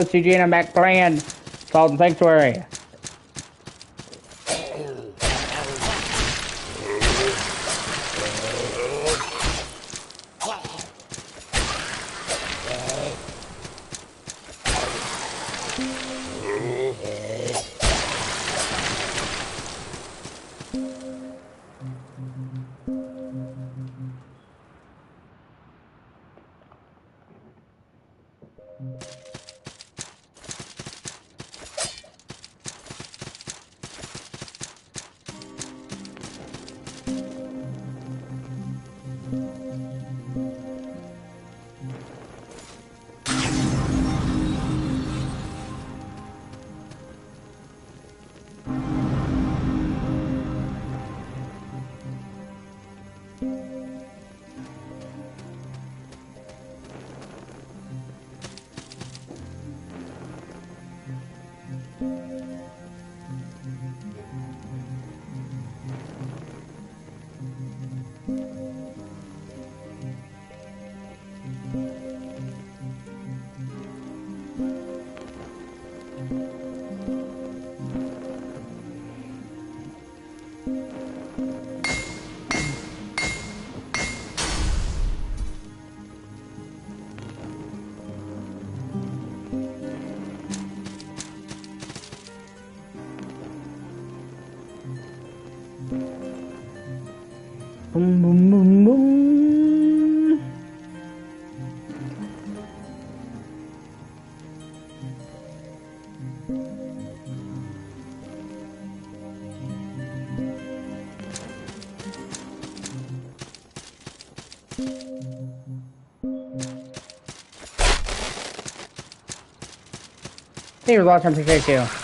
O.C.G and I'm back playing Salt and Sanctuary. Boom, boom, boom, boom. Hey, you're lost. I appreciate you.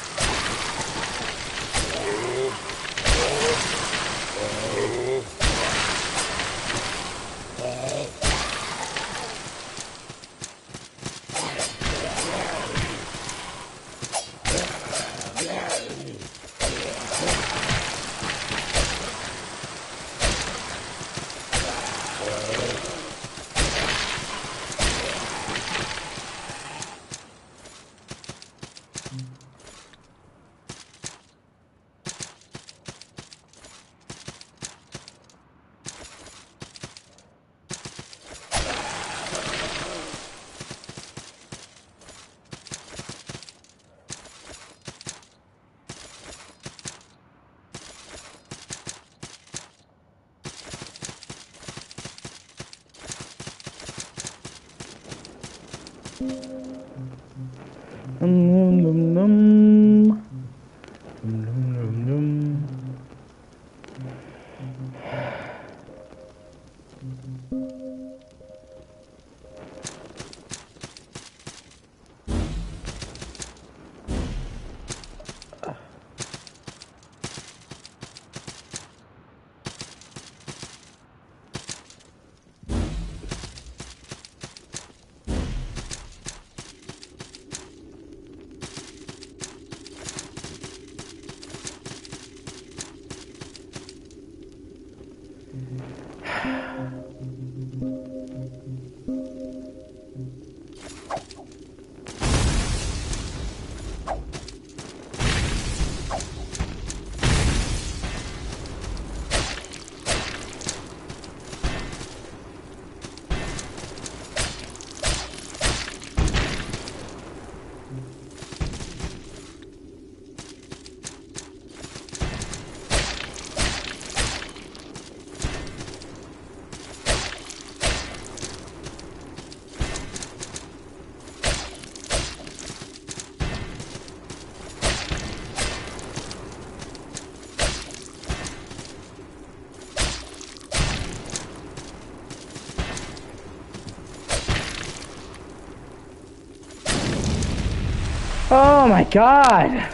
Oh my god!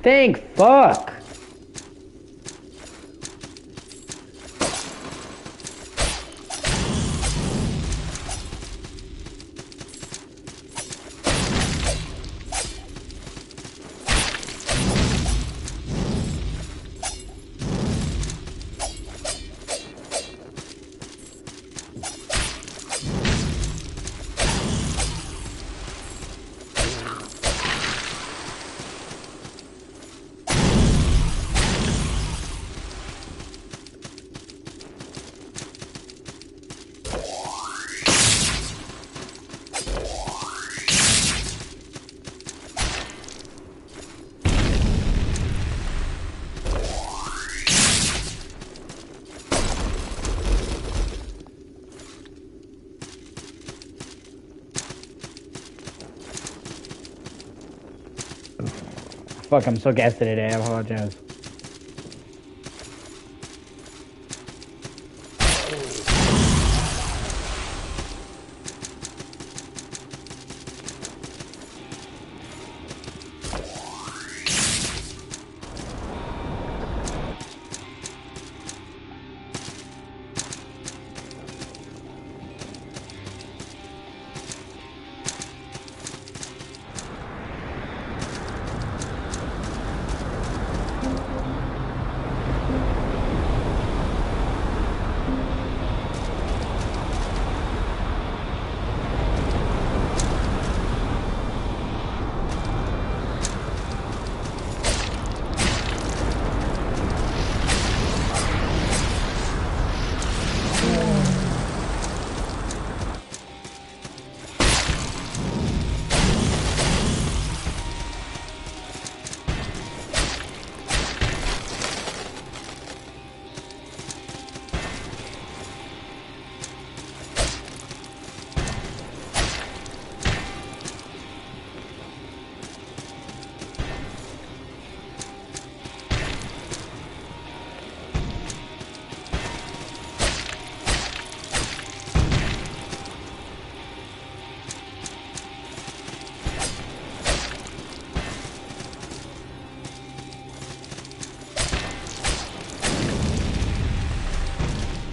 Thank fuck! Fuck, I'm so gassed today. I apologize.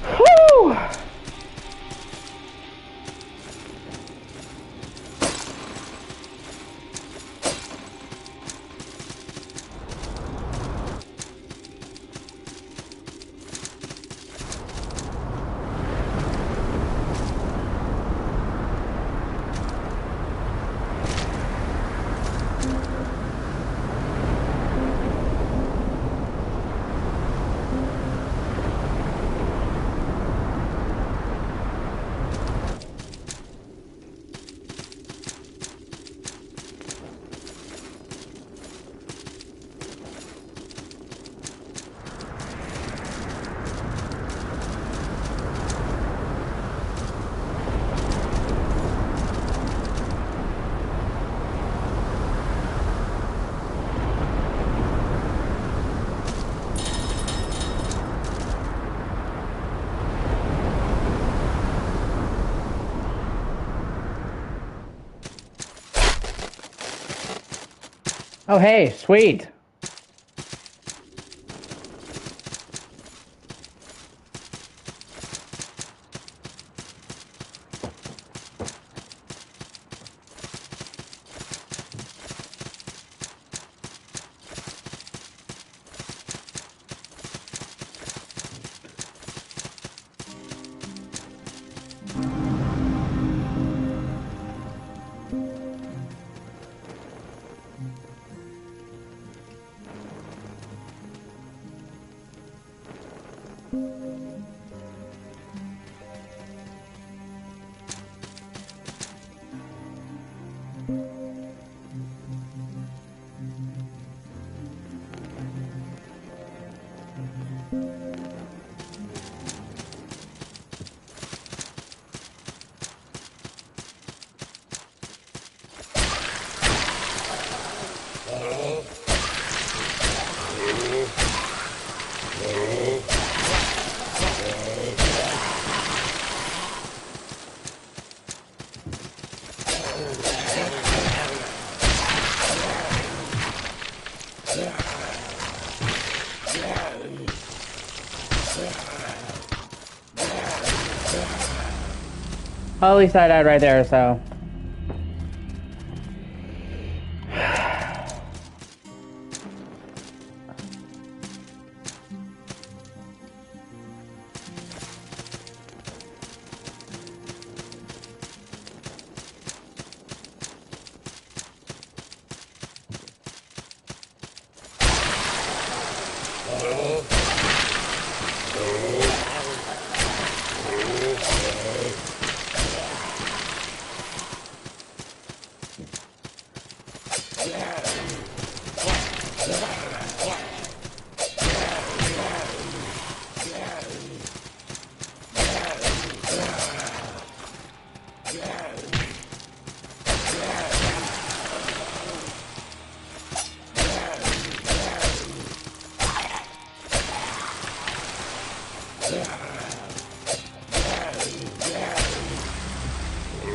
Whew! Oh, hey, sweet. Well, at least I died right there, so.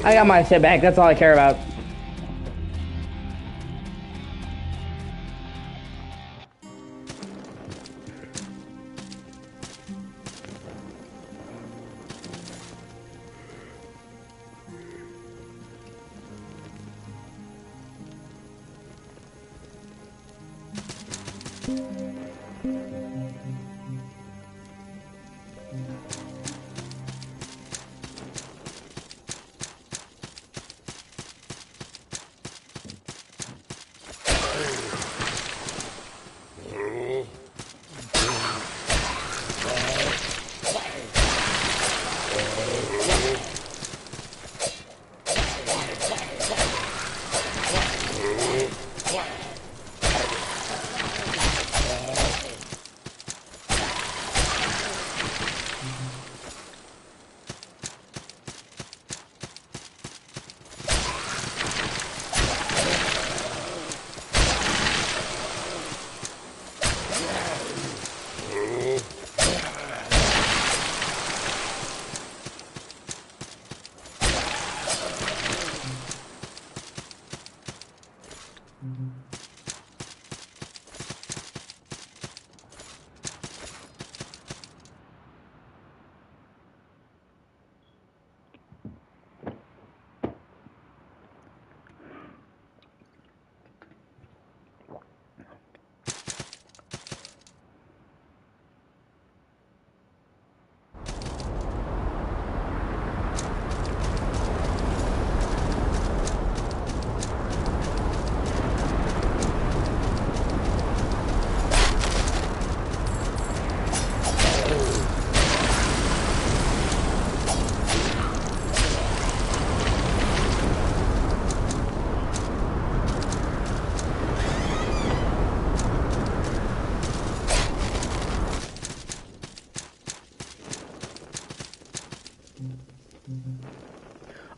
I got my shit back. That's all I care about.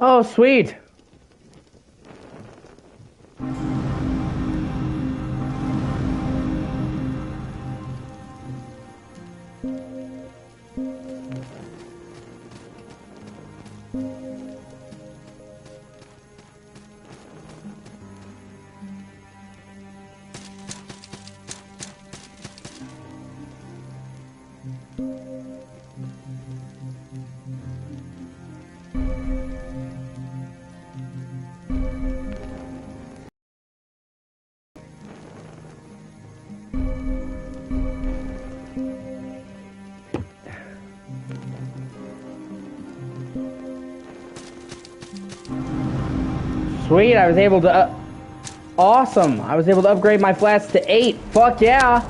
Oh, sweet. Sweet, I was able to... awesome! I was able to upgrade my flats to 8. Fuck yeah!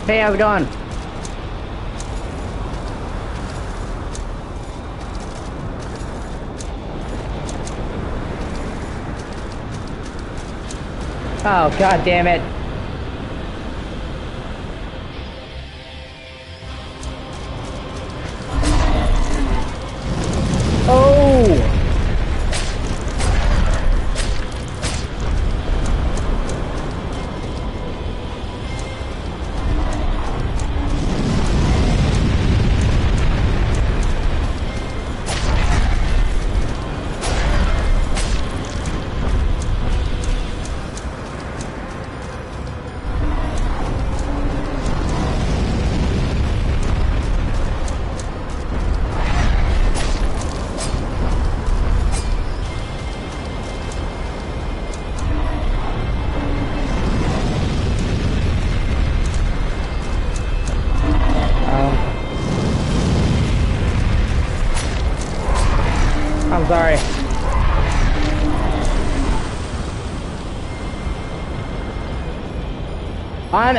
Hey, how's it going? Oh, god damn it. Oh! I'm sorry.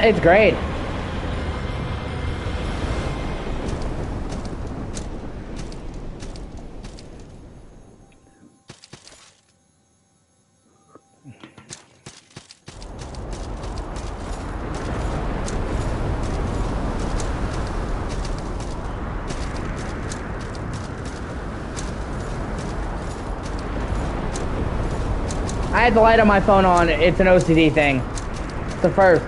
It's great. I had the light on my phone on. It's an OCD thing. It's the first.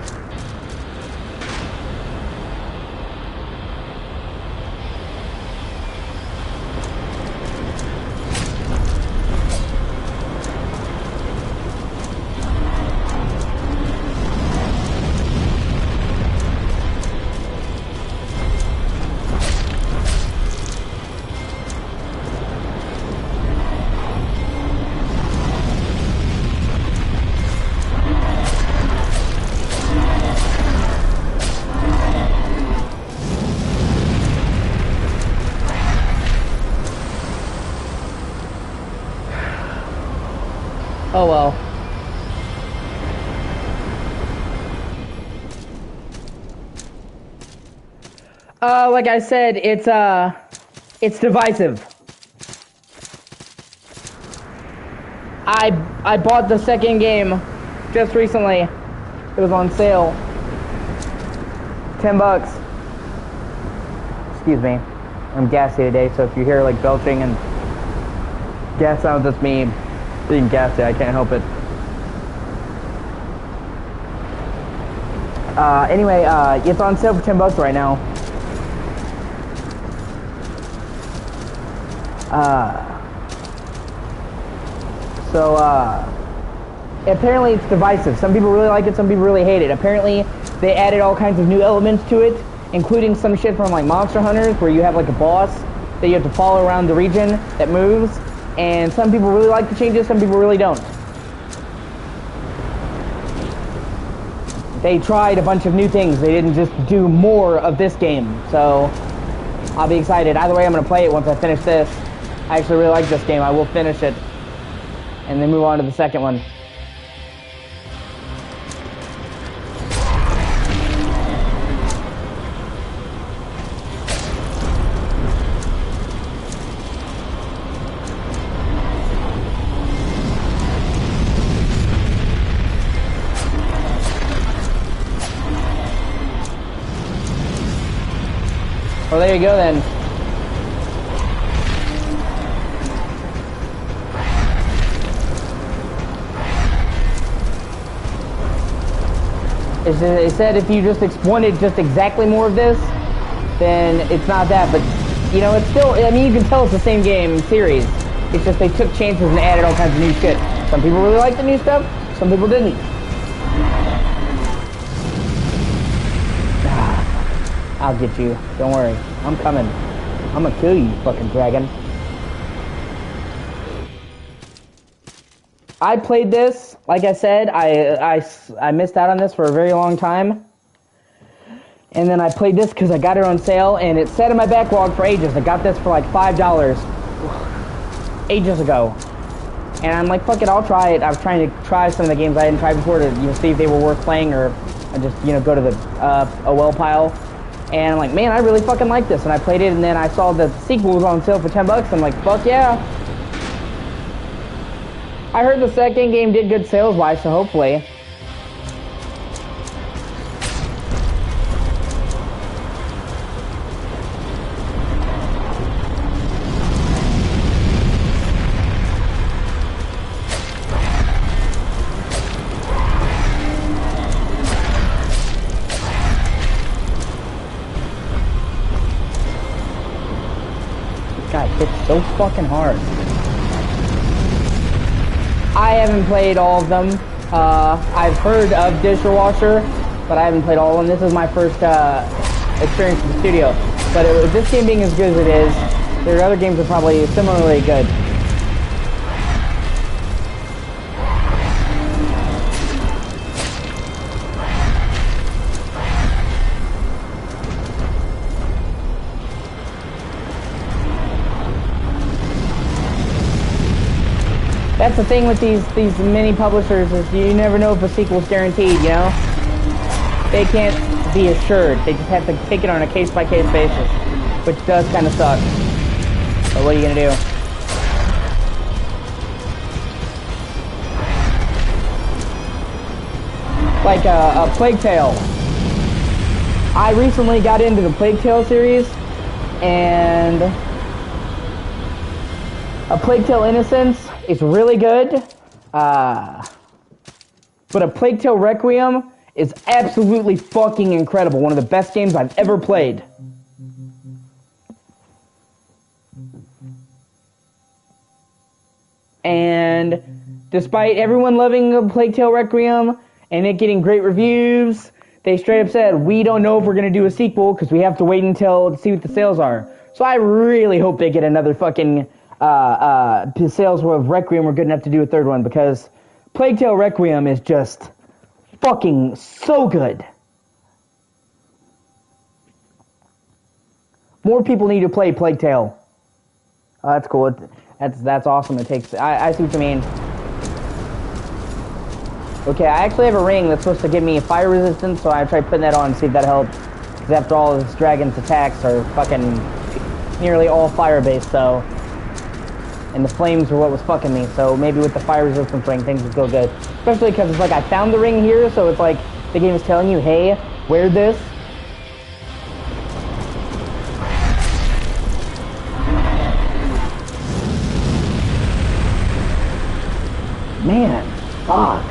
Oh well. Like I said, it's divisive. I bought the second game just recently. It was on sale. $10. Excuse me. I'm gassy today, so if you hear like belching and gas sounds, that's me being gassy. I can't help it. Anyway, it's on sale for $10 right now. Apparently it's divisive. Some people really like it, some people really hate it. Apparently they added all kinds of new elements to it, including some shit from like Monster Hunters, where you have like a boss that you have to follow around the region that moves, and some people really like the changes, some people really don't. They tried a bunch of new things. They didn't just do more of this game, so I'll be excited. Either way, I'm going to play it once I finish this. I actually really like this game. I will finish it and then move on to the second one. Well, there you go then. It said if you just wanted just exactly more of this, then it's not that. But, you know, it's still, I mean, you can tell it's the same game series. It's just they took chances and added all kinds of new shit. Some people really liked the new stuff, some people didn't. I'll get you. Don't worry. I'm coming. I'm gonna kill you, fucking dragon. I played this, like I said, I missed out on this for a very long time. And then I played this because I got it on sale, and it sat in my backlog for ages. I got this for like $5 ages ago. And I'm like, fuck it, I'll try it. I was trying to try some of the games I hadn't tried before to see if they were worth playing or I just, you know, go to the OL pile. And I'm like, man, I really fucking like this. And I played it, and then I saw that the sequel was on sale for $10. I'm like, fuck yeah. I heard the second game did good sales-wise, so hopefully. God, it's so fucking hard. I haven't played all of them. I've heard of Dishwasher, but I haven't played all of them. This is my first experience in the studio. But this game being as good as it is, their other games are probably similarly good. That's the thing with these mini publishers is you never know if a sequel's guaranteed, you know? They can't be assured. They just have to take it on a case-by-case basis, which does kind of suck. But what are you gonna do? Like a Plague Tale. I recently got into the Plague Tale series, and A Plague Tale Innocence is really good, but A Plague Tale Requiem is absolutely fucking incredible. One of the best games I've ever played. And despite everyone loving A Plague Tale Requiem and it getting great reviews, they straight up said, we don't know if we're going to do a sequel because we have to wait to see what the sales are. So I really hope they get another fucking the sales of Requiem were good enough to do a third one, because Plague Tale Requiem is just fucking so good. More people need to play Plague Tale. Oh, that's cool. That's awesome. It takes. I see what you mean. Okay, I actually have a ring that's supposed to give me fire resistance, so I tried putting that on to see if that helped. Because after all, this dragon's attacks are fucking nearly all fire-based, so. And the flames were what was fucking me, so maybe with the fire resistance ring, things would go good. Especially because it's like I found the ring here, so it's like the game is telling you, hey, wear this. Man, fuck.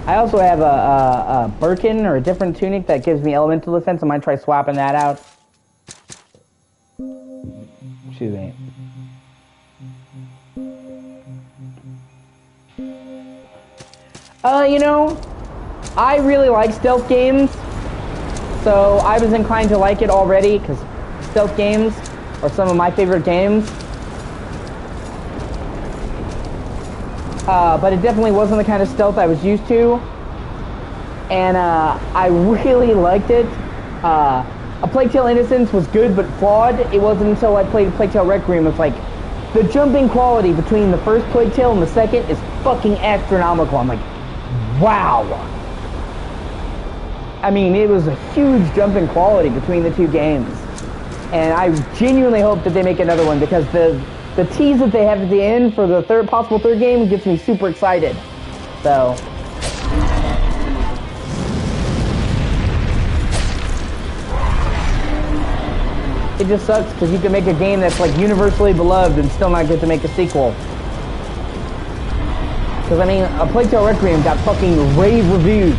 I also have a Birkin or a different tunic that gives me elemental defense. I might try swapping that out. Excuse me. You know, I really like stealth games, so I was inclined to like it already, because stealth games are some of my favorite games. But it definitely wasn't the kind of stealth I was used to, and I really liked it. A Plague Tale Innocence was good but flawed. It wasn't until I played Plague Tale Requiem, it's like, the jumping quality between the first Plague Tale and the second is fucking astronomical. I'm like, wow. I mean, it was a huge jump in quality between the two games. And I genuinely hope that they make another one, because the tease that they have at the end for the possible third game gets me super excited. So. It just sucks because you can make a game that's like universally beloved and still not get to make a sequel. Because I mean, A Plague Tale Requiem got fucking rave reviews.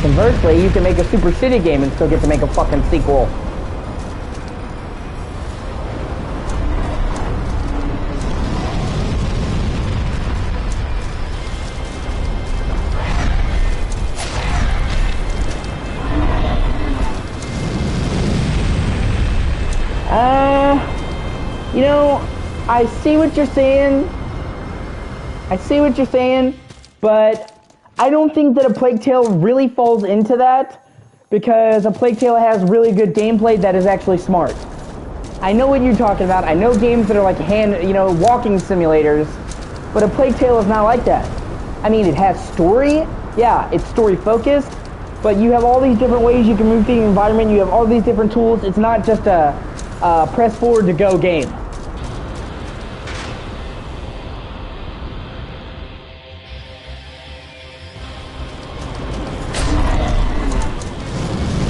Conversely, you can make a super shitty game and still get to make a fucking sequel. You know, I see what you're saying. But I don't think that A Plague Tale really falls into that, because A Plague Tale has really good gameplay that is actually smart. I know what you're talking about. I know games that are like walking simulators, but A Plague Tale is not like that. I mean, it has story. Yeah, it's story focused, but you have all these different ways you can move through the environment. You have all these different tools. It's not just a press forward to go game.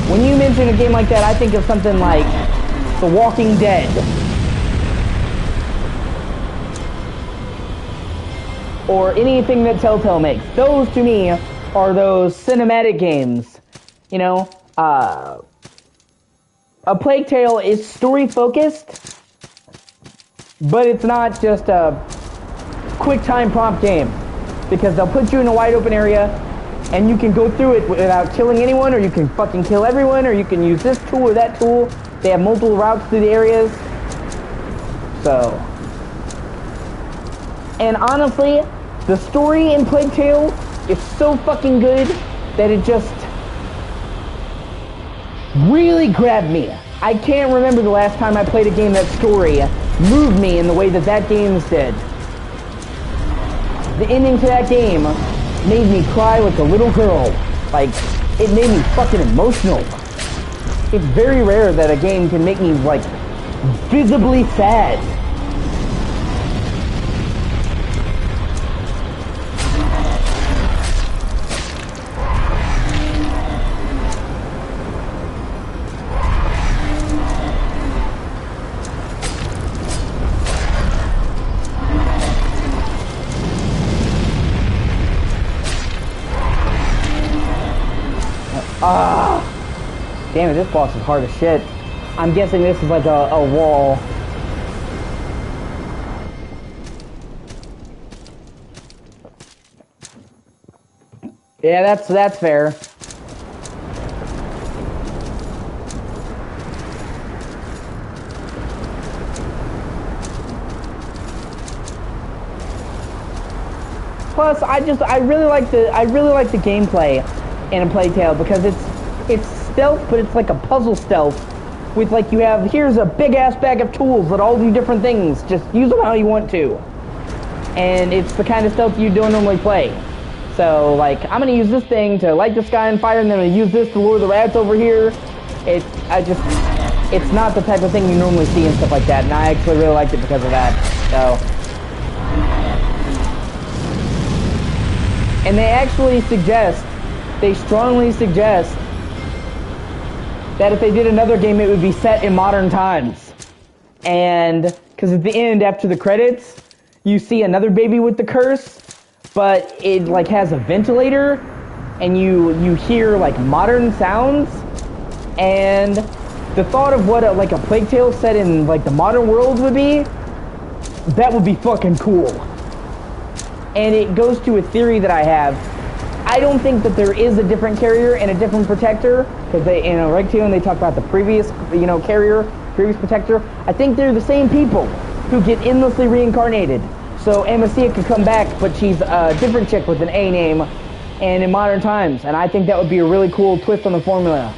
When you mention a game like that, I think of something like The Walking Dead. Or anything that Telltale makes. Those, to me, are those cinematic games. You know, A Plague Tale is story-focused, but it's not just a quick time prompt game. Because they'll put you in a wide open area, and you can go through it without killing anyone, or you can fucking kill everyone, or you can use this tool or that tool. They have multiple routes through the areas. So. And honestly, the story in Plague Tale is so fucking good that it just really grabbed me. I can't remember the last time I played a game that story moved me in the way that that game did. The ending to that game made me cry like a little girl. Like, it made me fucking emotional. It's very rare that a game can make me, like, visibly sad. Damn it, this boss is hard as shit. I'm guessing this is like a wall. Yeah, that's fair. Plus, I really like the gameplay in A Plague Tale because it's stealth, but it's like a puzzle stealth with like here's a big ass bag of tools that all do different things. Just use them how you want to. And it's the kind of stealth you don't normally play. So like I'm gonna use this thing to light this guy on fire, and then I'm gonna use this to lure the rats over here. It's not the type of thing you normally see and stuff like that, and I actually really liked it because of that. So. And they strongly suggest that if they did another game, it would be set in modern times. And, because at the end, after the credits, you see another baby with the curse, but it, like, has a ventilator, and you hear, like, modern sounds, and the thought of what, a Plague Tale set in, like, the modern world would be, that would be fucking cool. And it goes to a theory that I have. I don't think that there is a different carrier and a different protector, because in a Reg Tale, they talk about the previous, carrier, previous protector. I think they're the same people who get endlessly reincarnated. So Amicia could come back, but she's a different chick with an A name, and in modern times. And I think that would be a really cool twist on the formula.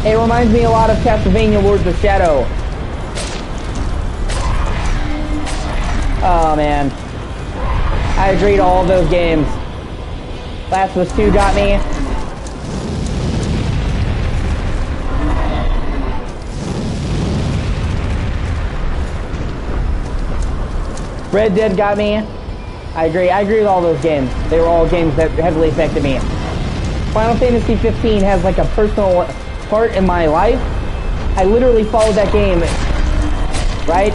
It reminds me a lot of Castlevania Lords of Shadow. Oh man. I agree to all of those games. Last of Us 2 got me. Red Dead got me. I agree with all those games. They were all games that heavily affected me. Final Fantasy 15 has like a personal part in my life. I literally followed that game, right?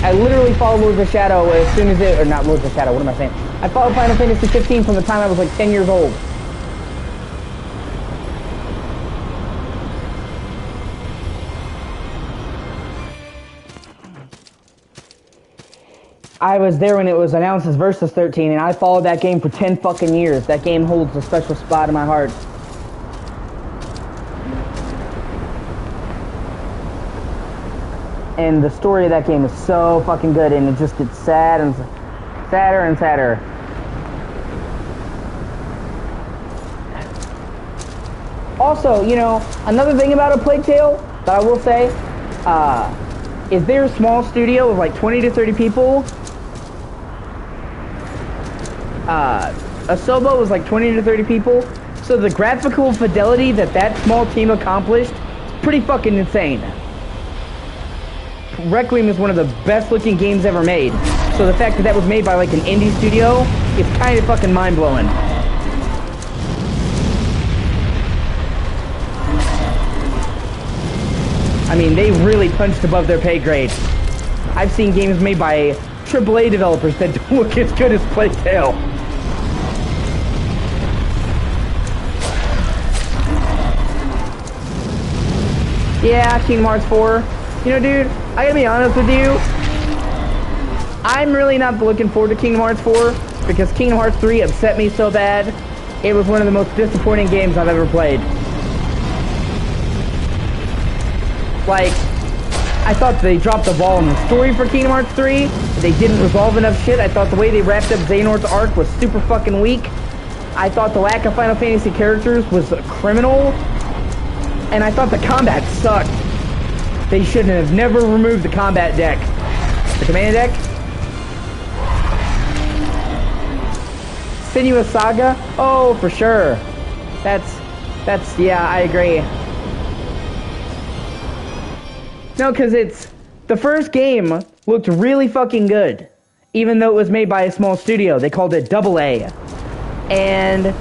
I literally followed Lords of Shadow as soon as it, or not Lords of Shadow, what am I saying? I followed Final Fantasy 15 from the time I was like 10 years old. I was there when it was announced as Versus 13, and I followed that game for 10 fucking years. That game holds a special spot in my heart. And the story of that game is so fucking good, and it just gets sad and sadder and sadder. Also, you know, another thing about A Plague Tale that I will say is they're a small studio of like 20 to 30 people. Asobo was like 20 to 30 people. So the graphical fidelity that small team accomplished is pretty fucking insane. Requiem is one of the best looking games ever made. So the fact that that was made by like an indie studio is kind of fucking mind blowing. I mean, they really punched above their pay grade. I've seen games made by AAA developers that don't look as good as Plague Tale. Yeah, Kingdom Hearts 4. You know, dude, I gotta be honest with you. I'm really not looking forward to Kingdom Hearts 4 because Kingdom Hearts 3 upset me so bad. It was one of the most disappointing games I've ever played. Like, I thought they dropped the ball in the story for Kingdom Hearts 3. They didn't resolve enough shit. I thought the way they wrapped up Xehanort's arc was super fucking weak. I thought the lack of Final Fantasy characters was criminal. And I thought the combat sucked. They should have never removed the combat deck. The command deck? Sinuous Saga? Oh, for sure. That's, yeah, I agree. No, because the first game looked really fucking good, even though it was made by a small studio. They called it AA. And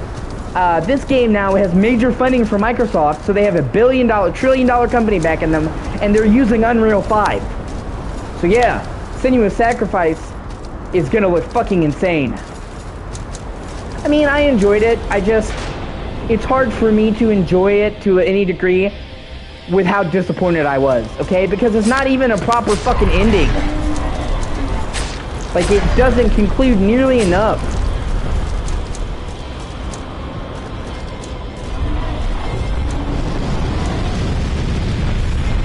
this game now has major funding from Microsoft, so they have $1 trillion company backing them, and they're using Unreal 5. So yeah, Sinuous Sacrifice is gonna look fucking insane. I mean, I enjoyed it. It's hard for me to enjoy it to any degree with how disappointed I was, okay? Because it's not even a proper fucking ending. Like, it doesn't conclude nearly enough.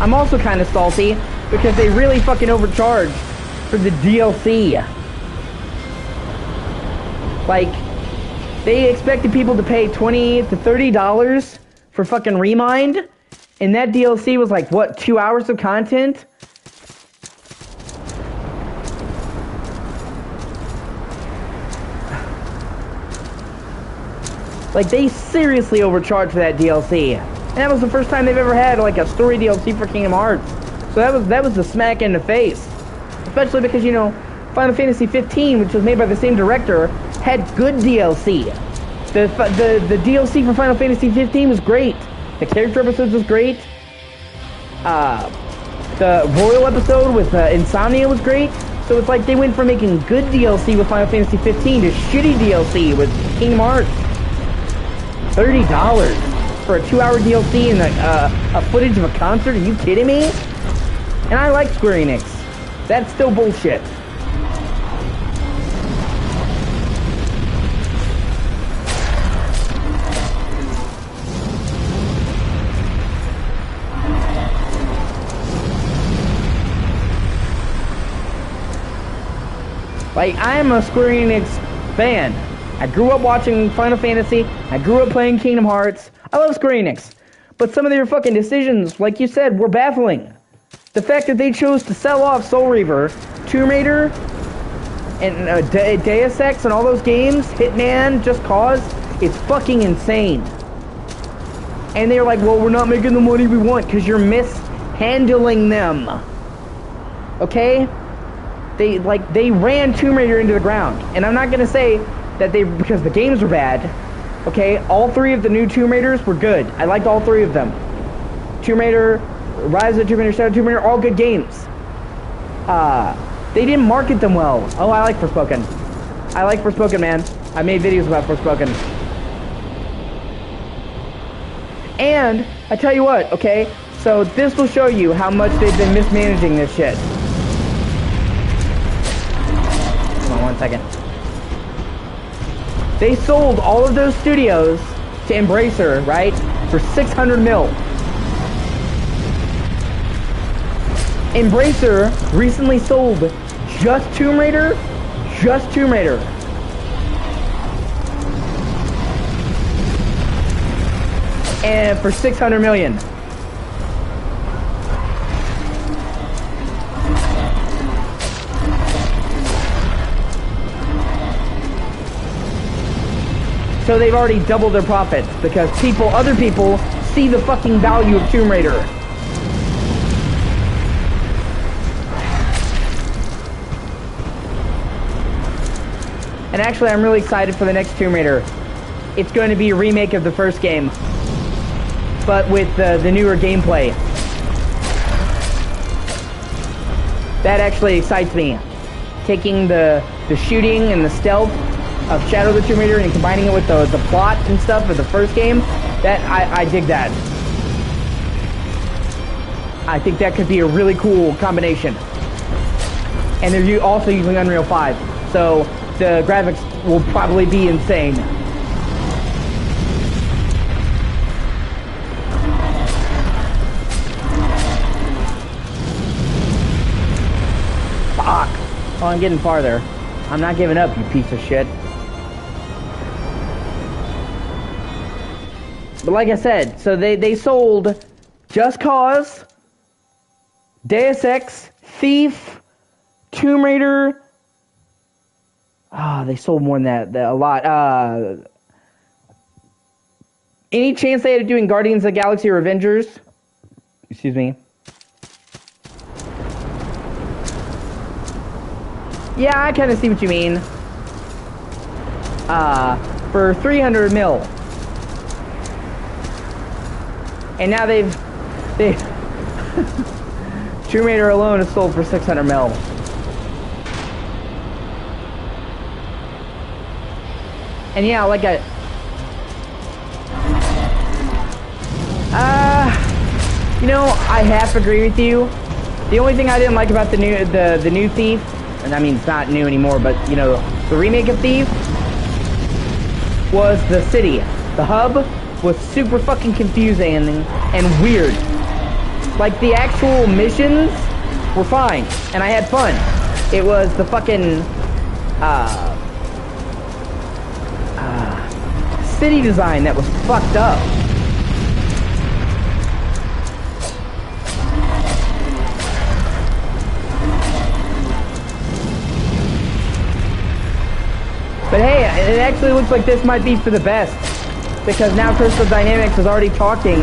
I'm also kind of salty because they really fucking overcharged for the DLC. Like, they expected people to pay $20 to $30 for fucking Remind, and that DLC was like, what, 2 hours of content? Like, they seriously overcharged for that DLC. And that was the first time they've ever had, like, a story DLC for Kingdom Hearts. So that was the smack in the face. Especially because, you know, Final Fantasy 15, which was made by the same director, had good DLC. The DLC for Final Fantasy 15 was great. The character episodes was great. The Royal episode with Insomnia was great. So it's like they went from making good DLC with Final Fantasy 15 to shitty DLC with Kingdom Hearts. $30 for a 2-hour DLC and a footage of a concert? Are you kidding me? And I like Square Enix. That's still bullshit. Like, I'm a Square Enix fan. I grew up watching Final Fantasy. I grew up playing Kingdom Hearts. I love Square Enix. But some of their fucking decisions, like you said, were baffling. The fact that they chose to sell off Soul Reaver, Tomb Raider, and Deus Ex and all those games, Hitman, Just Cause, it's fucking insane. And they're like, well, we're not making the money we want because you're mishandling them. Okay? They ran Tomb Raider into the ground. And I'm not gonna say that because the games were bad. Okay, all 3 of the new Tomb Raiders were good. I liked all 3 of them. Tomb Raider, Rise of the Tomb Raider, Shadow of the Tomb Raider, all good games. They didn't market them well. Oh, I like Forspoken. I like Forspoken, man. I made videos about Forspoken. And, I tell you what, okay? So, this will show you how much they've been mismanaging this shit. Hold on 1 second. They sold all of those studios to Embracer, right? For $600 million. Embracer recently sold just Tomb Raider, and for 600 million. So they've already doubled their profits because other people see the fucking value of Tomb Raider. And actually, I'm really excited for the next Tomb Raider. It's going to be a remake of the first game, but with the newer gameplay. That actually excites me. Taking the shooting and the stealth of Shadow of the Tomb Raider and combining it with the plot and stuff of the first game, that I dig that. I think that could be a really cool combination. And they're also using Unreal 5, so the graphics will probably be insane. Fuck. Oh, I'm getting farther. I'm not giving up, you piece of shit. But like I said, so they sold Just Cause, Deus Ex, Thief, Tomb Raider. They sold more than that a lot. Any chance they had of doing Guardians of the Galaxy or Avengers? Excuse me. Yeah, I kind of see what you mean. For 300 mil. And now they've Tomb Raider alone is sold for 600 mil. And yeah, like I half agree with you. The only thing I didn't like about the new Thief, and I mean it's not new anymore, but the remake of Thief was the city. The hub was super fucking confusing and weird. Like, the actual missions were fine, and I had fun. It was the fucking, city design that was fucked up. But hey, it actually looks like this might be for the best. Because now Crystal Dynamics is already talking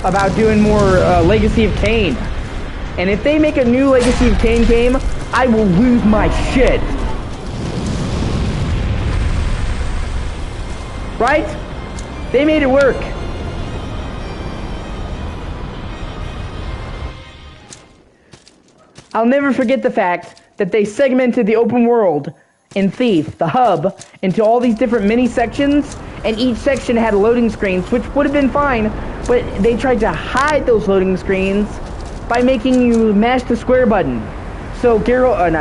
about doing more Legacy of Kain. And if they make a new Legacy of Kain game, I will lose my shit. Right? They made it work. I'll never forget the fact that they segmented the open world in Thief, the hub, into all these different mini sections, and each section had loading screens, which would have been fine, but they tried to hide those loading screens by making you mash the square button. So Garrett would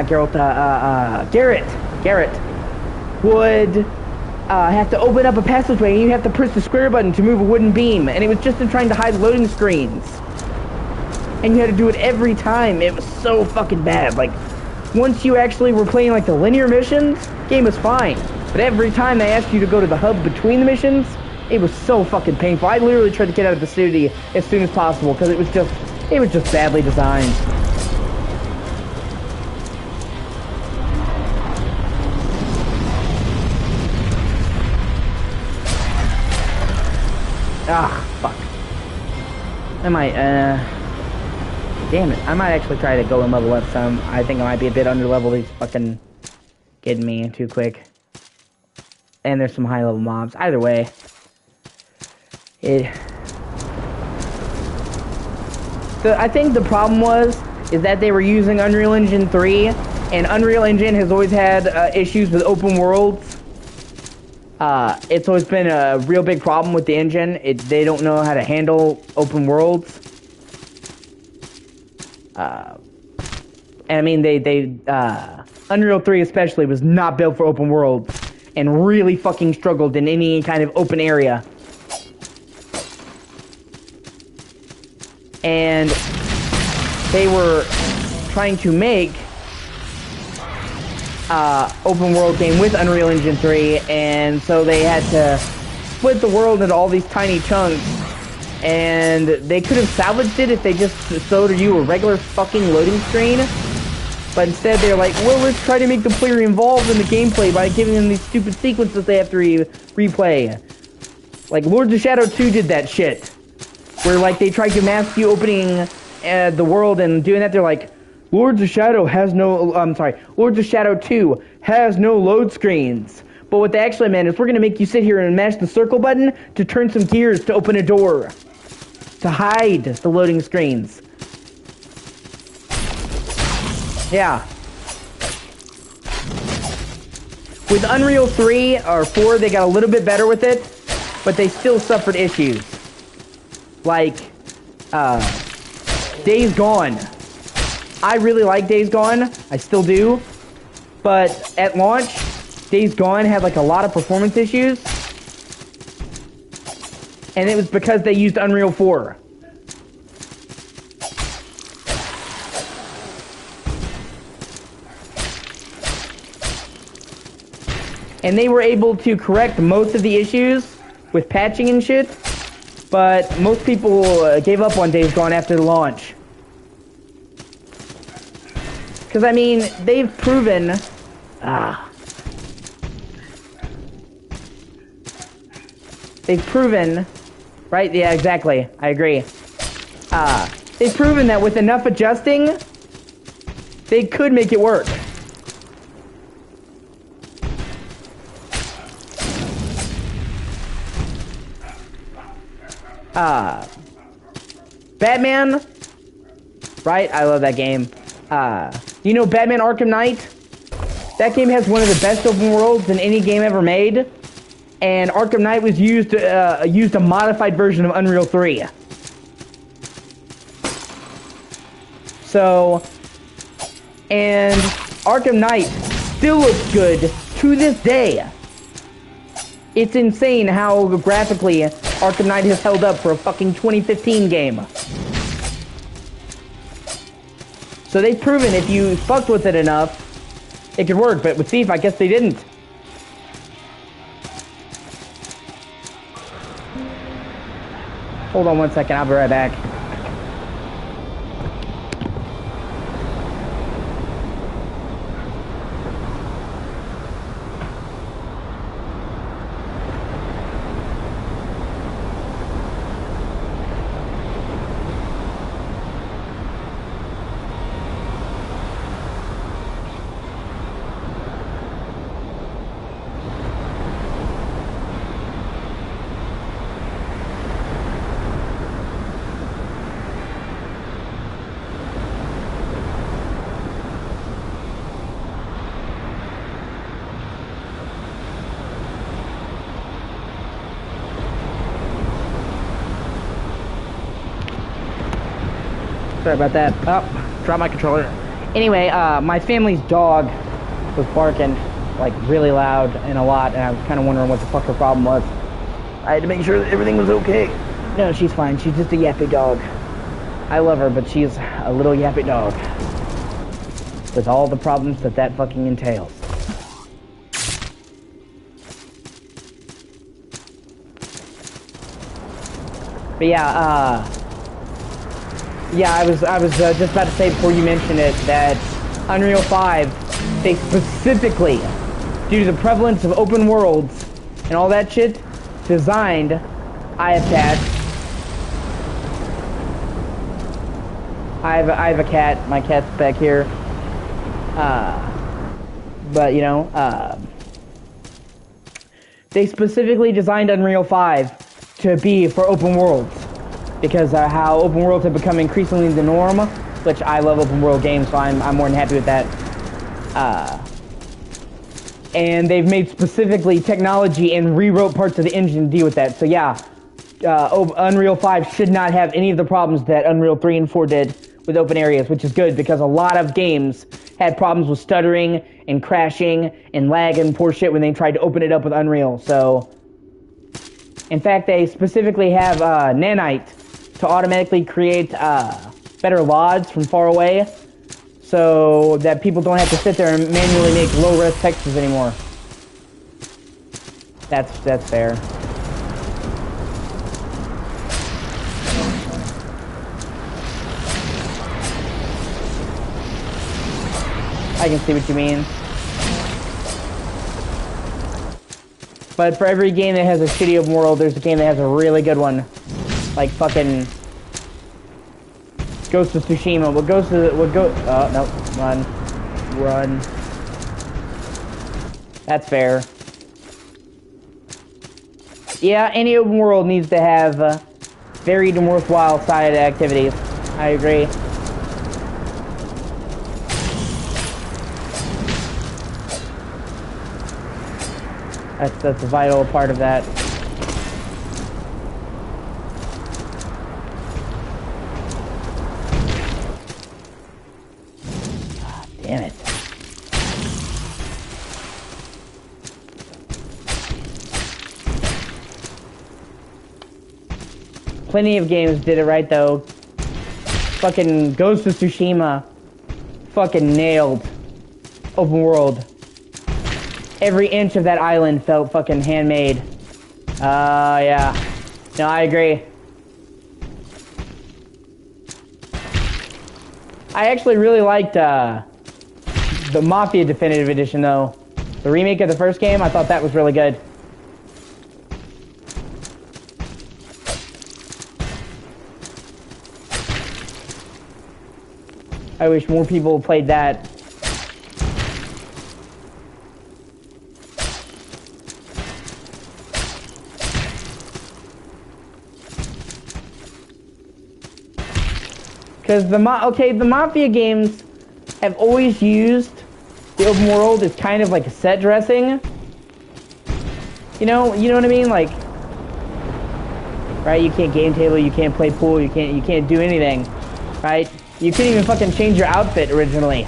have to open up a passageway, and you have to press the square button to move a wooden beam, and it was just in trying to hide loading screens. And you had to do it every time. It was so fucking bad. Like, once you actually were playing like the linear missions, game was fine. But every time they asked you to go to the hub between the missions, it was so fucking painful. I literally tried to get out of the city as soon as possible because it was just badly designed. Fuck. I might, damn it. I might actually try to go and level up some. I think I might be a bit under leveled. He's fucking getting me too quick. And there's some high level mobs. Either way. I think the problem is that they were using Unreal Engine 3. And Unreal Engine has always had issues with open worlds. It's always been a real big problem with the engine. They don't know how to handle open worlds. And I mean, Unreal 3 especially was not built for open worlds, and really fucking struggled in any kind of open area. And they were trying to make open world game with Unreal Engine 3, and so they had to split the world into all these tiny chunks, and they could have salvaged it if they just showed you a regular fucking loading screen, but instead they're like, well, let's try to make the player involved in the gameplay by giving them these stupid sequences they have to replay. Like, Lords of Shadow 2 did that shit, where like they tried to mask you opening the world and doing that. They're like, Lords of Shadow has no, Lords of Shadow 2 has no load screens. But what they actually meant is we're going to make you sit here and mash the circle button to turn some gears to open a door. To hide the loading screens. Yeah. With Unreal 3 or 4, they got a little bit better with it, but they still suffered issues. Like, Days Gone. I really like Days Gone. I still do. But at launch, Days Gone had like a lot of performance issues. And it was because they used Unreal 4. And they were able to correct most of the issues with patching and shit. But most people gave up on Days Gone after the launch. Because, I mean, they've proven... They've proven... Right? Yeah, exactly. I agree. They've proven that with enough adjusting, they could make it work. Batman, right? I love that game. You know Batman Arkham Knight? That game has one of the best open worlds in any game ever made. And Arkham Knight was used a modified version of Unreal 3. So, and Arkham Knight still looks good to this day. It's insane how graphically Arkham Knight has held up for a fucking 2015 game. So they've proven if you fucked with it enough, it could work. But with Thief, I guess they didn't. Hold on one second, I'll be right back. Sorry about that. Oh, dropped my controller. Anyway, my family's dog was barking, like, really loud and a lot, and I was kind of wondering what the fuck her problem was. I had to make sure that everything was okay. No, she's fine. She's just a yappy dog. I love her, but she's a little yappy dog. With all the problems that that fucking entails. But yeah, I was just about to say before you mentioned it that Unreal 5, they specifically, due to the prevalence of open worlds and all that shit, designed I have a cat. My cat's back here. But you know, they specifically designed Unreal 5 to be for open worlds. Because how open worlds have become increasingly the norm, which I love open world games, so I'm more than happy with that. And they've made specifically technology and rewrote parts of the engine to deal with that. So yeah, Unreal 5 should not have any of the problems that Unreal 3 and 4 did with open areas, which is good because a lot of games had problems with stuttering and crashing and lag and poor shit when they tried to open it up with Unreal. So, in fact, they specifically have Nanite to automatically create better LODs from far away, so that people don't have to sit there and manually make low-res textures anymore. That's fair. I can see what you mean. But for every game that has a shitty open world, there's a game that has a really good one. Like fucking Ghost of Tsushima. Oh, no. Run. That's fair. Yeah, any open world needs to have varied and worthwhile side activities. I agree. That's a vital part of that. God damn it. Plenty of games did it right though. Fucking Ghost of Tsushima fucking nailed open world. Every inch of that island felt fucking handmade. Yeah. No, I agree. I actually really liked the Mafia Definitive Edition though. The remake of the first game, I thought that was really good. I wish more people played that. Because the Mafia games have always used the open world as kind of like a set dressing. You know what I mean? Like, right? You can't game table, you can't play pool, you can't do anything, right? You couldn't even fucking change your outfit originally.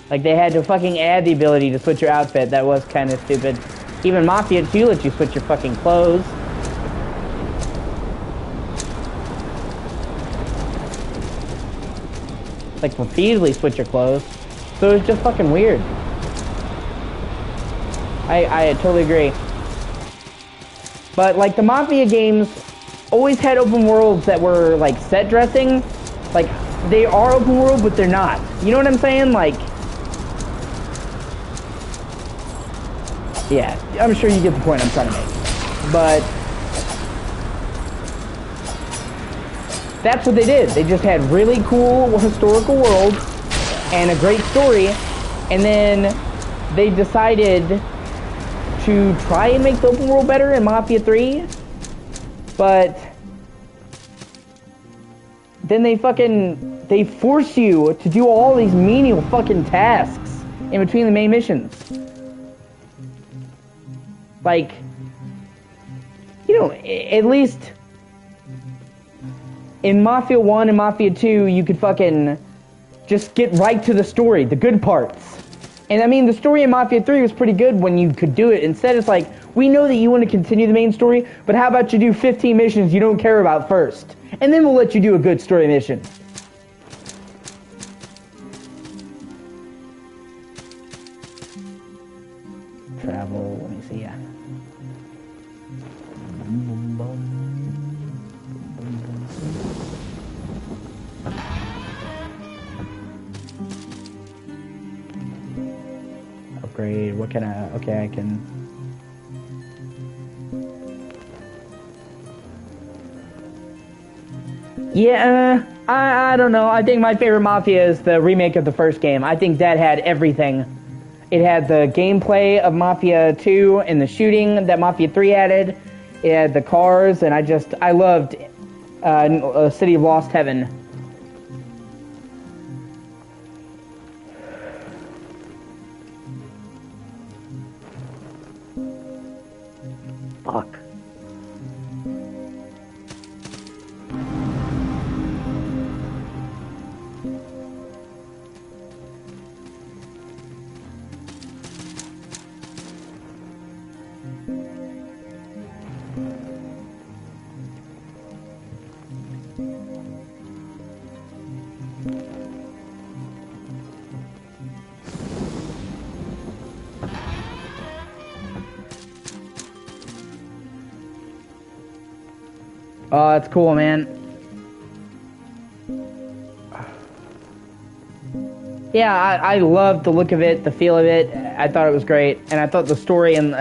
Like they had to fucking add the ability to switch your outfit. That was kind of stupid. Even Mafia 2 lets you switch your fucking clothes. Like repeatedly switch your clothes. So it was just fucking weird. I totally agree. But like the Mafia games always had open worlds that were like set dressing. Like they are open world but they're not. You know what I'm saying? Like, yeah, I'm sure you get the point I'm trying to make. But that's what they did. They just had really cool historical worlds and a great story, and then they decided to try and make the open world better in Mafia 3, but then they force you to do all these menial fucking tasks in between the main missions. Like, you know, at least in Mafia 1 and Mafia 2, you could fucking just get right to the story, the good parts. And I mean, the story in Mafia 3 was pretty good when you could do it. Instead, it's like, we know that you want to continue the main story, but how about you do 15 missions you don't care about first? And then we'll let you do a good story mission. Travel, let me see, yeah. Upgrade, what can I, okay, I can. Yeah, I don't know. I think my favorite Mafia is the remake of the first game. I think that had everything. It had the gameplay of Mafia 2 and the shooting that Mafia 3 added. It had the cars, and I loved City of Lost Heaven. Fuck. Oh, that's cool, man. Yeah, I loved the look of it, the feel of it. I thought it was great, and I thought the story in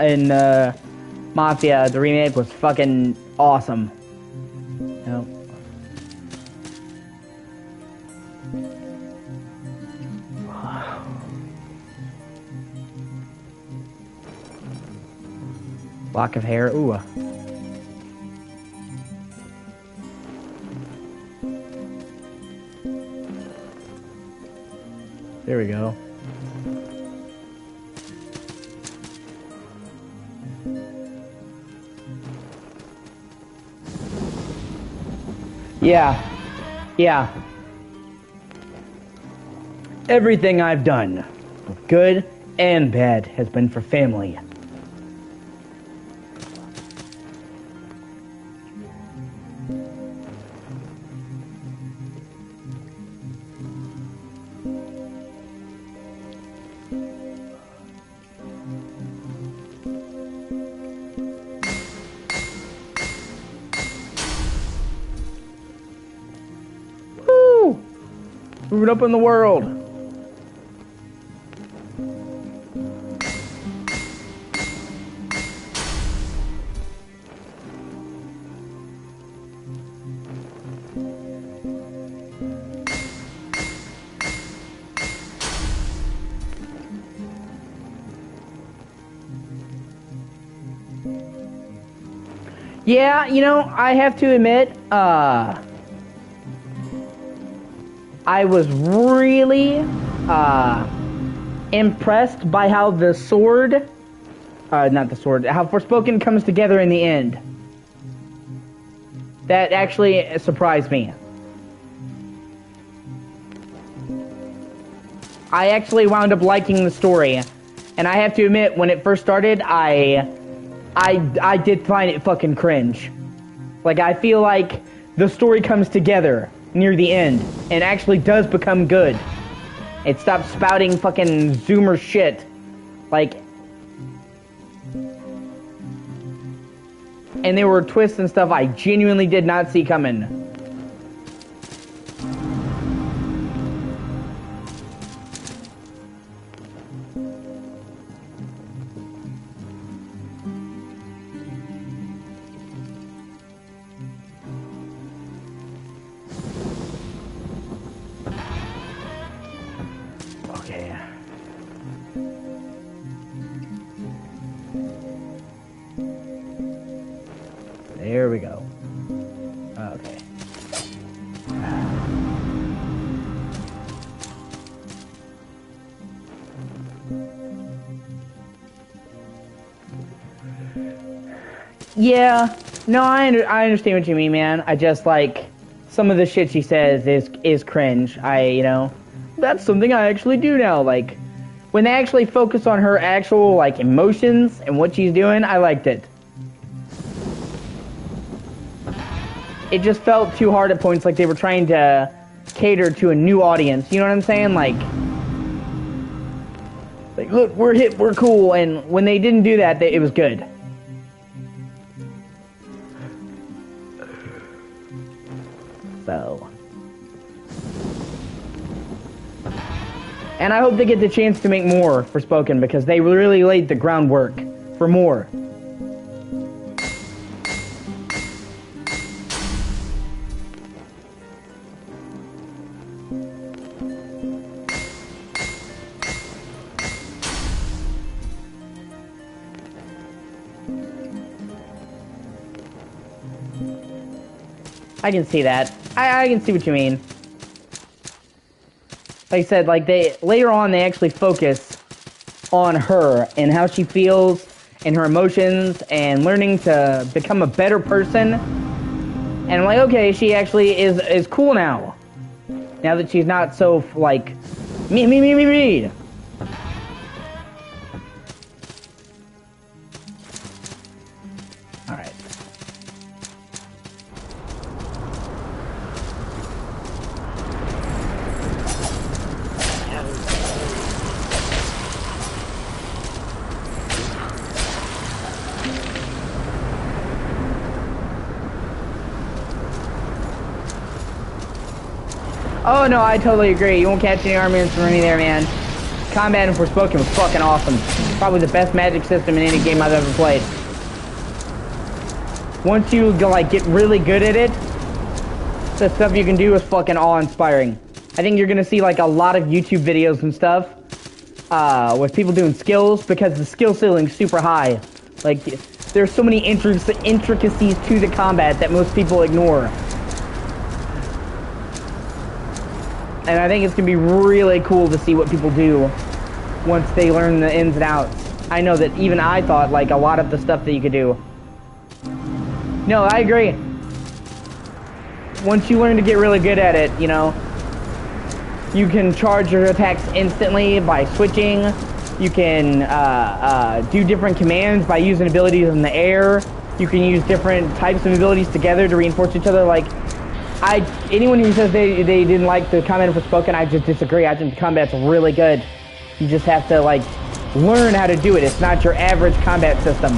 Mafia, the remake, was fucking awesome. Yep. Lock of hair, ooh. There we go. Yeah. Yeah. Everything I've done, both good and bad, has been for family. Moving up in the world. Yeah, you know, I have to admit, I was really impressed by how the sword, not the sword, how Forspoken comes together in the end. That actually surprised me. I actually wound up liking the story, and I have to admit, when it first started, I did find it fucking cringe. Like, I feel like the story comes together near the end and actually does become good. It stops spouting fucking Zoomer shit. Like, and there were twists and stuff I genuinely did not see coming. Okay. There we go. Okay. Yeah. No, I understand what you mean, man. I just, like, some of the shit she says is cringe. You know, that's something I actually do now. Like, when they actually focus on her actual, like, emotions and what she's doing, I liked it. It just felt too hard at points, like they were trying to cater to a new audience. You know what I'm saying? Like look, we're hip, we're cool, and when they didn't do that, it was good. So, and I hope they get the chance to make more Forspoken, because they really laid the groundwork for more. I can see that. I can see what you mean. Like I said, like later on they actually focus on her and how she feels and her emotions and learning to become a better person. And I'm like, okay, she actually is cool now. Now that she's not so like me. All right. Oh no, I totally agree. You won't catch any armaments from any there, man. Combat in Forspoken was fucking awesome. Probably the best magic system in any game I've ever played. Once you like get really good at it, the stuff you can do is fucking awe-inspiring. I think you're gonna see like a lot of YouTube videos and stuff with people doing skills because the skill ceiling's super high. Like there's so many intricacies to the combat that most people ignore. And I think it's gonna be really cool to see what people do once they learn the ins and outs. I know that even I thought like a lot of the stuff that you could do. No, I agree. Once you learn to get really good at it, you know, you can charge your attacks instantly by switching. You can do different commands by using abilities in the air. You can use different types of abilities together to reinforce each other. Like, anyone who says they didn't like the combat in Forspoken, I just disagree. I think the combat's really good. You just have to, like, learn how to do it. It's not your average combat system.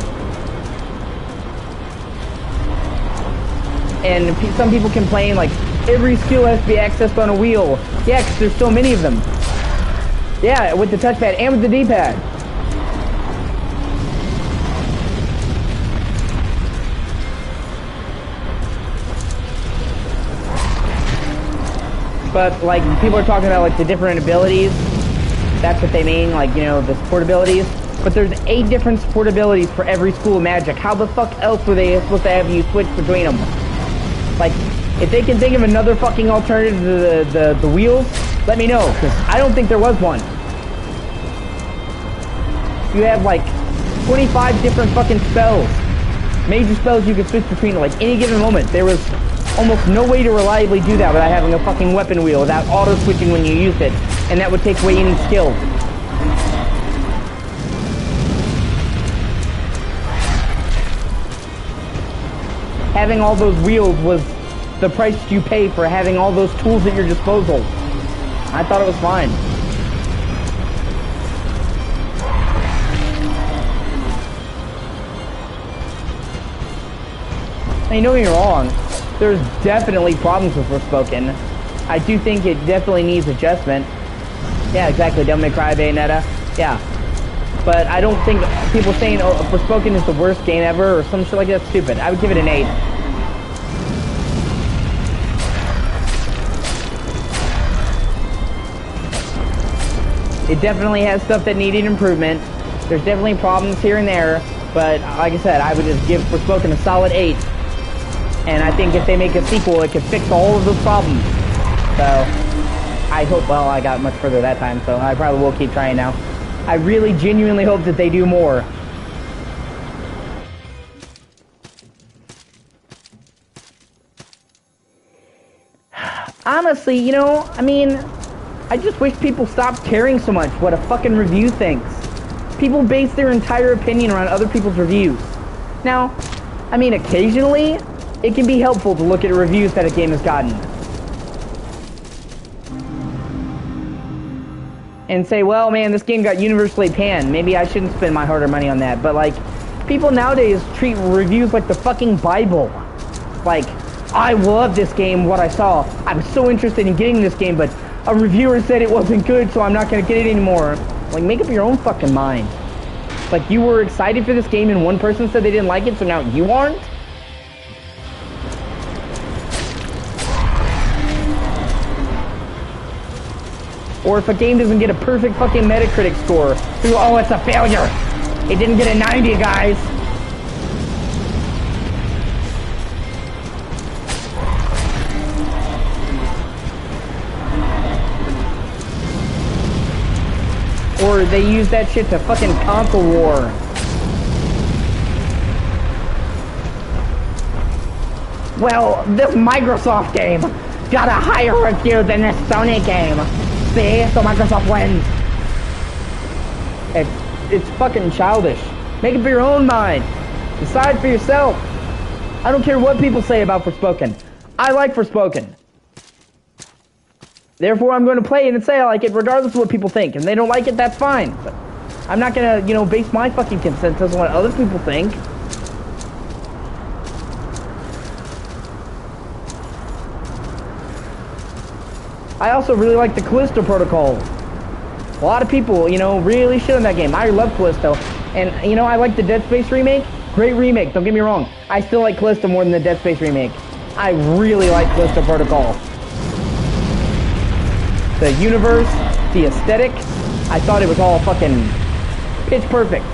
And some people complain, like, every skill has to be accessed on a wheel. Yeah, because there's so many of them. Yeah, with the touchpad and with the D-pad. But, like, people are talking about, like, the different abilities. That's what they mean, like, you know, the support abilities. But there's 8 different support abilities for every school of magic. How the fuck else were they supposed to have you switch between them? Like, if they can think of another fucking alternative to the wheels, let me know, because I don't think there was one. You have, like, 25 different fucking spells. Major spells you could switch between, like, any given moment. There was almost no way to reliably do that without having a fucking weapon wheel, without auto-switching when you used it. And that would take away any skill. Having all those wheels was the price you pay for having all those tools at your disposal. I thought it was fine. I mean, don't get me wrong. There's definitely problems with Forspoken. I do think it definitely needs adjustment. Yeah, exactly. Devil May Cry, Bayonetta. Yeah. But I don't think people saying, oh, Forspoken is the worst game ever or some shit like that's stupid. I would give it an 8. It definitely has stuff that needed improvement. There's definitely problems here and there. But like I said, I would just give Forspoken a solid 8. And I think if they make a sequel, it could fix all of those problems. So, I hope, well, I got much further that time, so I probably will keep trying now. I really genuinely hope that they do more. Honestly, you know, I mean, I just wish people stopped caring so much what a fucking review thinks. People base their entire opinion around other people's reviews. Now, I mean, occasionally, it can be helpful to look at reviews that a game has gotten. And say, well, man, this game got universally panned. Maybe I shouldn't spend my hard-earned money on that. But, like, people nowadays treat reviews like the fucking Bible. Like, I love this game, what I saw. I was so interested in getting this game, but a reviewer said it wasn't good, so I'm not going to get it anymore. Like, make up your own fucking mind. Like, you were excited for this game and one person said they didn't like it, so now you aren't? Or if a game doesn't get a perfect fucking Metacritic score, oh, it's a failure. It didn't get a 90, guys. Or they use that shit to fucking console war. Well, this Microsoft game got a higher review than this Sony game. See? So Microsoft wins. It's fucking childish. Make up your own mind. Decide for yourself. I don't care what people say about Forspoken. I like Forspoken. Therefore, I'm going to play it and say I like it regardless of what people think. And they don't like it, that's fine. But I'm not going to, you know, base my fucking consensus on what other people think. I also really like the Callisto Protocol. A lot of people, you know, really shit on that game. I love Callisto. And, you know, I like the Dead Space remake. Great remake, don't get me wrong. I still like Callisto more than the Dead Space remake. I really like Callisto Protocol. The universe, the aesthetic, I thought it was all fucking pitch perfect.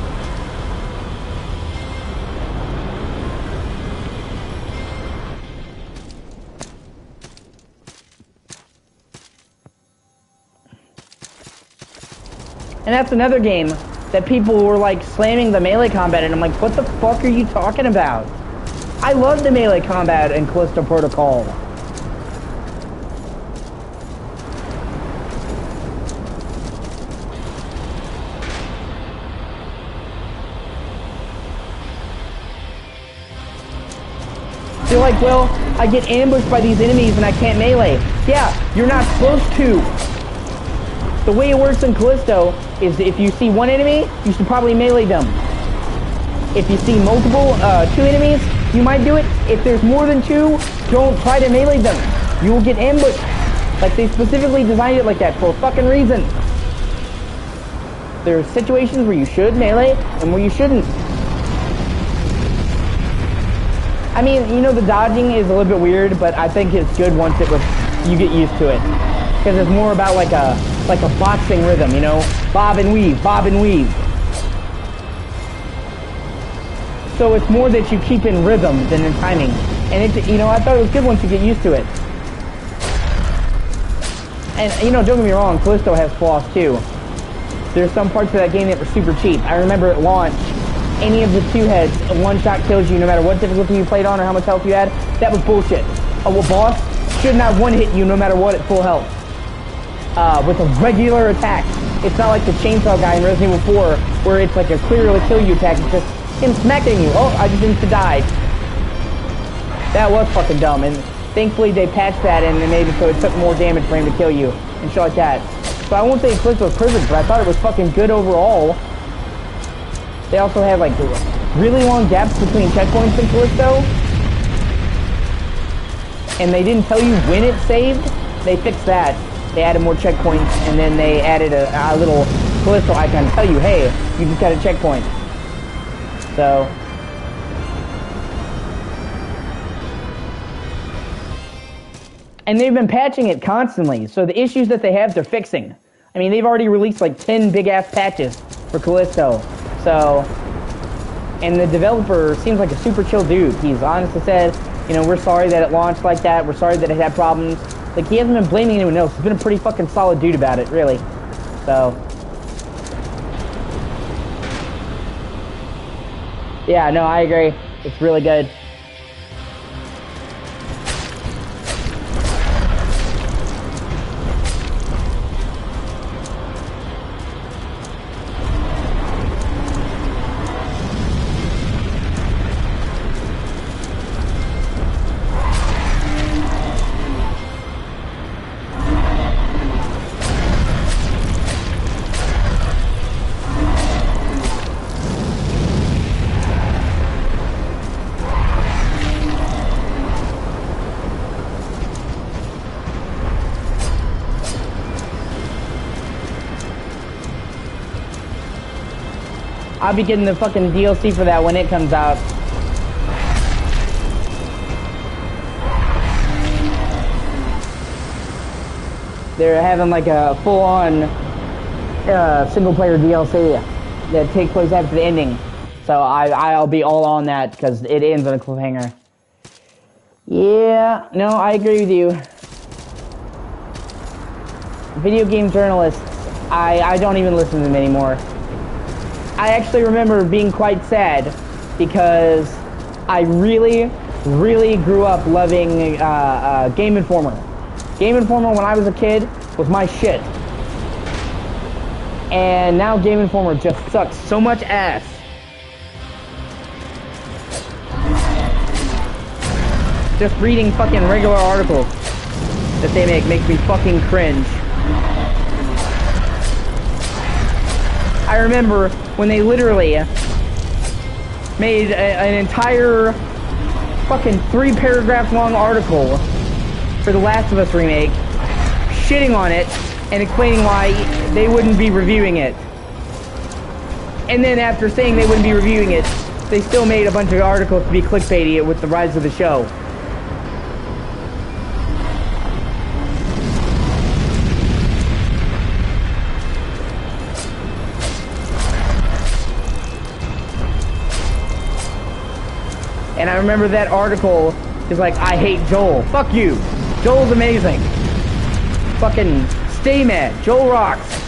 And that's another game that people were like slamming the melee combat, and I'm like, what the fuck are you talking about? I love the melee combat in Callisto Protocol. They're like, well, I get ambushed by these enemies and I can't melee. Yeah, you're not supposed to. The way it works in Callisto is if you see one enemy, you should probably melee them. If you see multiple, two enemies, you might do it. If there's more than two, don't try to melee them. You will get ambushed. Like, they specifically designed it like that for a fucking reason. There's situations where you should melee and where you shouldn't. I mean, you know, the dodging is a little bit weird, but I think it's good once you get used to it. Because it's more about like a boxing rhythm, you know? Bob and weave, bob and weave. So it's more that you keep in rhythm than in timing. And it, you know, I thought it was good once you get used to it. And, you know, don't get me wrong, Callisto has flaws too. There's some parts of that game that were super cheap. I remember at launch, any of the two heads, one shot kills you no matter what difficulty you played on or how much health you had. That was bullshit. A boss should not one hit you no matter what at full health. With a regular attack. It's not like the chainsaw guy in Resident Evil 4 where it's like a clearly kill you attack. It's just him smacking you. Oh, I just insta-died. That was fucking dumb, and thankfully they patched that and they made it so it took more damage for him to kill you and shit like that. So I won't say Callisto was perfect, but I thought it was fucking good overall. They also had like really long gaps between checkpoints in Callisto, and they didn't tell you when it saved. They fixed that. They added more checkpoints, and then they added a little Callisto icon to tell you, hey, you just got a checkpoint. So, and they've been patching it constantly, so the issues that they have, they're fixing. I mean, they've already released like 10 big-ass patches for Callisto. So, and the developer seems like a super chill dude. He's honestly said, you know, we're sorry that it launched like that. We're sorry that it had problems. Like, he hasn't been blaming anyone else. He's been a pretty fucking solid dude about it, really. So, yeah, no, I agree. It's really good. I'll be getting the fucking DLC for that when it comes out. They're having like a full-on single-player DLC that takes place after the ending. So I'll be all on that because it ends on a cliffhanger. Yeah, no, I agree with you. Video game journalists, I don't even listen to them anymore. I actually remember being quite sad because I really grew up loving Game Informer. Game Informer when I was a kid was my shit. And now Game Informer just sucks so much ass. Just reading fucking regular articles that they make makes me fucking cringe. I remember when they literally made an entire fucking 3 paragraph long article for the Last of Us remake shitting on it and explaining why they wouldn't be reviewing it. And then after saying they wouldn't be reviewing it, they still made a bunch of articles to be clickbaity with the rise of the show. And I remember that article is like, I hate Joel. Fuck you. Joel's amazing. Fucking stay mad. Joel rocks.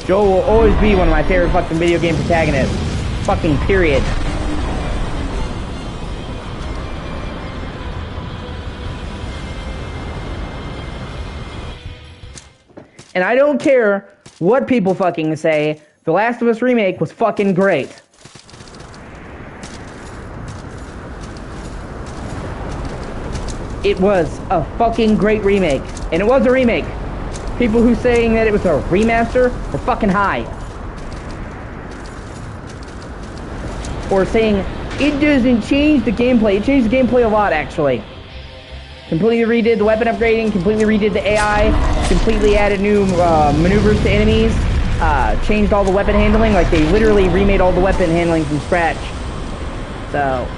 Joel will always be one of my favorite fucking video game protagonists. Fucking period. And I don't care what people fucking say, The Last of Us Remake was fucking great. It was a fucking great remake. And it was a remake. People who saying that it was a remaster are fucking high. Or saying, it doesn't change the gameplay. It changed the gameplay a lot, actually. Completely redid the weapon upgrading, completely redid the AI, completely added new maneuvers to enemies, changed all the weapon handling, like they literally remade all the weapon handling from scratch. So...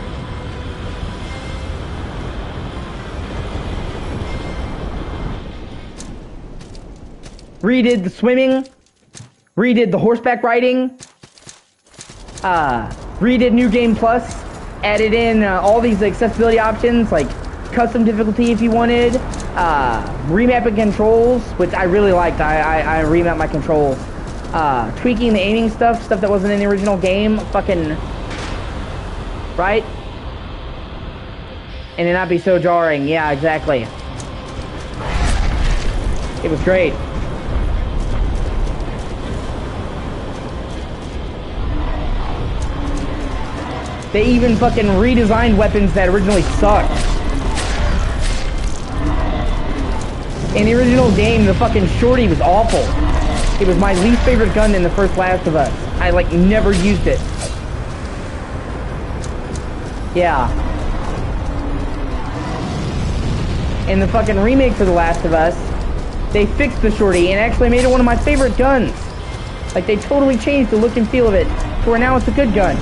redid the swimming, redid the horseback riding, redid New Game Plus, added in all these accessibility options like custom difficulty if you wanted, remapping controls, which I really liked. I remapped my controls, tweaking the aiming stuff that wasn't in the original game, fucking, right? And it not be so jarring. Yeah, exactly. It was great. They even fucking redesigned weapons that originally sucked. In the original game, the fucking shorty was awful. It was my least favorite gun in the first Last of Us. I, like, never used it. Yeah. In the fucking remake for The Last of Us, they fixed the shorty and actually made it one of my favorite guns. Like, they totally changed the look and feel of it to where now it's a good gun.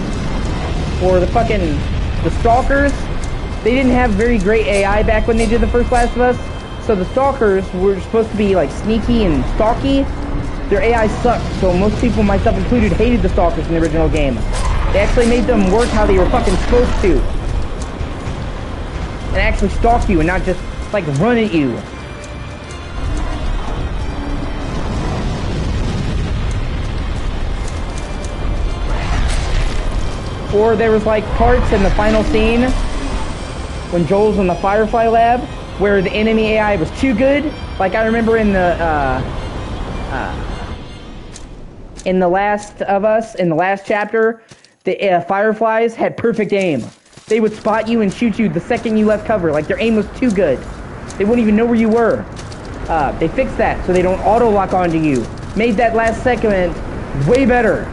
Or the Stalkers, they didn't have very great AI back when they did the first Last of Us, so the Stalkers were supposed to be like sneaky and stalky. Their AI sucked, so most people, myself included, hated the Stalkers in the original game. They actually made them work how they were fucking supposed to. And actually stalk you and not just, like, run at you. Or there was like parts in the final scene when Joel's in the Firefly lab where the enemy AI was too good. Like I remember in the Last of Us, in the last chapter, the Fireflies had perfect aim. They would spot you and shoot you the second you left cover. Like their aim was too good. They wouldn't even know where you were. They fixed that so they don't auto-lock onto you. Made that last segment way better.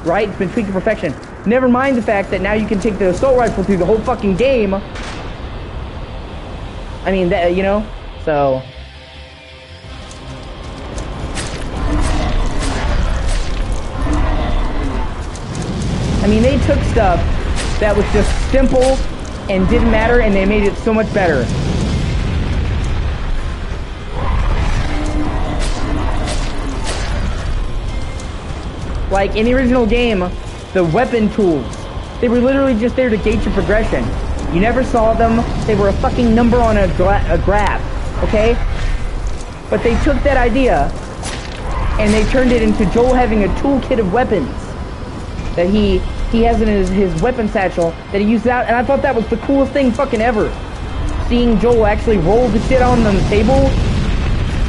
Right? It's been tweaked to perfection. Never mind the fact that now you can take the assault rifle through the whole fucking game. I mean, that, you know? So... I mean, they took stuff that was just simple and didn't matter, and they made it so much better. Like, in the original game, the weapon tools, they were literally just there to gauge your progression. You never saw them. They were a fucking number on a graph, okay? But they took that idea, and they turned it into Joel having a toolkit of weapons that he has in his weapon satchel that he uses out, and I thought that was the coolest thing fucking ever. Seeing Joel actually roll the shit on the table,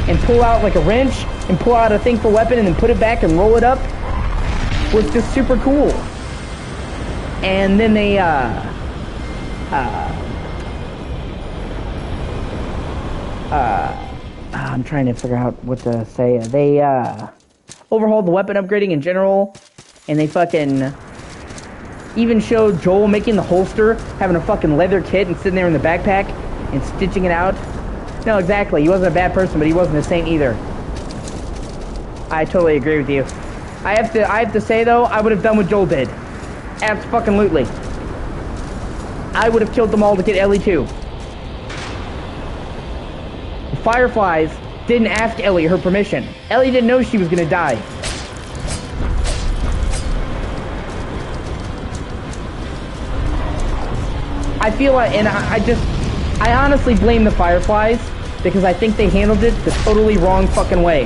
and pull out like a wrench, and pull out a thing for weapon, and then put it back and roll it up, was just super cool. And then they I'm trying to figure out what to say. They overhauled the weapon upgrading in general, and they fucking even showed Joel making the holster, having a fucking leather kit and sitting there in the backpack and stitching it out. No, exactly. He wasn't a bad person, but he wasn't a saint either. I totally agree with you. I have to say though, I would have done what Joel did. Abso-fucking-lutely. I would have killed them all to get Ellie too. The Fireflies didn't ask Ellie her permission. Ellie didn't know she was gonna die. I feel like, and I honestly blame the Fireflies because I think they handled it the totally wrong fucking way.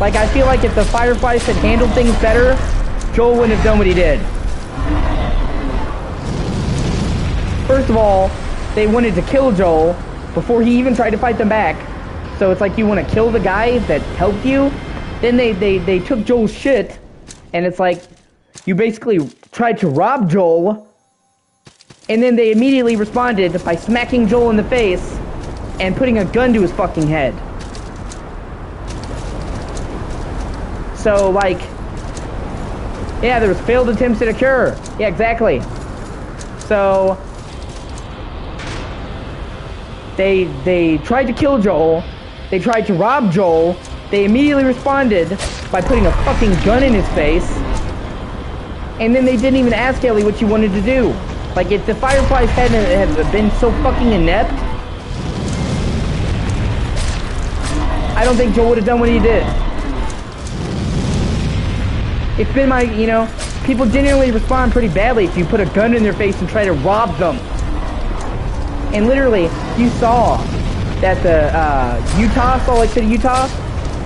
Like, I feel like if the Fireflies had handled things better, Joel wouldn't have done what he did. First of all, they wanted to kill Joel before he even tried to fight them back. So it's like you want to kill the guy that helped you. Then they took Joel's shit, and it's like you basically tried to rob Joel, and then they immediately responded by smacking Joel in the face and putting a gun to his fucking head. So, like, yeah, there was failed attempts at a cure. Yeah, exactly. So, they tried to kill Joel. They tried to rob Joel. They immediately responded by putting a fucking gun in his face. And then they didn't even ask Ellie what she wanted to do. Like, if the Fireflies hadn't been so fucking inept, I don't think Joel would have done what he did. It's been my, you know, people genuinely respond pretty badly if you put a gun in their face and try to rob them. And literally, you saw that the Salt Lake City, Utah,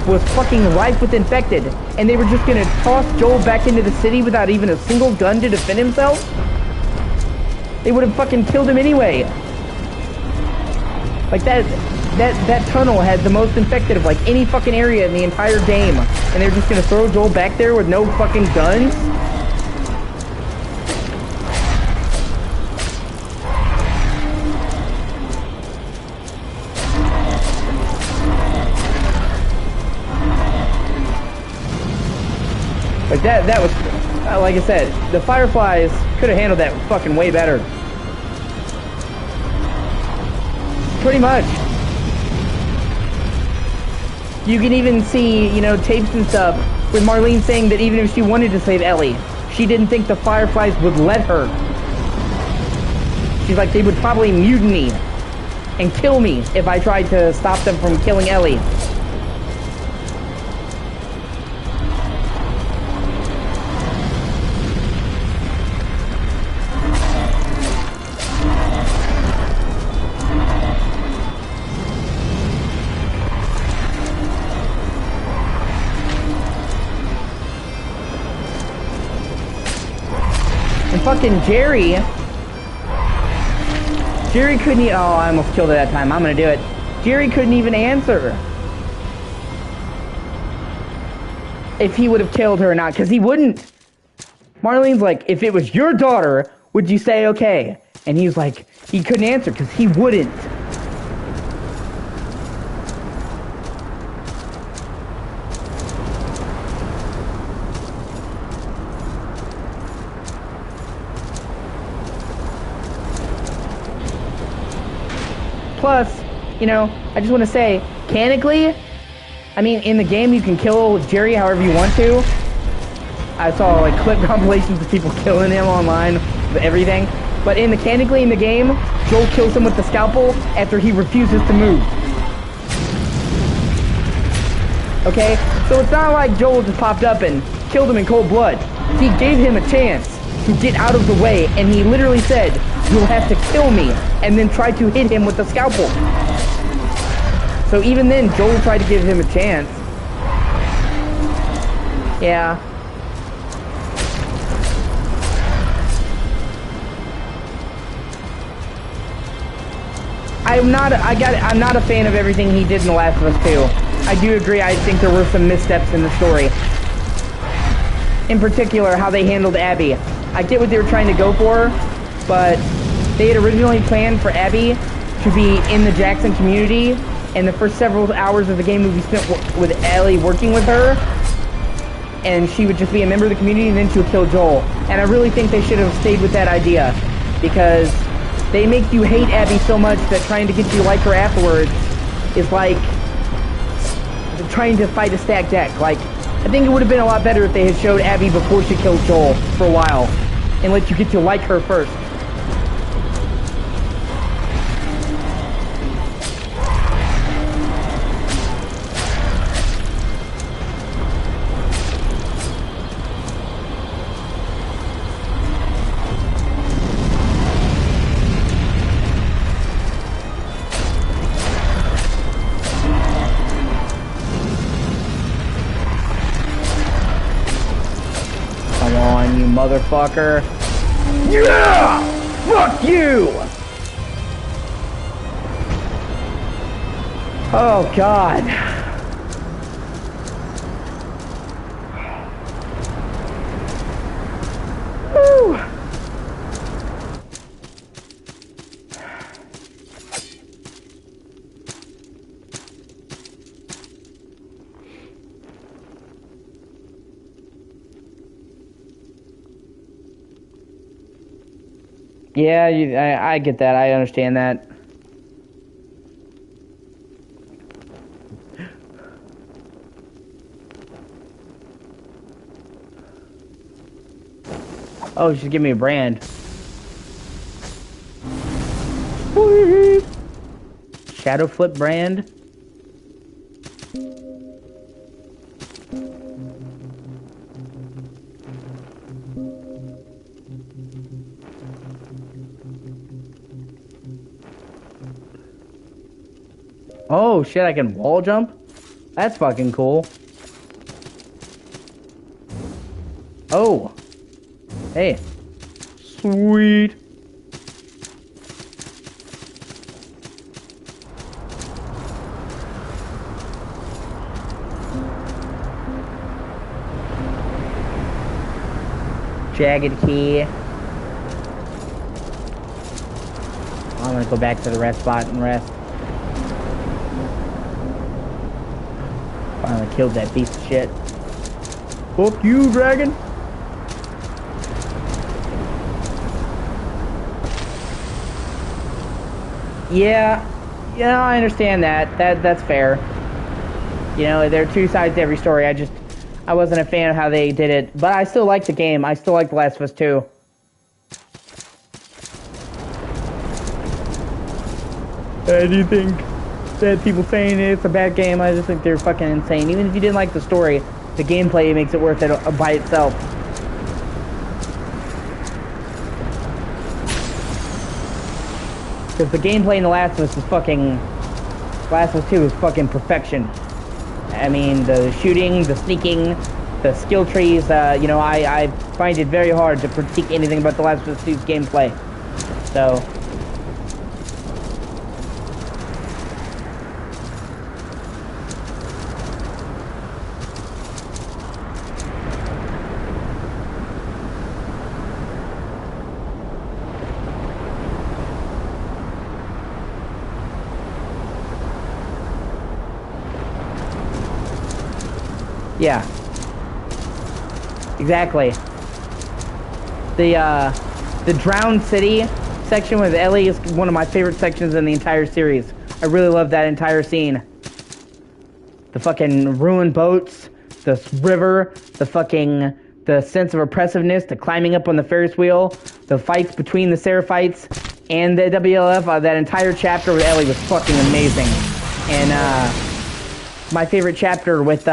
was fucking rife with infected, and they were just gonna toss Joel back into the city without even a single gun to defend himself? They would have fucking killed him anyway. Like, that tunnel had the most infected of, like, any fucking area in the entire game. And they're just gonna throw Joel back there with no fucking guns? Like, that was, like I said, the Fireflies could have handled that fucking way better. Pretty much. You can even see, you know, tapes and stuff with Marlene saying that even if she wanted to save Ellie, she didn't think the Fireflies would let her. She's like, they would probably mutiny and kill me if I tried to stop them from killing Ellie. Fucking Jerry couldn't even, oh, I almost killed it that time. I'm gonna do it. Jerry couldn't even answer if he would have killed her or not, because he wouldn't. Marlene's like, if it was your daughter, would you say okay? And he was like, he couldn't answer because he wouldn't. Plus, you know, I just want to say, mechanically, I mean, in the game you can kill Jerry however you want to. I saw, like, clip compilations of people killing him online with everything. But mechanically in the game, Joel kills him with the scalpel after he refuses to move. Okay? So it's not like Joel just popped up and killed him in cold blood. He gave him a chance to get out of the way, and he literally said, "You'll have to kill me," and then tried to hit him with the scalpel. So even then, Joel tried to give him a chance. Yeah. I'm not a fan of everything he did in The Last of Us 2. I do agree, I think there were some missteps in the story. In particular, how they handled Abby. I get what they were trying to go for, but they had originally planned for Abby to be in the Jackson community, and the first several hours of the game would be spent with Ellie working with her, and she would just be a member of the community, and then she would kill Joel. And I really think they should have stayed with that idea, because they make you hate Abby so much that trying to get you to like her afterwards is like trying to fight a stacked deck. Like, I think it would have been a lot better if they had showed Abby before she killed Joel for a while, and let you get to like her first. Come on, you motherfucker. Yeah! Fuck you! Oh, God. Woo! Yeah, I get that. I understand that. Oh, she's giving me a brand. Sweet. Shadow Flip brand. Oh shit, I can wall jump? That's fucking cool. Oh. Hey. Sweet. Jagged key. I'm gonna go back to the rest spot and rest. Finally killed that piece of shit. Fuck you, dragon! Yeah, I understand that. That's fair. You know, there are two sides to every story. I wasn't a fan of how they did it, but I still like the game. I still like The Last of Us 2. I do think that people saying it's a bad game, I just think they're fucking insane. Even if you didn't like the story, the gameplay makes it worth it by itself. Because the gameplay in The Last of Us is fucking... Last of Us 2 is fucking perfection. I mean, the shooting, the sneaking, the skill trees, you know, I find it very hard to critique anything about The Last of Us 2's gameplay. So... yeah. Exactly. The Drowned City section with Ellie is one of my favorite sections in the entire series. I really love that entire scene. The fucking ruined boats, the river, the sense of oppressiveness, the climbing up on the Ferris wheel, the fights between the Seraphites and the WLF, that entire chapter with Ellie was fucking amazing. And, my favorite chapter with,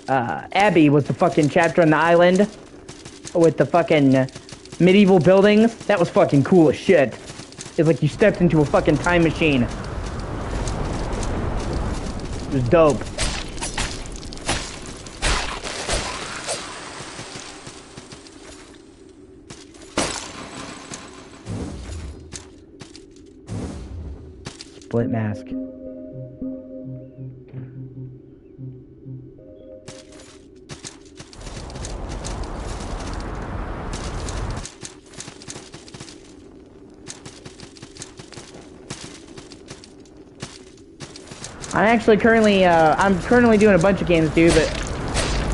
Abby was the fucking chapter on the island with the fucking medieval buildings. That was fucking cool as shit. It's like you stepped into a fucking time machine. It was dope. Split mask. I'm currently doing a bunch of games, dude, but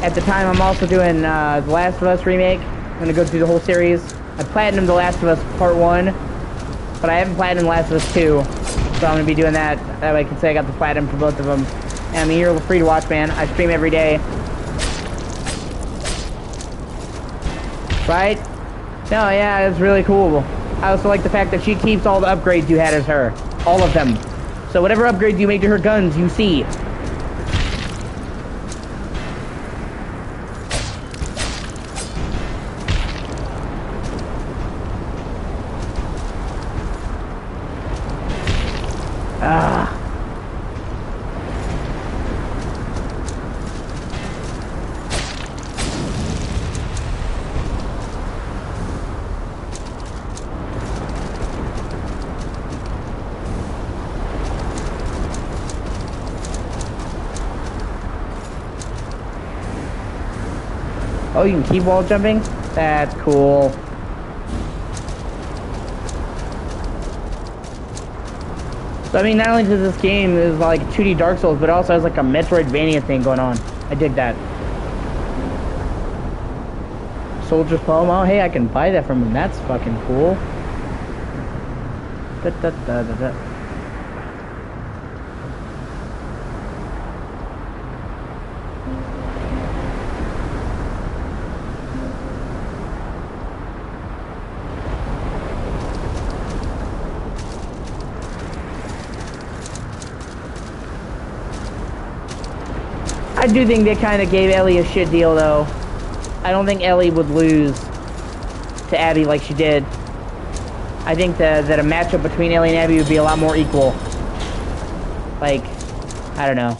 at the time I'm also doing The Last of Us remake. I'm gonna go through the whole series. I platinumed The Last of Us Part 1, but I haven't platinumed The Last of Us 2, so I'm gonna be doing that. That way I can say I got the platinum for both of them. And I mean, you're free to watch, man. I stream every day. Right? No, yeah, it's really cool. I also like the fact that she keeps all the upgrades you had as her. All of them. So whatever upgrades you made to her guns, you see. Ah. Oh, you can keep wall jumping? That's cool. So, I mean, not only does this game is like 2D Dark Souls, but it also has like a Metroidvania thing going on. I dig that. Soldier's Poem. Oh, hey, I can buy that from him. That's fucking cool. Da, da, da, da, da. I do think they kind of gave Ellie a shit deal, though. I don't think Ellie would lose to Abby like she did. I think that a matchup between Ellie and Abby would be a lot more equal. Like, I don't know.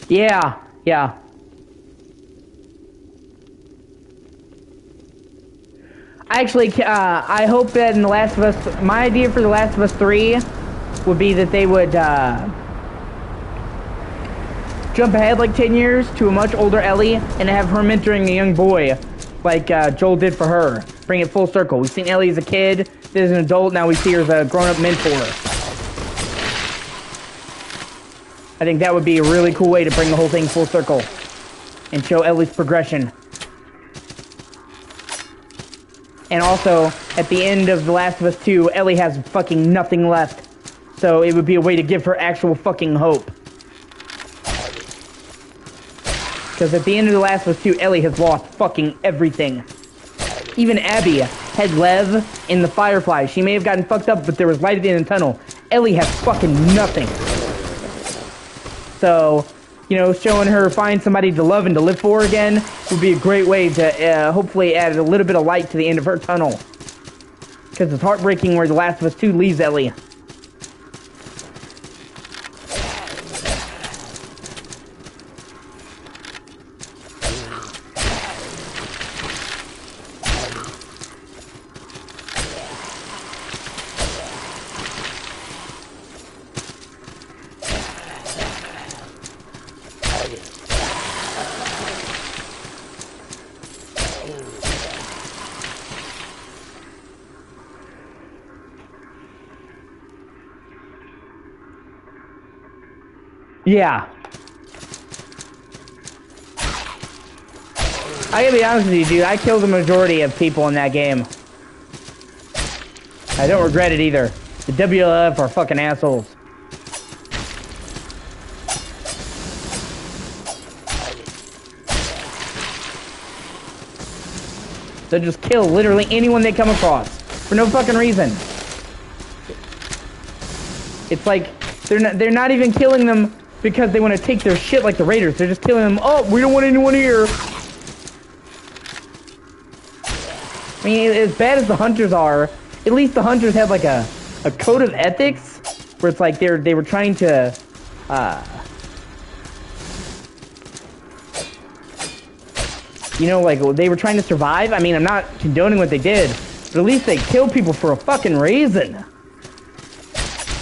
Yeah, yeah. Actually, I hope that in The Last of Us, my idea for The Last of Us 3 would be that they would jump ahead like 10 years to a much older Ellie and have her mentoring a young boy like Joel did for her. Bring it full circle. We've seen Ellie as a kid, as an adult, now we see her as a grown-up mentor. I think that would be a really cool way to bring the whole thing full circle and show Ellie's progression. And also, at the end of The Last of Us 2, Ellie has fucking nothing left. So it would be a way to give her actual fucking hope. Because at the end of The Last of Us 2, Ellie has lost fucking everything. Even Abby had Lev in the Firefly. She may have gotten fucked up, but there was light at the end of the tunnel. Ellie has fucking nothing. So, you know, showing her find somebody to love and to live for again would be a great way to hopefully add a little bit of light to the end of her tunnel. Because it's heartbreaking where The Last of Us 2 leaves Ellie. Yeah. I gotta be honest with you, dude. I killed the majority of people in that game. I don't regret it either. The WLF are fucking assholes. They'll just kill literally anyone they come across for no fucking reason. It's like they're not even killing them because they want to take their shit like the Raiders. They're just killing them. Oh, we don't want anyone here. I mean, as bad as the hunters are, at least the hunters have like a code of ethics where it's like they were trying to You know, like, they were trying to survive. I mean, I'm not condoning what they did, but at least they killed people for a fucking reason.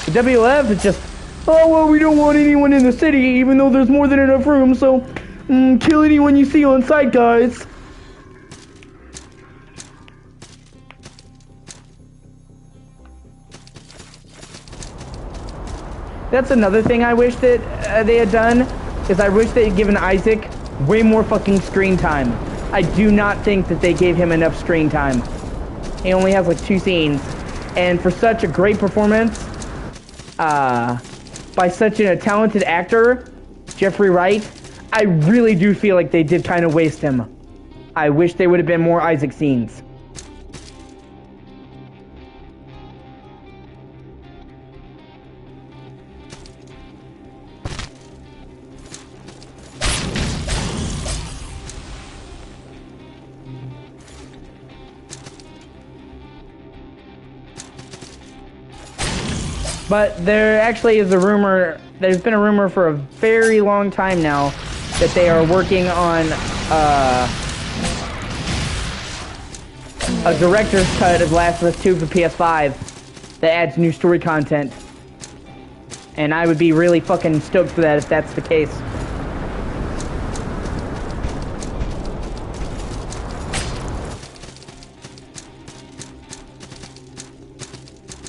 The WLF is just, oh, well, we don't want anyone in the city, even though there's more than enough room, so kill anyone you see on sight, guys. That's another thing I wish that they had done, is I wish they had given Isaac way more fucking screen time. I do not think that they gave him enough screen time. He only has like 2 scenes. And for such a great performance, by such a talented actor, Jeffrey Wright, I really do feel like they did kind of waste him. I wish there would have been more Isaac scenes. But there actually is a rumor, there's been a rumor for a very long time now that they are working on a director's cut of Last of Us 2 for PS5 that adds new story content. And I would be really fucking stoked for that if that's the case.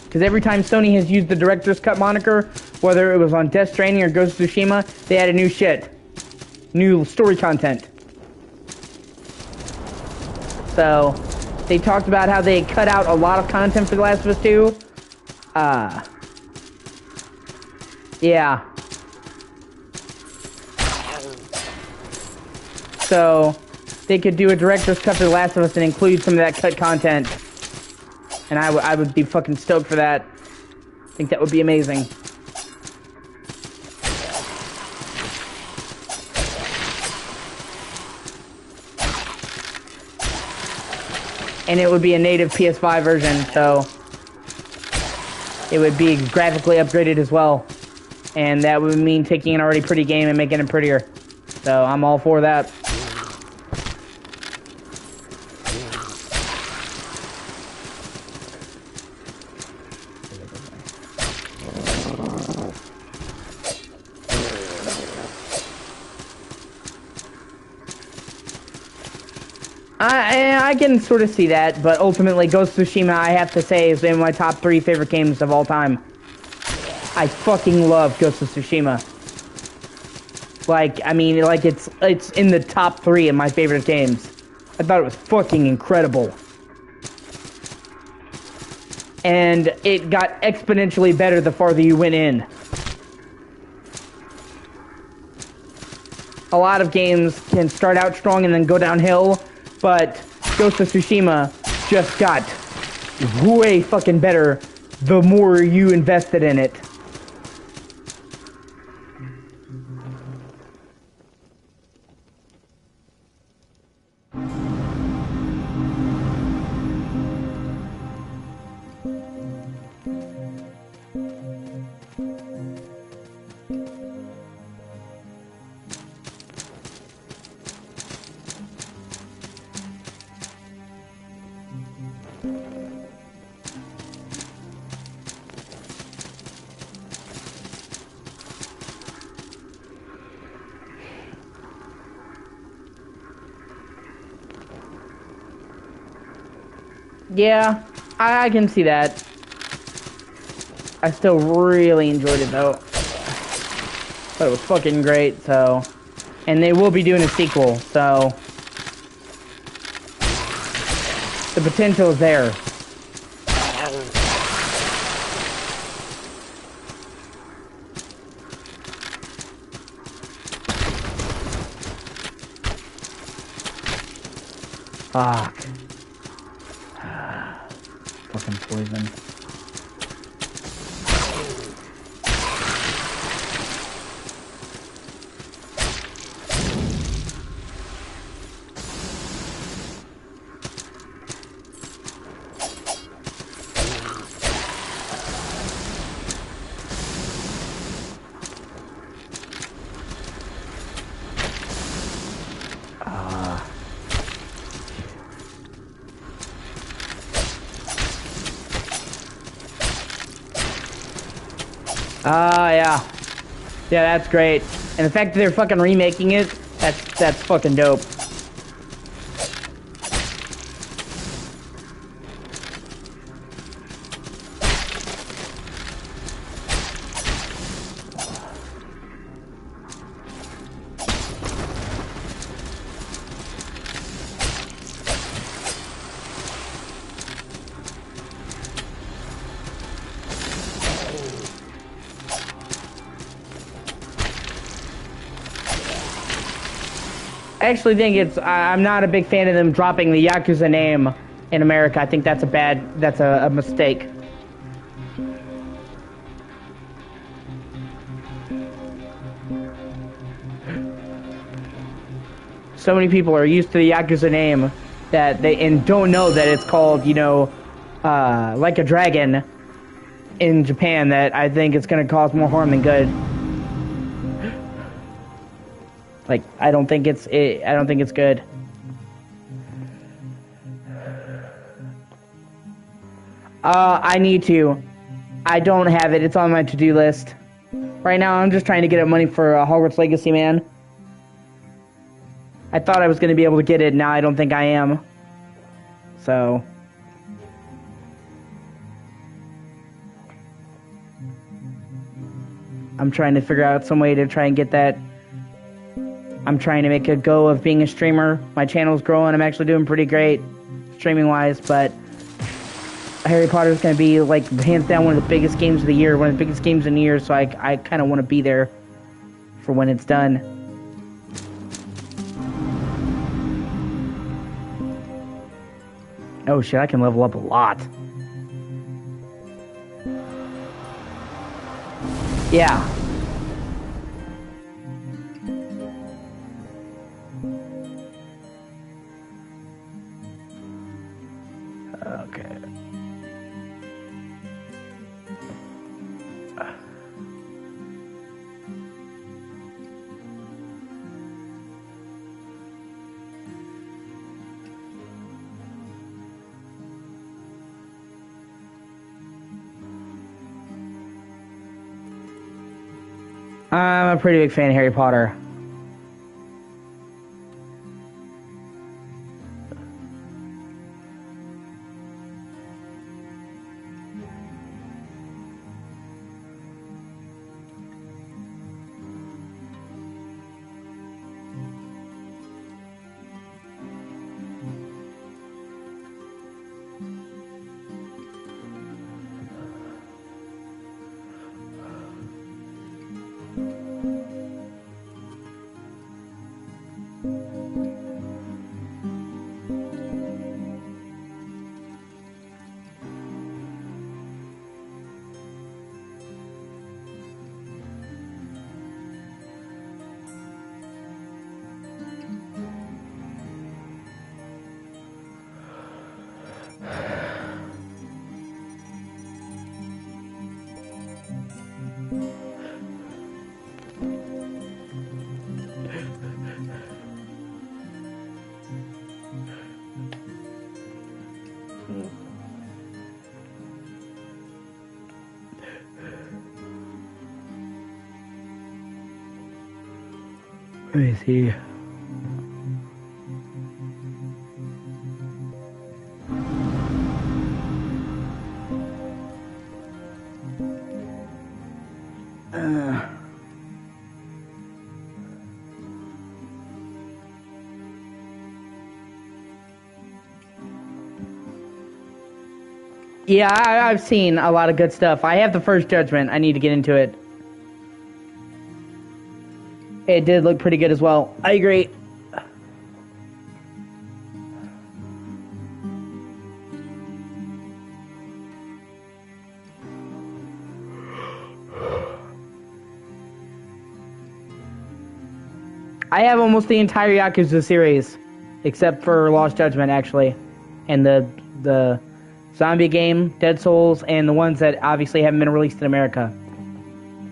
Because every time Sony has used the director's cut moniker, whether it was on Death Stranding or Ghost of Tsushima, they added new shit. New story content. So, they talked about how they cut out a lot of content for The Last of Us 2. Yeah. So, they could do a director's cut for The Last of Us and include some of that cut content. And I would be fucking stoked for that. I think that would be amazing. And it would be a native PS5 version, so it would be graphically upgraded as well. And that would mean taking an already pretty game and making it prettier. So I'm all for that. I can sort of see that, but ultimately Ghost of Tsushima, I have to say, is one of my top 3 favorite games of all time. I fucking love Ghost of Tsushima. Like, I mean, like, it's in the top 3 of my favorite games. I thought it was fucking incredible. And it got exponentially better the farther you went in. A lot of games can start out strong and then go downhill, but Ghost of Tsushima just got way fucking better the more you invested in it. Yeah, I can see that. I still really enjoyed it though. But it was fucking great, so. And they will be doing a sequel, so. The potential is there. Fuck. Fucking poison. Yeah. Yeah, that's great. And the fact that they're fucking remaking it, that's fucking dope. I actually think I'm not a big fan of them dropping the Yakuza name in America. I think that's a mistake. So many people are used to the Yakuza name that and don't know that it's called, like a dragon in Japan, that I think it's going to cause more harm than good. Like, I don't think it's good. I need to. I don't have it. It's on my to-do list. Right now, I'm just trying to get up money for Hogwarts Legacy, man. I thought I was going to be able to get it. Now I don't think I am. So... I'm trying to figure out some way to try and get that. I'm trying to make a go of being a streamer. My channel's growing. I'm actually doing pretty great streaming-wise, but Harry Potter's going to be, like, hands down one of the biggest games of the year, one of the biggest games in the year, so I kind of want to be there for when it's done. Oh shit, I can level up a lot. Yeah. Okay. I'm a pretty big fan of Harry Potter. Let me see. Yeah, I've seen a lot of good stuff. I have the first Judgment. I need to get into it. It did look pretty good as well. I agree. I have almost the entire Yakuza series, except for Lost Judgment, actually, and the zombie game, Dead Souls, and the ones that obviously haven't been released in America.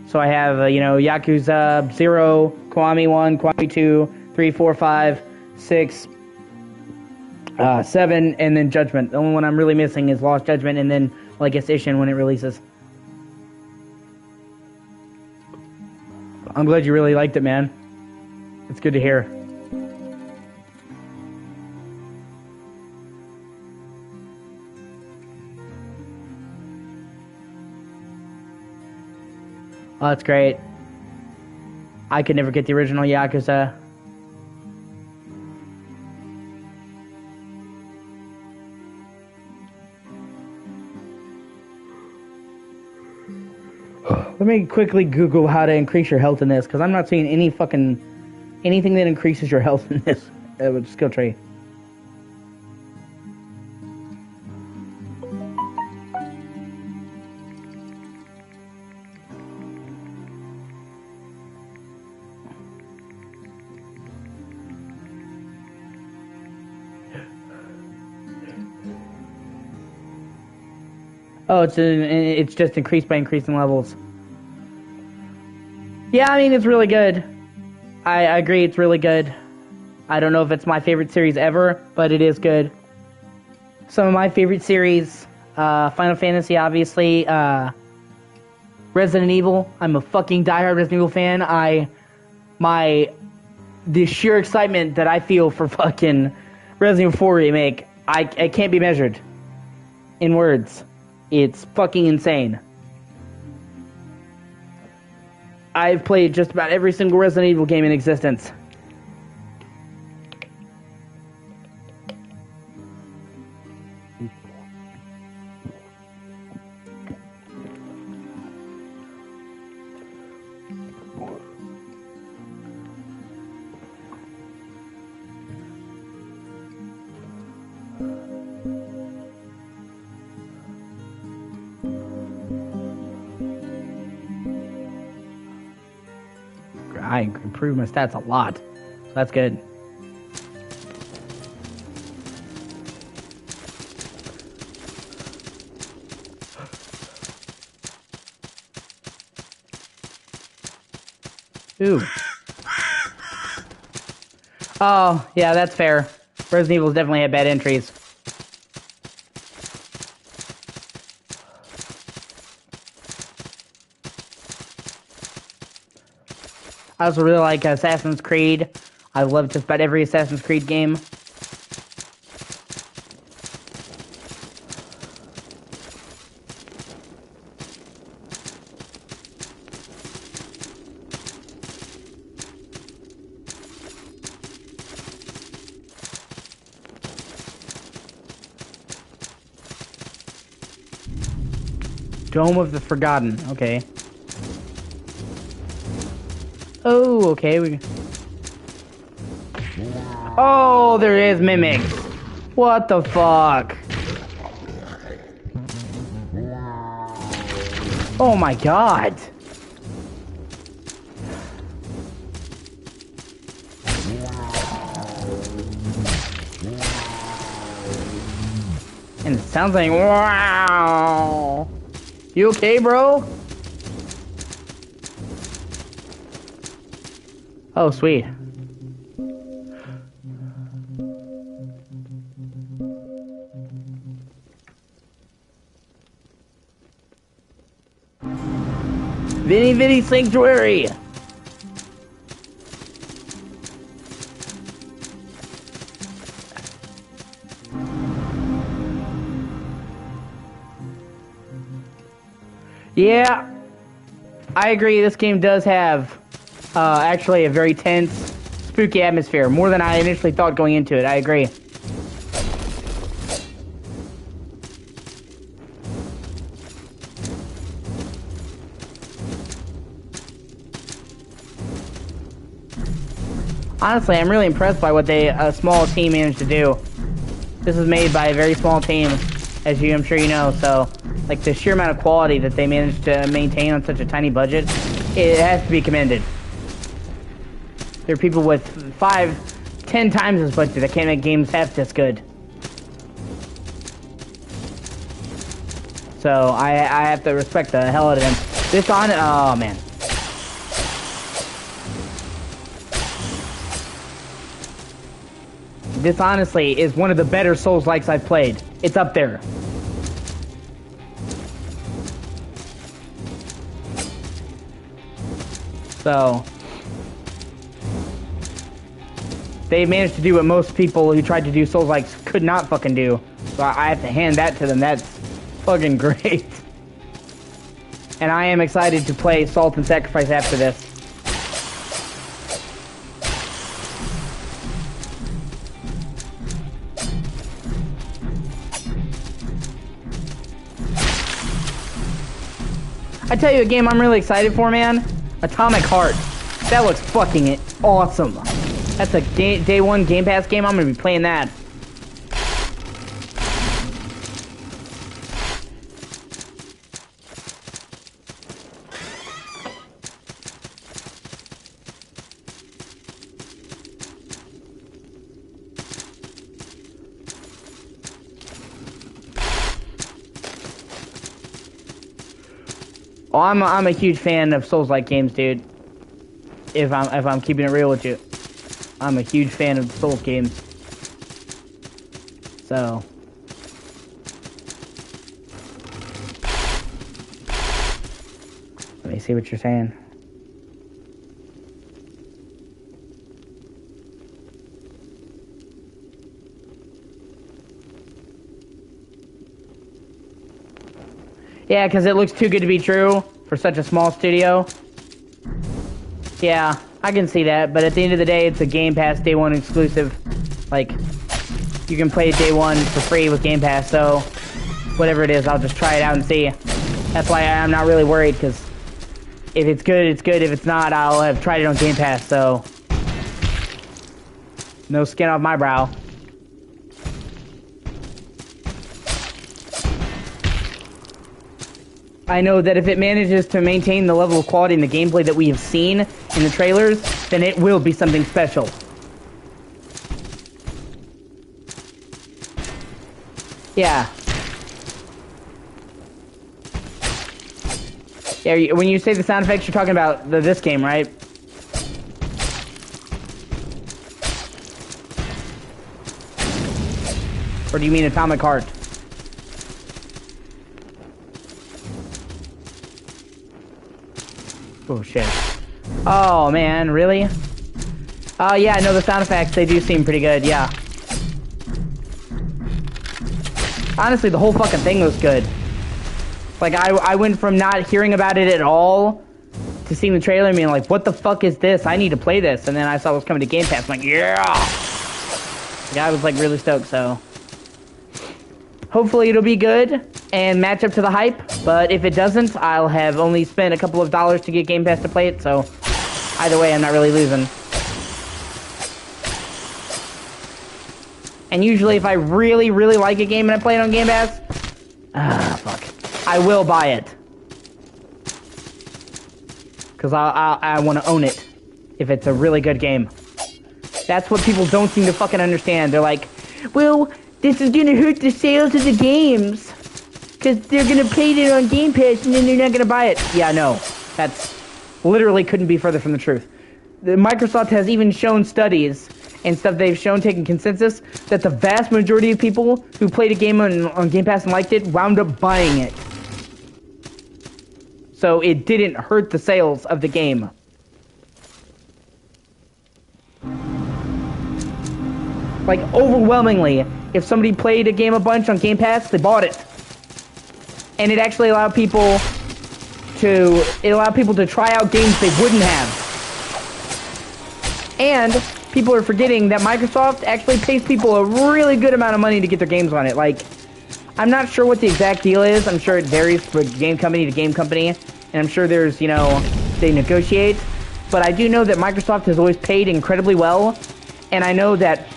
So I have, Yakuza 0, Kiwami 1, Kiwami 2, 3, 4, 5, 6, 7, and then Judgment. The only one I'm really missing is Lost Judgment, and then, well, I guess Ishin when it releases. I'm glad you really liked it, man. It's good to hear. Oh, that's great. I could never get the original Yakuza. Let me quickly Google how to increase your health in this, because I'm not seeing anything that increases your health in this skill tree. Oh, it's just increased by increasing levels. Yeah, I mean, it's really good. I agree, it's really good. I don't know if it's my favorite series ever, but it is good. Some of my favorite series, Final Fantasy, obviously, Resident Evil. I'm a fucking diehard Resident Evil fan. The sheer excitement that I feel for fucking Resident Evil 4 remake, I can't be measured in words. It's fucking insane. I've played just about every single Resident Evil game in existence. I improved my stats a lot. So that's good. Ooh. Oh, yeah, that's fair. Resident Evil's definitely had bad entries. I also really like Assassin's Creed. I love just about every Assassin's Creed game. Dome of the Forgotten. Okay. Oh, okay. Oh, there is mimics. What the fuck? Oh my god. And it sounds like wow. You okay, bro? Oh, sweet. Vinny Vinny Sanctuary! Yeah, I agree, this game does have actually a very tense, spooky atmosphere, more than I initially thought going into it. I agree. Honestly, I'm really impressed by what a small team managed to do. This is made by a very small team, as I'm sure you know, so like the sheer amount of quality that they managed to maintain on such a tiny budget, it has to be commended. There are people with 5, 10 times this budget that can't make games half this good. So I have to respect the hell out of them. This on it, oh man. This honestly is one of the better Souls-likes I've played. It's up there. So they managed to do what most people who tried to do Souls-likes could not fucking do. So I have to hand that to them. That's fucking great. And I am excited to play Salt and Sacrifice after this. I tell you a game I'm really excited for, man. Atomic Heart. That looks fucking awesome. That's a day one Game Pass game. I'm gonna be playing that. Oh, I'm a huge fan of Souls-like games, dude. If I'm keeping it real with you, I'm a huge fan of Souls games. So let me see what you're saying. Yeah, because it looks too good to be true for such a small studio. Yeah, I can see that, but at the end of the day, it's a Game Pass Day 1 exclusive. Like, you can play Day 1 for free with Game Pass, so whatever it is, I'll just try it out and see. That's why I'm not really worried, because if it's good, it's good. If it's not, I'll have tried it on Game Pass, so no skin off my brow. I know that if it manages to maintain the level of quality and the gameplay that we have seen in the trailers, then it will be something special. Yeah. Yeah, when you say the sound effects, you're talking about this game, right? Or do you mean Atomic Heart? Oh shit. Oh man, really? Oh yeah, no, the sound effects, they do seem pretty good, yeah. Honestly, the whole fucking thing was good. Like, I went from not hearing about it at all to seeing the trailer and being like, what the fuck is this? I need to play this. And then I saw it was coming to Game Pass. I'm like, yeah! The guy was like really stoked, so hopefully it'll be good and match up to the hype, but if it doesn't, I'll have only spent a couple of dollars to get Game Pass to play it, so either way, I'm not really losing. And usually if I really, really like a game and I play it on Game Pass, fuck, I will buy it. Because I want to own it if it's a really good game. That's what people don't seem to fucking understand. They're like, well, this is gonna hurt the sales of the games. Because they're gonna play it on Game Pass and then they're not gonna buy it. Yeah, no. That's literally couldn't be further from the truth. Microsoft has even shown studies and stuff they've shown, taking consensus, that the vast majority of people who played a game on Game Pass and liked it wound up buying it. So it didn't hurt the sales of the game. Like, overwhelmingly, if somebody played a game a bunch on Game Pass, they bought it. And it actually allowed people to try out games they wouldn't have. And people are forgetting that Microsoft actually pays people a really good amount of money to get their games on it. Like, I'm not sure what the exact deal is. I'm sure it varies from game company to game company. And I'm sure there's, you know, they negotiate. But I do know that Microsoft has always paid incredibly well. And I know that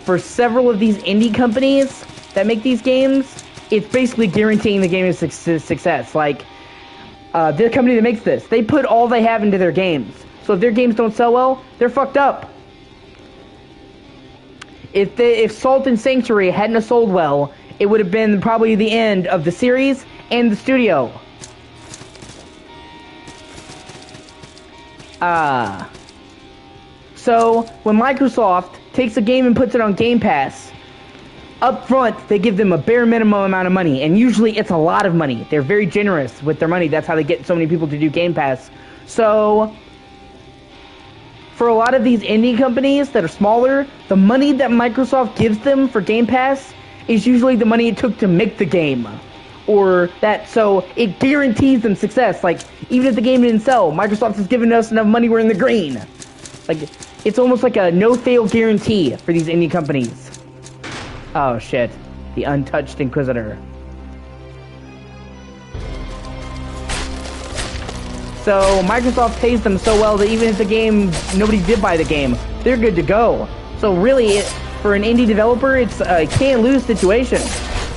for several of these indie companies that make these games, it's basically guaranteeing the game's success. Like, the company that makes this, they put all they have into their games. So if their games don't sell well, they're fucked up. If Salt and Sanctuary hadn't have sold well, it would have been probably the end of the series and the studio. So when Microsoft takes a game and puts it on Game Pass, up front, they give them a bare minimum amount of money, and usually it's a lot of money. They're very generous with their money. That's how they get so many people to do Game Pass. So, for a lot of these indie companies that are smaller, the money that Microsoft gives them for Game Pass is usually the money it took to make the game. Or that, so it guarantees them success. Like, even if the game didn't sell, Microsoft has given us enough money, we're in the green. Like, it's almost like a no-fail guarantee for these indie companies. Oh shit, the untouched Inquisitor. So Microsoft pays them so well that even if the game, nobody did buy the game, they're good to go. So really, for an indie developer, it's a can't-lose situation.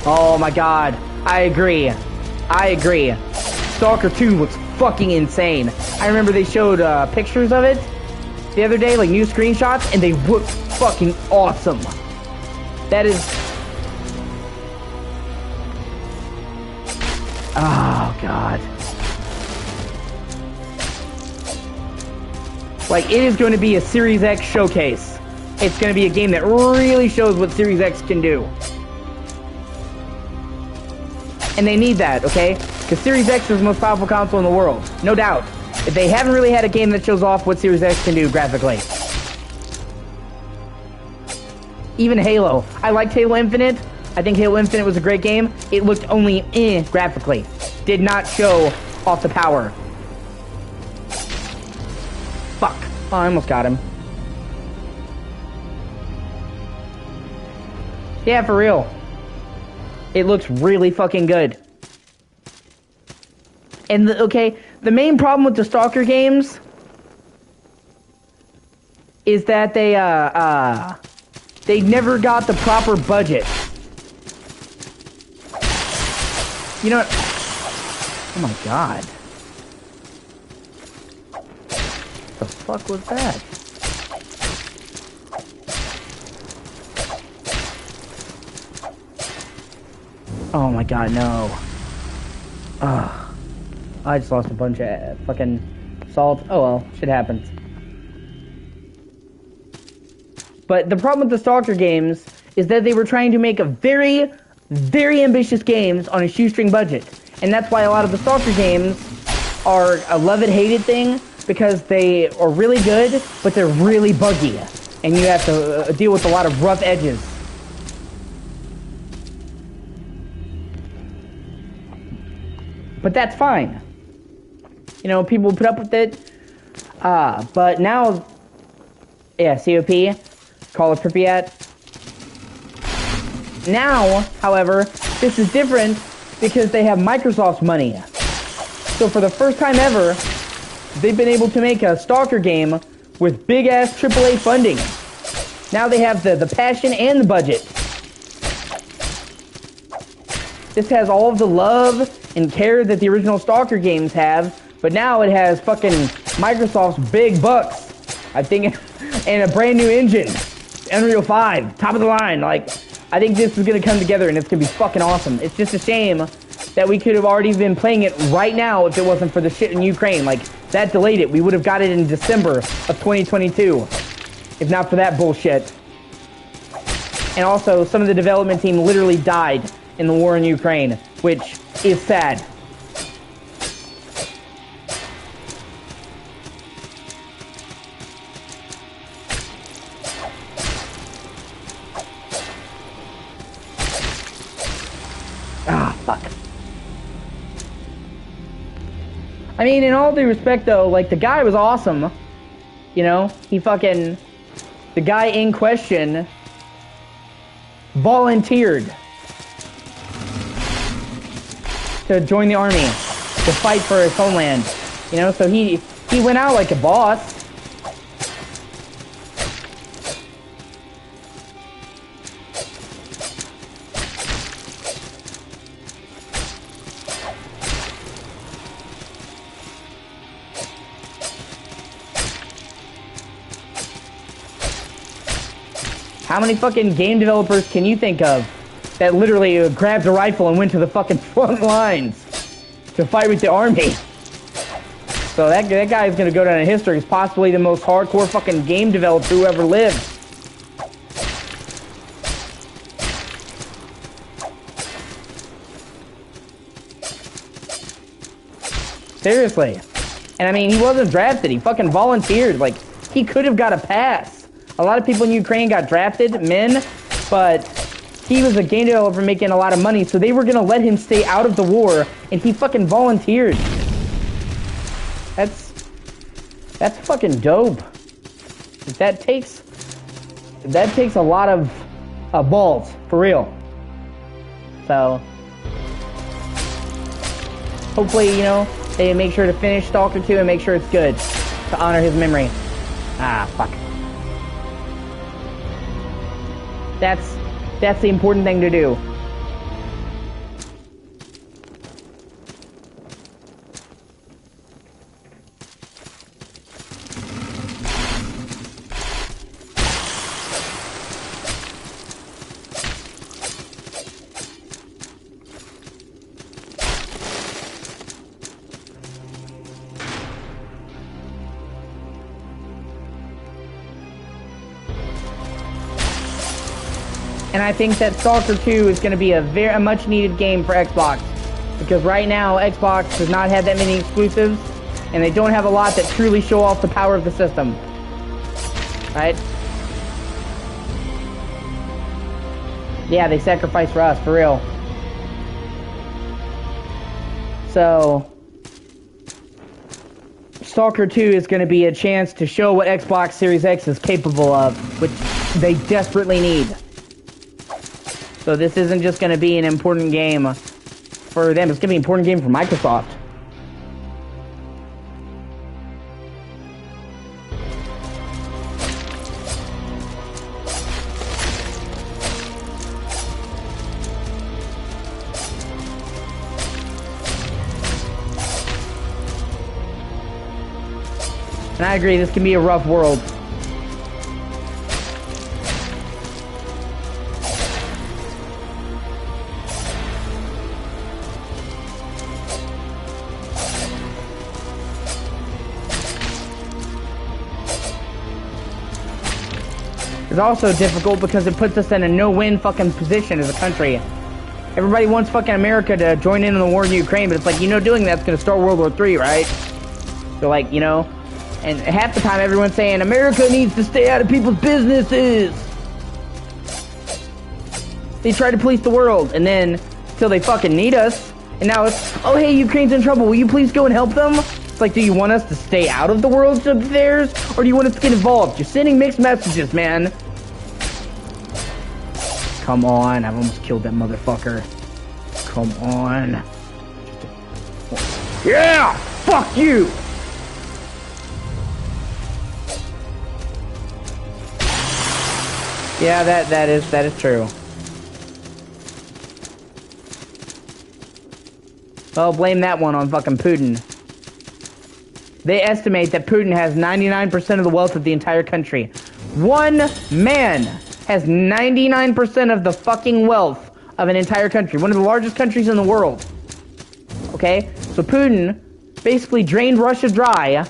Oh my god, I agree. Stalker 2 looks fucking insane. I remember they showed pictures of it the other day, like new screenshots, and they look fucking awesome. That is... Oh god. Like, it is going to be a Series X showcase. It's going to be a game that really shows what Series X can do. And they need that, okay? Because Series X is the most powerful console in the world. No doubt. If they haven't really had a game that shows off what Series X can do graphically. Even Halo. I liked Halo Infinite. I think Halo Infinite was a great game. It looked only graphically. Did not show off the power. Fuck. Oh, I almost got him. Yeah, for real. It looks really fucking good. And, the main problem with the Stalker games is that they never got the proper budget. You know what? Oh my god. What the fuck was that? Oh my god, no. Ugh. I just lost a bunch of fucking salt. Oh well, shit happens. But the problem with the Stalker games is that they were trying to make a very, very ambitious games on a shoestring budget. And that's why a lot of the Stalker games are a love-it-hate-it thing, because they are really good, but they're really buggy. And you have to deal with a lot of rough edges. But that's fine. You know, people put up with it. But now... Yeah, COP. Call of Pripyat. Now, however, this is different because they have Microsoft's money. So for the first time ever, they've been able to make a Stalker game with big-ass AAA funding. Now they have the passion and the budget. This has all of the love and care that the original Stalker games have, but now it has fucking Microsoft's big bucks, I think, and a brand new engine, Unreal 5, top of the line. Like, I think this is gonna come together and it's gonna be fucking awesome. It's just a shame that we could have already been playing it right now if it wasn't for the shit in Ukraine. Like, that delayed it. We would have got it in December of 2022, if not for that bullshit. And also, some of the development team literally died in the war in Ukraine, which is sad. Ah, fuck. I mean, in all due respect, though, like, the guy was awesome. You know? The guy in question volunteered to join the army, to fight for his homeland. You know, so he went out like a boss. How many fucking game developers can you think of that literally grabbed a rifle and went to the fucking front lines to fight with the army? So that guy is gonna go down in history as possibly the most hardcore fucking game developer who ever lived. Seriously. And I mean, he wasn't drafted. He fucking volunteered. Like, he could have got a pass. A lot of people in Ukraine got drafted, men, but he was a game developer making a lot of money, so they were gonna let him stay out of the war, and he fucking volunteered. That's fucking dope. That takes a lot of balls, for real. So, hopefully, you know, they make sure to finish Stalker 2 and make sure it's good to honor his memory. Ah, fuck. That's the important thing to do. And I think that Stalker 2 is going to be a much needed game for Xbox. Because right now, Xbox does not have that many exclusives, and they don't have a lot that truly show off the power of the system. Right? Yeah, they sacrificed for us, for real. So, Stalker 2 is going to be a chance to show what Xbox Series X is capable of, which they desperately need. So this isn't just going to be an important game for them, it's going to be an important game for Microsoft. And I agree, this can be a rough world. It's also difficult because it puts us in a no-win fucking position as a country. Everybody wants fucking America to join in on the war in Ukraine, but it's like, you know, doing that's gonna start World War III, right? So like, you know, and half the time everyone's saying America needs to stay out of people's businesses. They try to police the world, and then till they fucking need us, and now it's, oh hey, Ukraine's in trouble, will you please go and help them? It's like, do you want us to stay out of the world's affairs, or do you want us to get involved? You're sending mixed messages, man. Come on, I've almost killed that motherfucker. Come on. Yeah! Fuck you! Yeah, that is true. Well, blame that one on fucking Putin. They estimate that Putin has 99% of the wealth of the entire country. One man has 99% of the fucking wealth of an entire country. One of the largest countries in the world. Okay? So Putin basically drained Russia dry.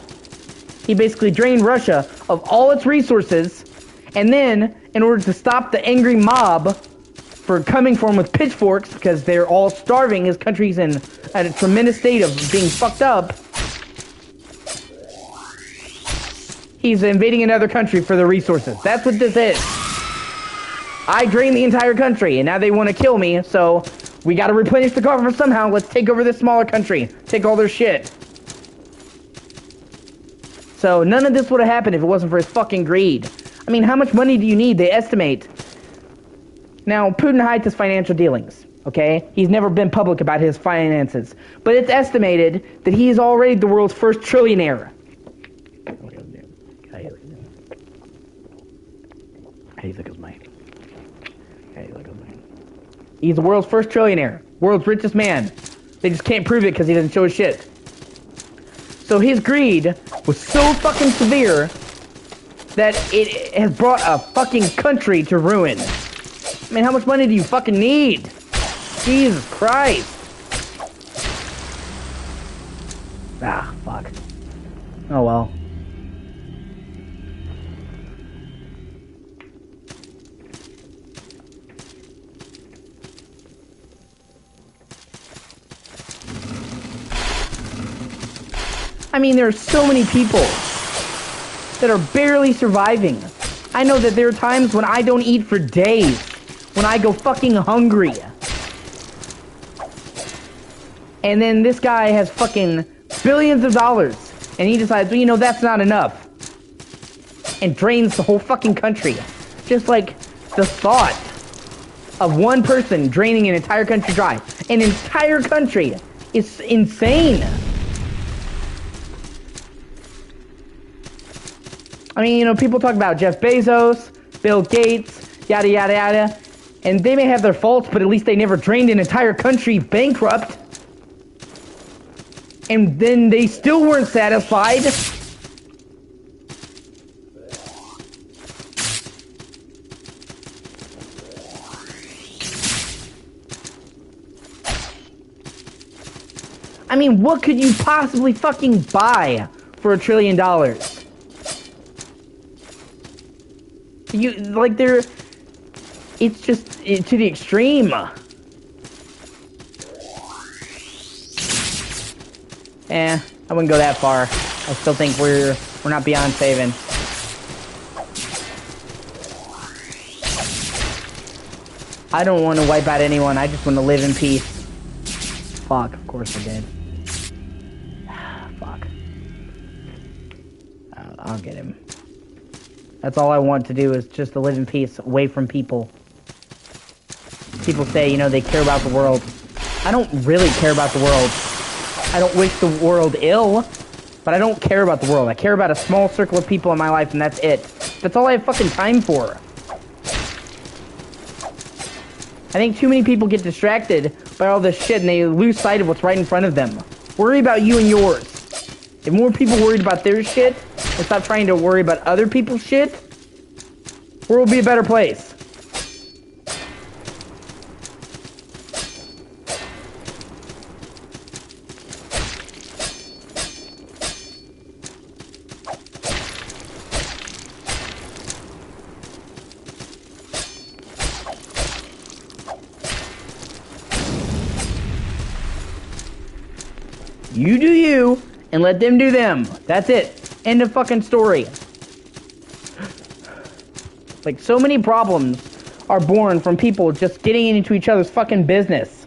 He basically drained Russia of all its resources. And then, in order to stop the angry mob for coming for him with pitchforks, because they're all starving, his country's in a tremendous state of being fucked up, he's invading another country for the resources. That's what this is. I drained the entire country, and now they want to kill me, so we gotta replenish the coffers somehow. Let's take over this smaller country. Take all their shit. So, none of this would have happened if it wasn't for his fucking greed. I mean, how much money do you need? They estimate. Now, Putin hides his financial dealings, okay? He's never been public about his finances. But it's estimated that he is already the world's first trillionaire. He's the world's first trillionaire. World's richest man. They just can't prove it because he doesn't show his shit. So his greed was so fucking severe that it has brought a fucking country to ruin. I mean, how much money do you fucking need? Jesus Christ. Ah, fuck. Oh well. I mean, there are so many people that are barely surviving. I know that there are times when I don't eat for days, when I go fucking hungry. And then this guy has fucking billions of dollars, and he decides, well, you know, that's not enough. And drains the whole fucking country. Just like the thought of one person draining an entire country dry. An entire country is insane. I mean, you know, people talk about Jeff Bezos, Bill Gates, yada yada yada. And they may have their faults, but at least they never drained an entire country bankrupt. And then they still weren't satisfied. I mean, what could you possibly fucking buy for $1 trillion? You, like, it's just to the extreme. I wouldn't go that far. I still think we're not beyond saving. I don't want to wipe out anyone. I just want to live in peace. Fuck, of course I did. Fuck. I'll get him. That's all I want to do is just to live in peace, away from people. People say, you know, they care about the world. I don't really care about the world. I don't wish the world ill, but I don't care about the world. I care about a small circle of people in my life, and that's it. That's all I have fucking time for. I think too many people get distracted by all this shit, and they lose sight of what's right in front of them. Worry about you and yours. If more people worried about their shit, and stop trying to worry about other people's shit, the world will be a better place. You do you, and let them do them. That's it. End of fucking story. Like, so many problems are born from people just getting into each other's fucking business.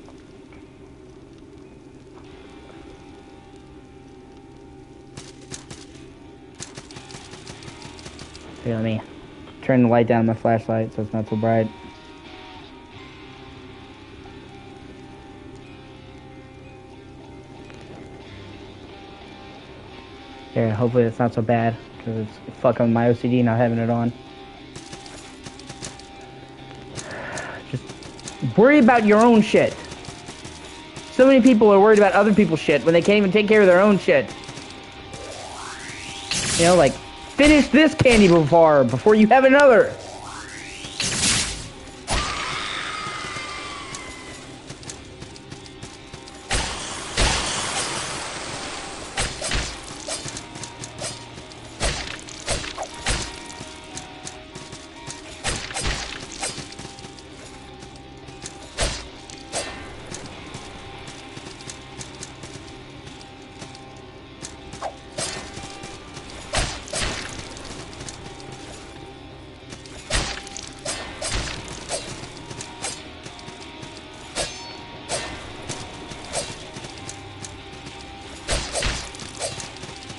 Here, let me turn the light down on my flashlight so it's not so bright. Here, hopefully it's not so bad, because it's fucking with my OCD not having it on. Just worry about your own shit. So many people are worried about other people's shit when they can't even take care of their own shit. You know, like, finish this candy bar before you have another.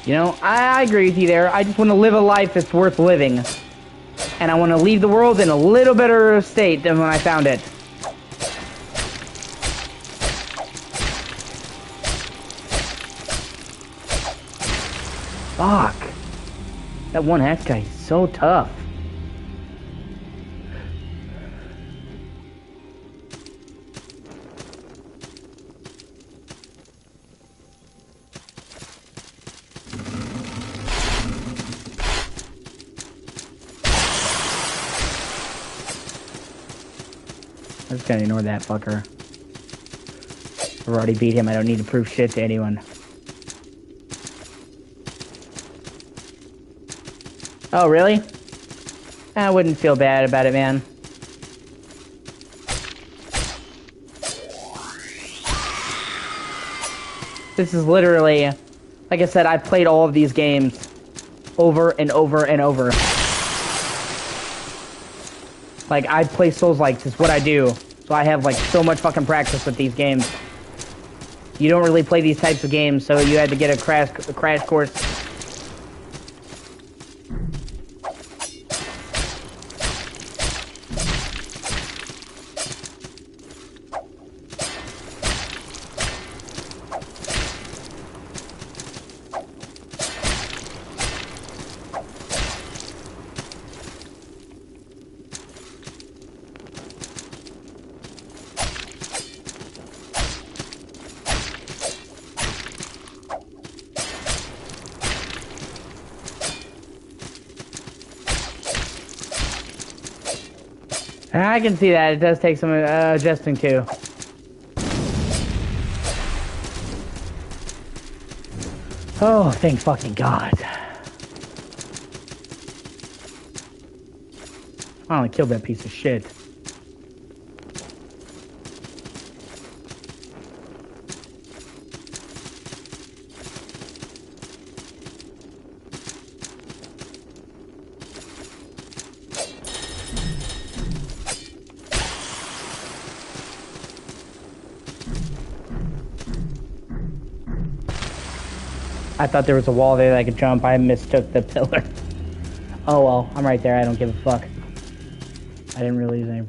You know, I agree with you there. I just want to live a life that's worth living. And I want to leave the world in a little better state than when I found it. Fuck. That one axe guy is so tough. I'm just gonna ignore that fucker. I've already beat him. I don't need to prove shit to anyone. Oh, really? I wouldn't feel bad about it, man. This is literally... like, Like I said, I've played all of these games over and over and over. Like, I play Souls-likes, it's what I do. So I have, like, so much fucking practice with these games. You don't really play these types of games, so you had to get a crash course. I can see that. It does take some adjusting too. Oh, thank fucking God. I only killed that piece of shit. I thought there was a wall there that I could jump. I mistook the pillar. Oh well, I'm right there. I don't give a fuck. I didn't really use any.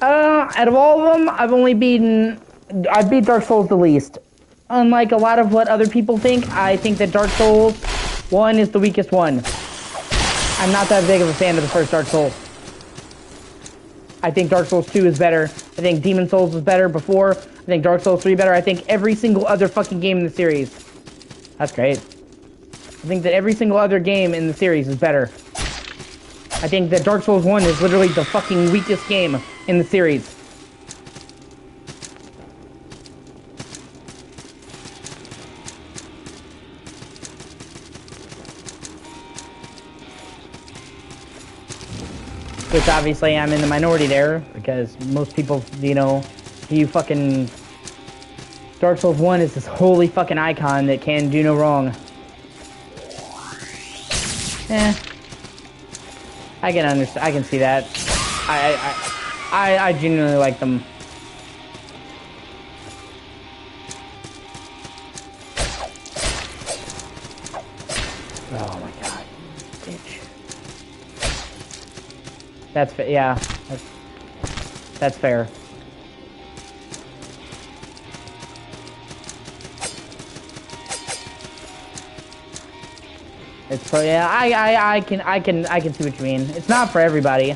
Out of all of them, I beat Dark Souls the least. Unlike a lot of what other people think, I think that Dark Souls 1 is the weakest one. I'm not that big of a fan of the first Dark Souls. I think Dark Souls 2 is better. I think Demon Souls was better before. I think Dark Souls 3 better. I think every single other fucking game in the series. That's great. I think that every single other game in the series is better. I think that Dark Souls 1 is literally the fucking weakest game in the series. Which obviously I'm in the minority there, because most people, you know, fucking... Dark Souls 1 is this holy fucking icon that can do no wrong. I can understand, I can see that. I genuinely like them. Oh my God, bitch. That's fair, yeah. That's fair. It's for, yeah, I can see what you mean. It's not for everybody.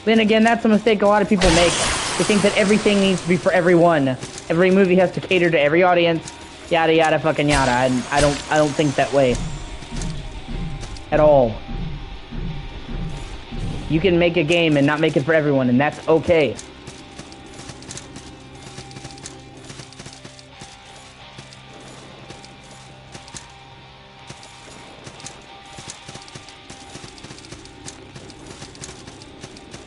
Then again, that's a mistake a lot of people make. They think that everything needs to be for everyone. Every movie has to cater to every audience. Yada yada fucking yada. I don't think that way. At all. You can make a game and not make it for everyone, and that's okay.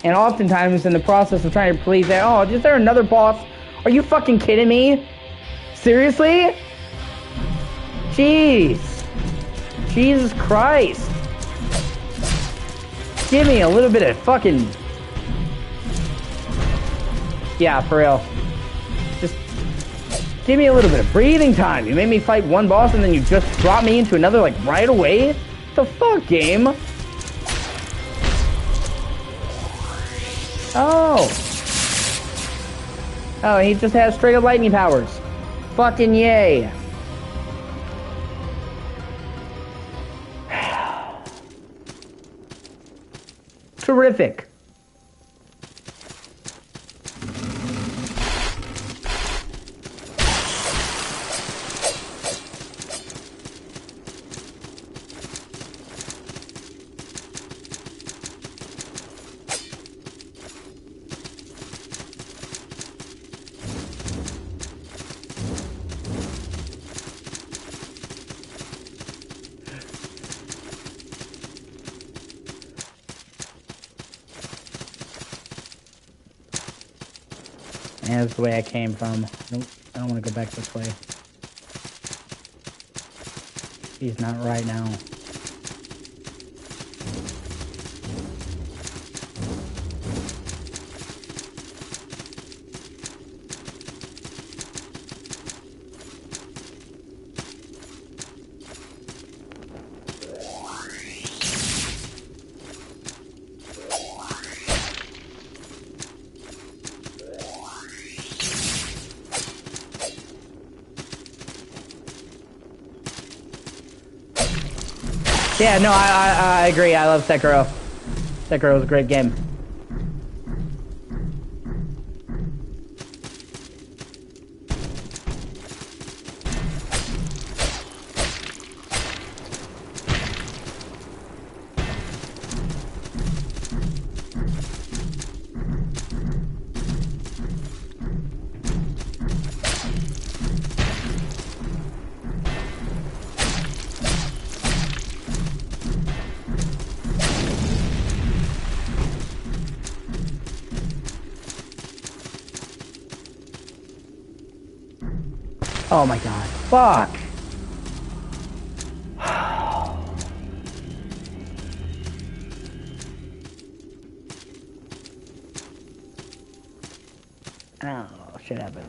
And oftentimes, in the process of trying to please that, oh, is there another boss? Are you fucking kidding me? Seriously? Jeez. Jesus Christ. Give me a little bit of fucking... Yeah, for real. Just give me a little bit of breathing time. You made me fight one boss and then you just drop me into another, like, right away? What the fuck, game? Oh. Oh, he just has straight up lightning powers. Fucking yay. Terrific. Yeah, that's the way I came from. Nope, I don't want to go back this way. He's not right now. Yeah, no, I agree. I love Sekiro. Sekiro is a great game. Oh my god. Fuck! Oh, shit happens.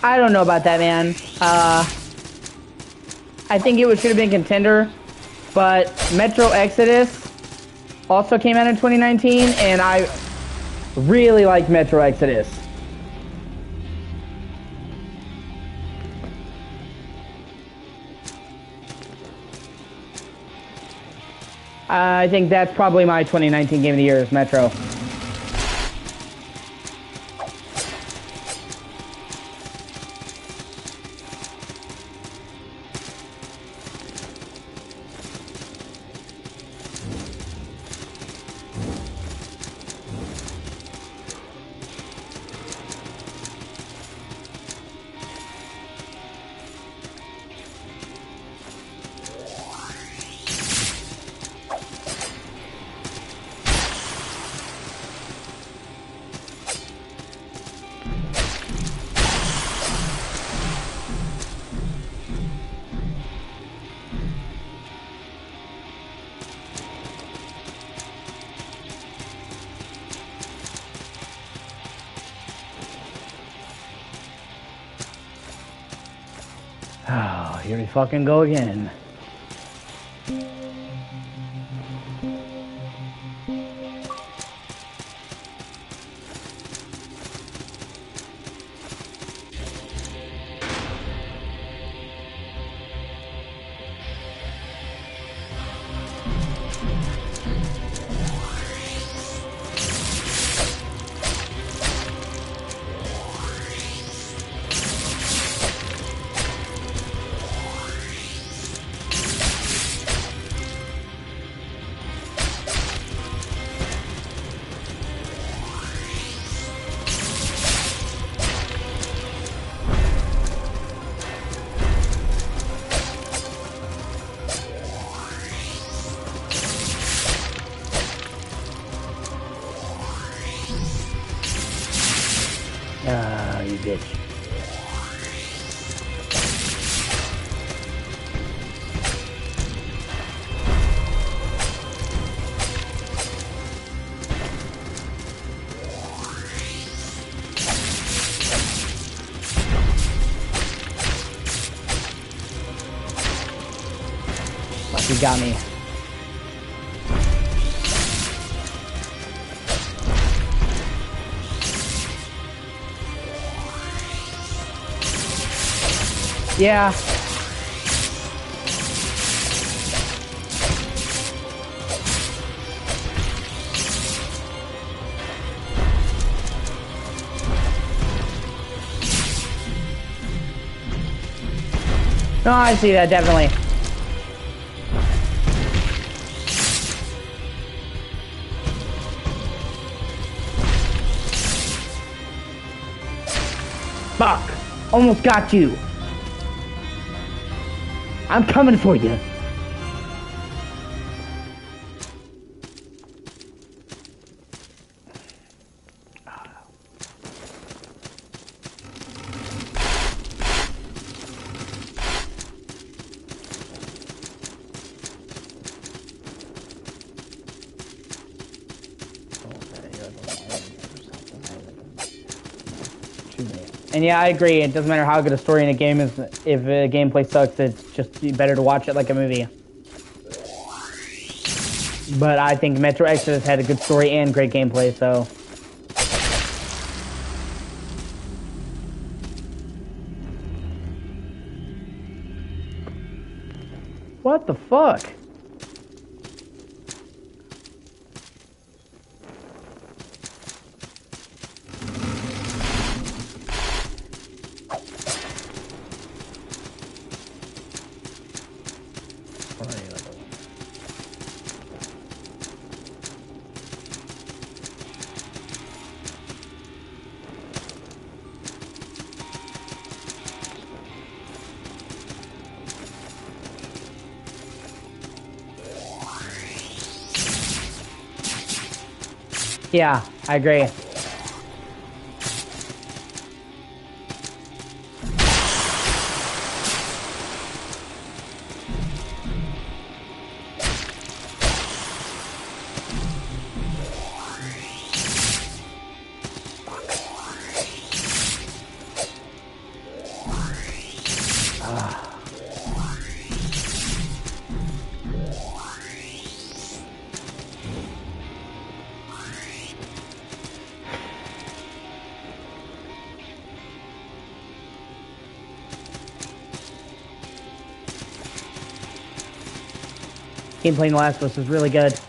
I don't know about that, man. I think it should have been contender, but Metro Exodus also came out in 2019, and I really liked Metro Exodus. I think that's probably my 2019 game of the year is Metro. Oh, here we fucking go again. Ah, you bitch. Fuck, he got me. Yeah. No, I see that, definitely. Fuck! Almost got you. I'm coming for you. And yeah, I agree. It doesn't matter how good a story in a game is. If gameplay sucks, it's just better to watch it like a movie. But I think Metro Exodus had a good story and great gameplay, so... What the fuck? Yeah, I agree. Gameplay in The Last of Us is really good.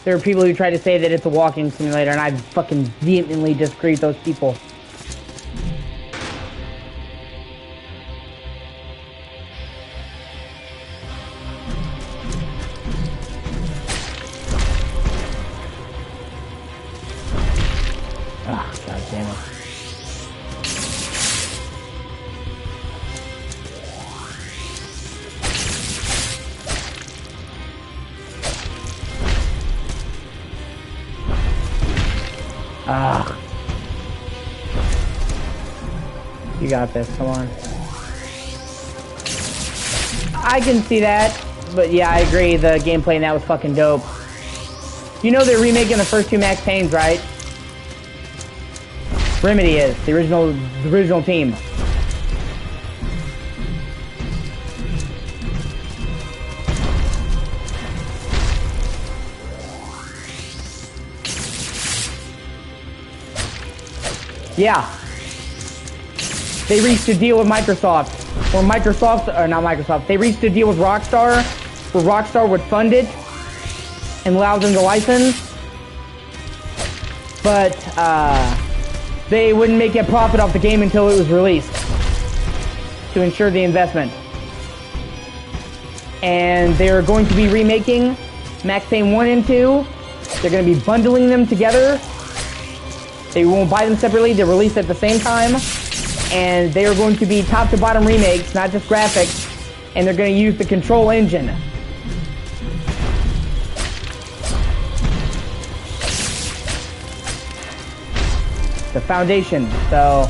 There are people who try to say that it's a walking simulator, and I fucking vehemently disagree with those people. Ah, god damn it. Ah. You got this, come on. I can see that, but yeah, I agree, the gameplay in that was fucking dope. You know they're remaking the first two Max Paynes, right? Remedy is, the original team. Yeah. They reached a deal with Microsoft. Or not Microsoft. They reached a deal with Rockstar, where Rockstar would fund it and allow them to license. But, they wouldn't make a profit off the game until it was released to ensure the investment. And they're going to be remaking Max Payne 1 and 2. They're going to be bundling them together. They won't buy them separately, they're released at the same time. And they are going to be top to bottom remakes, not just graphics. And they're going to use the Control engine. The foundation, so...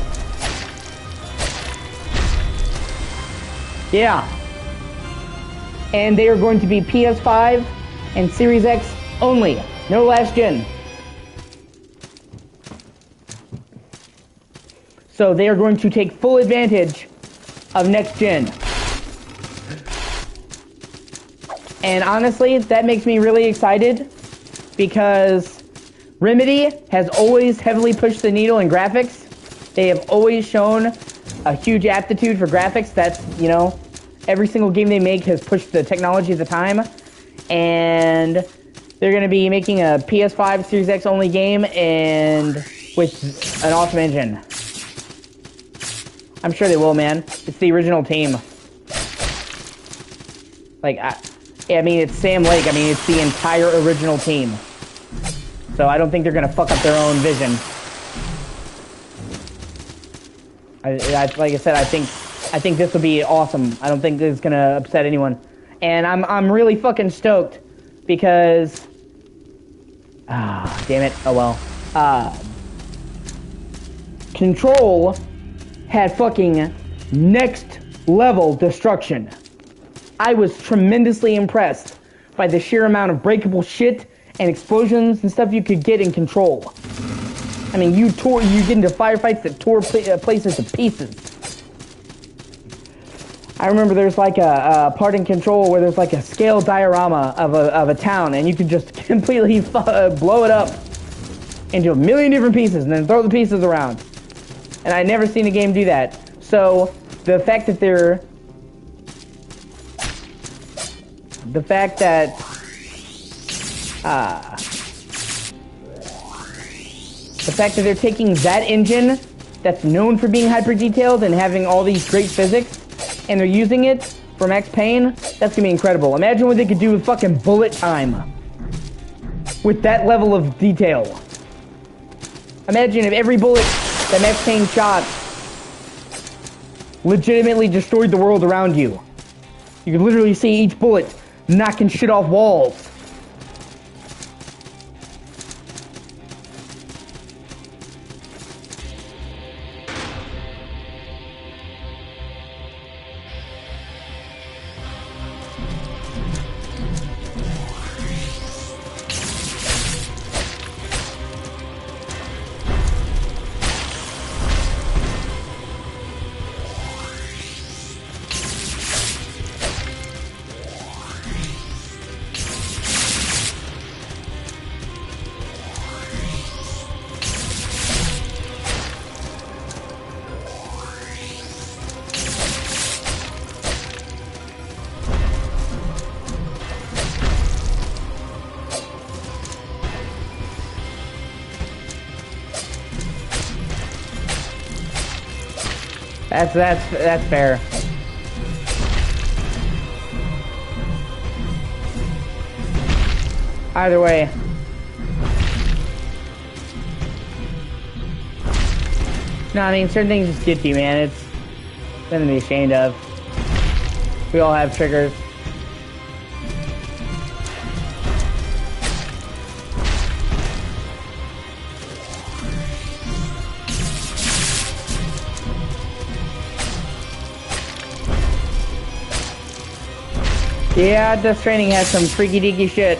yeah. And they are going to be PS5 and Series X only. No last gen. So they are going to take full advantage of next gen. And honestly, that makes me really excited because Remedy has always heavily pushed the needle in graphics. They have always shown a huge aptitude for graphics. That's, you know, every single game they make has pushed the technology of the time. And they're going to be making a PS5 Series X only game and with an awesome engine. I'm sure they will, man. It's the original team. Like, I mean, it's Sam Lake. I mean, it's the entire original team. So I don't think they're gonna fuck up their own vision. Like I said, I think this will be awesome. I don't think this is gonna upset anyone, and I'm really fucking stoked because damn it. Oh well. Control had fucking next level destruction. I was tremendously impressed by the sheer amount of breakable shit and explosions and stuff you could get in Control. I mean, you get into firefights that tore places to pieces. I remember there's like a part in Control where there's like a scale diorama of a town, and you could just completely blow it up into a million different pieces and then throw the pieces around. And I'd never seen a game do that. So the fact that they're taking that engine that's known for being hyper detailed and having all these great physics, and they're using it for Max Payne, that's gonna be incredible. Imagine what they could do with fucking bullet time with that level of detail. Imagine if every bullet that Max Payne shot legitimately destroyed the world around you. You could literally see each bullet knocking shit off walls. That's fair. Either way. No, I mean, certain things just get to you, man. It's nothing to be ashamed of. We all have triggers. Yeah, Death Stranding has some freaky deaky shit.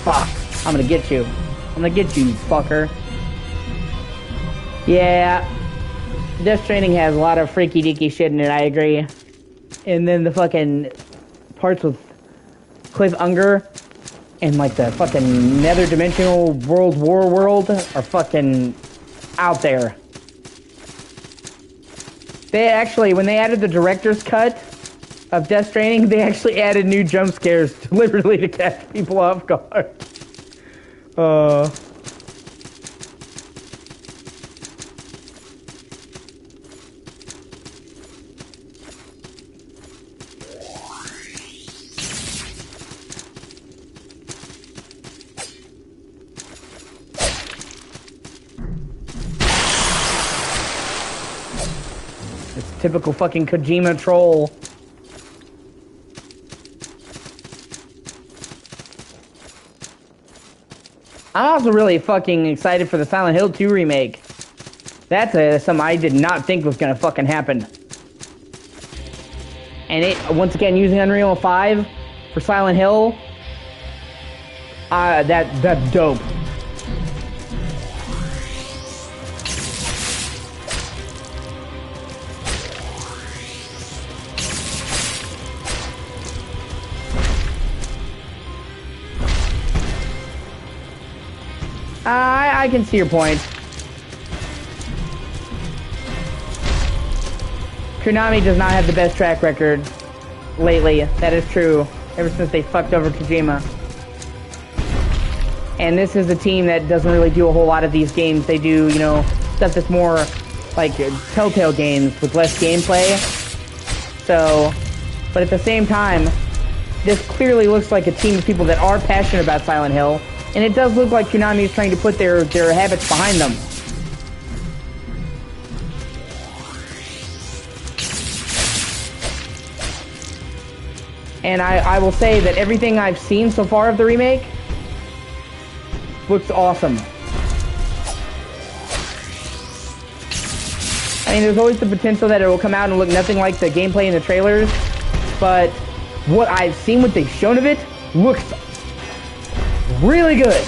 Fuck. I'm gonna get you. I'm gonna get you, fucker. Yeah. Death Stranding has a lot of freaky deaky shit in it, I agree. And then the fucking parts with Cliff Unger and like the fucking nether dimensional World War world are fucking out there. They actually, when they added the director's cut of Death Stranding, they actually added new jump scares deliberately to catch people off guard. It's typical fucking Kojima troll. I'm also really fucking excited for the Silent Hill 2 remake. That's something I did not think was gonna fucking happen. And it, once again, using Unreal 5 for Silent Hill, that's dope. I can see your point. Konami does not have the best track record lately. That is true. Ever since they fucked over Kojima. And this is a team that doesn't really do a whole lot of these games. They do, you know, stuff that's more like Telltale games with less gameplay. So, but at the same time, this clearly looks like a team of people that are passionate about Silent Hill. And it does look like Konami is trying to put their habits behind them. And I will say that everything I've seen so far of the remake looks awesome. I mean, there's always the potential that it will come out and look nothing like the gameplay in the trailers, but what I've seen, what they've shown of it, looks really good.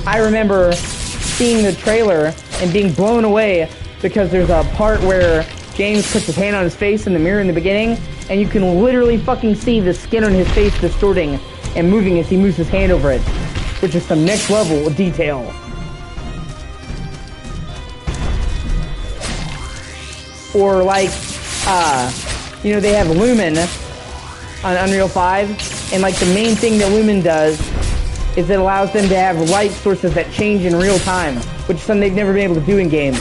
I remember seeing the trailer and being blown away because there's a part where James puts his hand on his face in the mirror in the beginning, and you can literally fucking see the skin on his face distorting and moving as he moves his hand over it, which is some next level detail. Or like, you know, they have Lumen on Unreal 5, and like the main thing that Lumen does is it allows them to have light sources that change in real time, which is something they've never been able to do in games.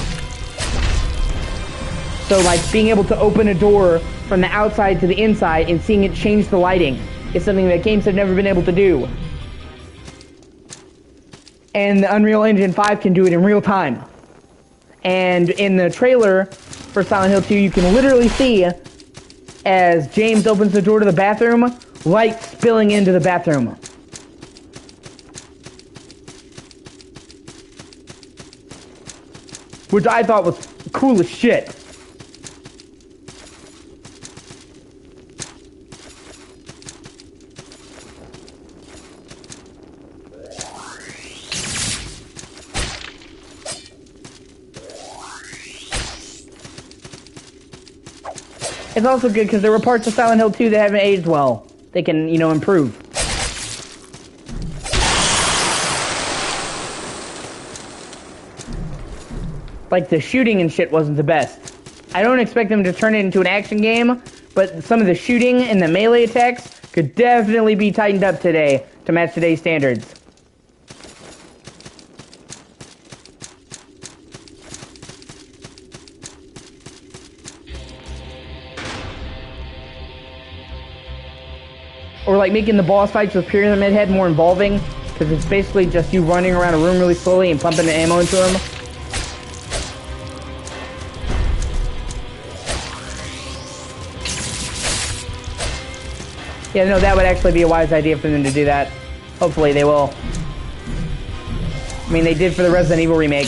So like being able to open a door from the outside to the inside and seeing it change the lighting is something that games have never been able to do. And the Unreal Engine 5 can do it in real time. And in the trailer for Silent Hill 2, you can literally see as James opens the door to the bathroom, light spilling into the bathroom. Which I thought was cool as shit. It's also good because there were parts of Silent Hill 2 that haven't aged well. They can, you know, improve. Like, the shooting and shit wasn't the best. I don't expect them to turn it into an action game, but some of the shooting and the melee attacks could definitely be tightened up today to match today's standards. Or like making the boss fights with Pyramid Head more involving, because it's basically just you running around a room really slowly and pumping the ammo into them. Yeah, no, that would actually be a wise idea for them to do that. Hopefully they will. I mean, they did for the Resident Evil remake.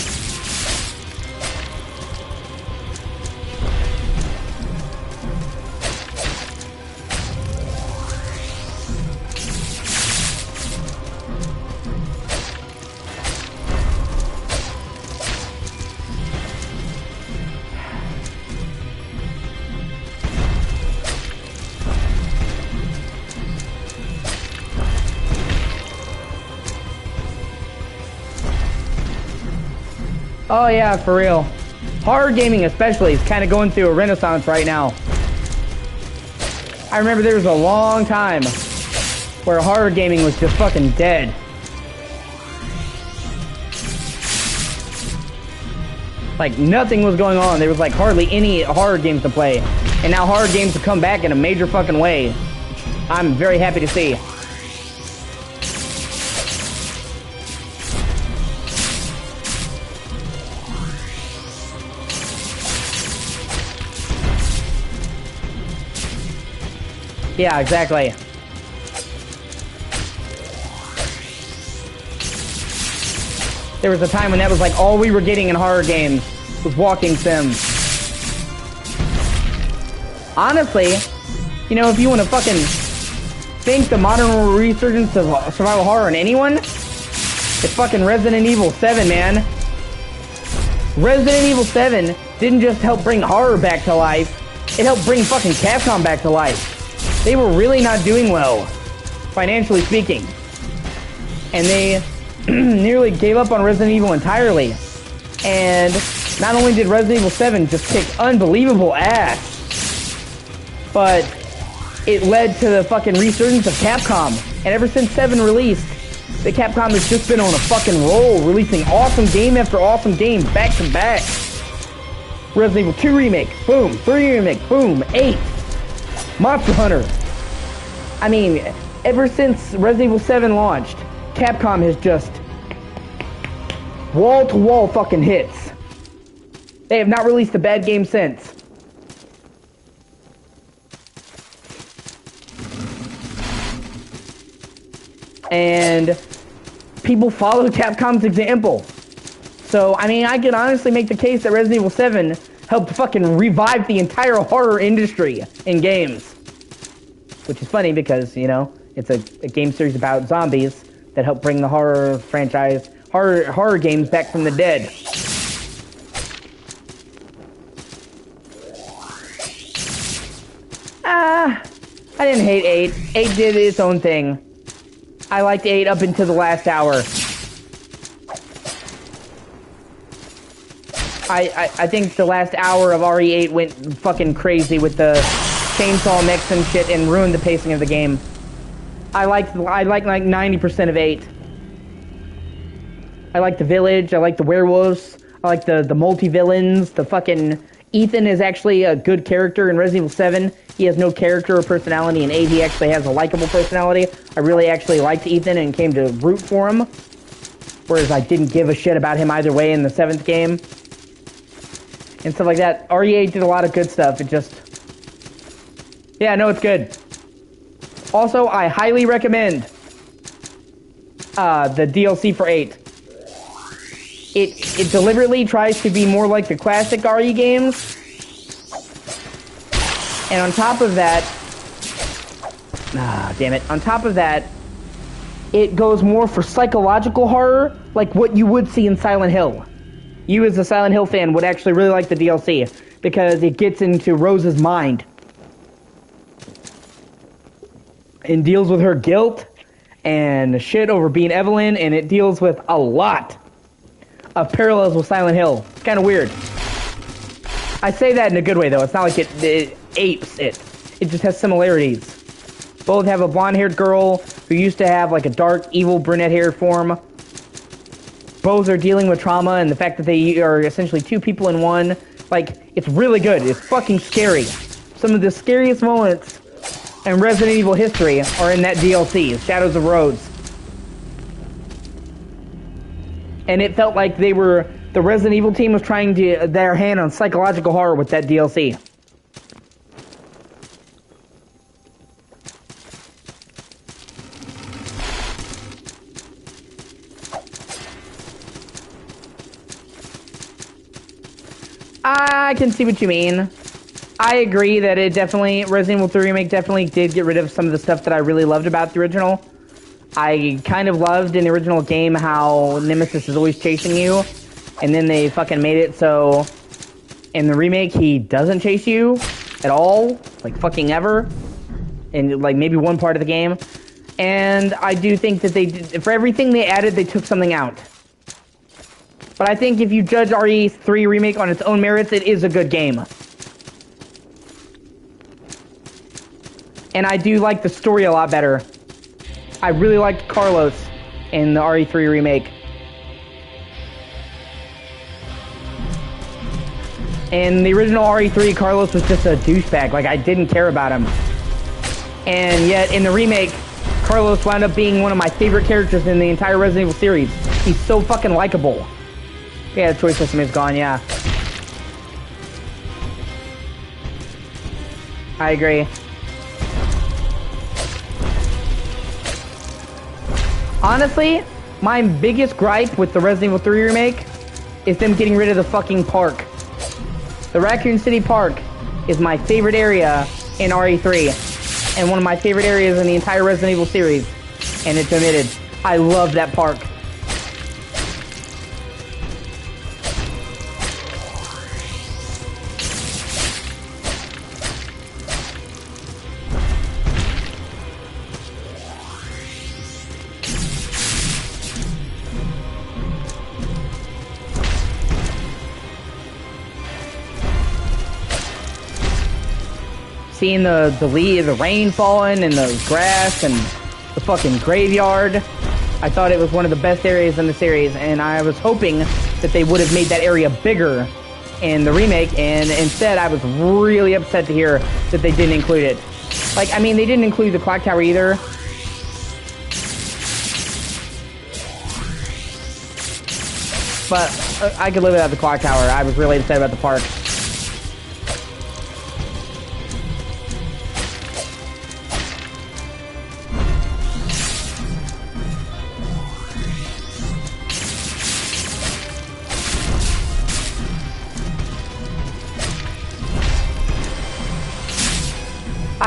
Oh yeah, for real. Horror gaming especially is kind of going through a renaissance right now. I remember there was a long time where horror gaming was just fucking dead. Like nothing was going on. There was like hardly any horror games to play. And now horror games have come back in a major fucking way. I'm very happy to see. Yeah, exactly. There was a time when that was like all we were getting in horror games was walking sims. Honestly, you know, if you want to fucking think the modern resurgence of survival horror in anyone, it's fucking Resident Evil 7, man. Resident Evil 7 didn't just help bring horror back to life, it helped bring fucking Capcom back to life. they were really not doing well, financially speaking. And they nearly gave up on Resident Evil entirely. And not only did Resident Evil 7 just kick unbelievable ass, but it led to the fucking resurgence of Capcom. And ever since 7 released, the Capcom has just been on a fucking roll, releasing awesome game after awesome game, back to back. Resident Evil 2 Remake, boom. 3 Remake, boom. 8. Monster Hunter. I mean, ever since Resident Evil 7 launched, Capcom has just wall-to-wall fucking hits. They have not released a bad game since. And people follow Capcom's example. So, I mean, I can honestly make the case that Resident Evil 7 helped fucking revive the entire horror industry in games. Which is funny because, you know, it's a game series about zombies that help bring the horror franchise, horror games back from the dead. I didn't hate 8. 8 did its own thing. I liked 8 up until the last hour. I think the last hour of RE8 went fucking crazy with the chainsaw mix and shit and ruined the pacing of the game. I like like 90% of 8. I like the village, I like the werewolves, I like the multi-villains, the fucking... Ethan is actually a good character in Resident Evil 7. He has no character or personality. In 8, he actually has a likable personality. I really actually liked Ethan and came to root for him. Whereas I didn't give a shit about him either way in the 7th game. And stuff like that. RE8 did a lot of good stuff. It just... Yeah, no, it's good. Also, I highly recommend the DLC for 8. It deliberately tries to be more like the classic RE games. And on top of that... damn it. On top of that, it goes more for psychological horror, like what you would see in Silent Hill. You as a Silent Hill fan would actually really like the DLC, because it gets into Rose's mind. And deals with her guilt and shit over being Evelyn, and it deals with a lot of parallels with Silent Hill. It's kind of weird. I say that in a good way, though. It's not like it apes it. It just has similarities. Both have a blonde-haired girl who used to have like a dark, evil brunette-haired form. Both are dealing with trauma and the fact that they are essentially two people in one. Like, it's really good. It's fucking scary. Some of the scariest moments in Resident Evil history are in that DLC, Shadows of Rhodes. And it felt like the Resident Evil team was trying to their hand on psychological horror with that DLC. I can see what you mean. I agree that Resident Evil 3 Remake definitely did get rid of some of the stuff that I really loved about the original. I kind of loved in the original game how Nemesis is always chasing you, and then they fucking made it so in the remake he doesn't chase you at all, like fucking ever, in like maybe one part of the game. And I do think that for everything they added, they took something out. But I think if you judge RE3 Remake on its own merits, it is a good game. And I do like the story a lot better. I really liked Carlos in the RE3 Remake. In the original RE3, Carlos was just a douchebag. Like, I didn't care about him. And yet, in the remake, Carlos wound up being one of my favorite characters in the entire Resident Evil series. He's so fucking likable. Yeah, the choice system is gone, yeah. I agree. Honestly, my biggest gripe with the Resident Evil 3 Remake is them getting rid of the fucking park. The Raccoon City Park is my favorite area in RE3, and one of my favorite areas in the entire Resident Evil series, and it's omitted. I love that park. seeing the rain falling and the grass and the fucking graveyard. I thought it was one of the best areas in the series, and I was hoping that they would have made that area bigger in the remake, and instead I was really upset to hear that they didn't include it. Like, I mean, they didn't include the clock tower either. But I could live without the clock tower. I was really upset about the park.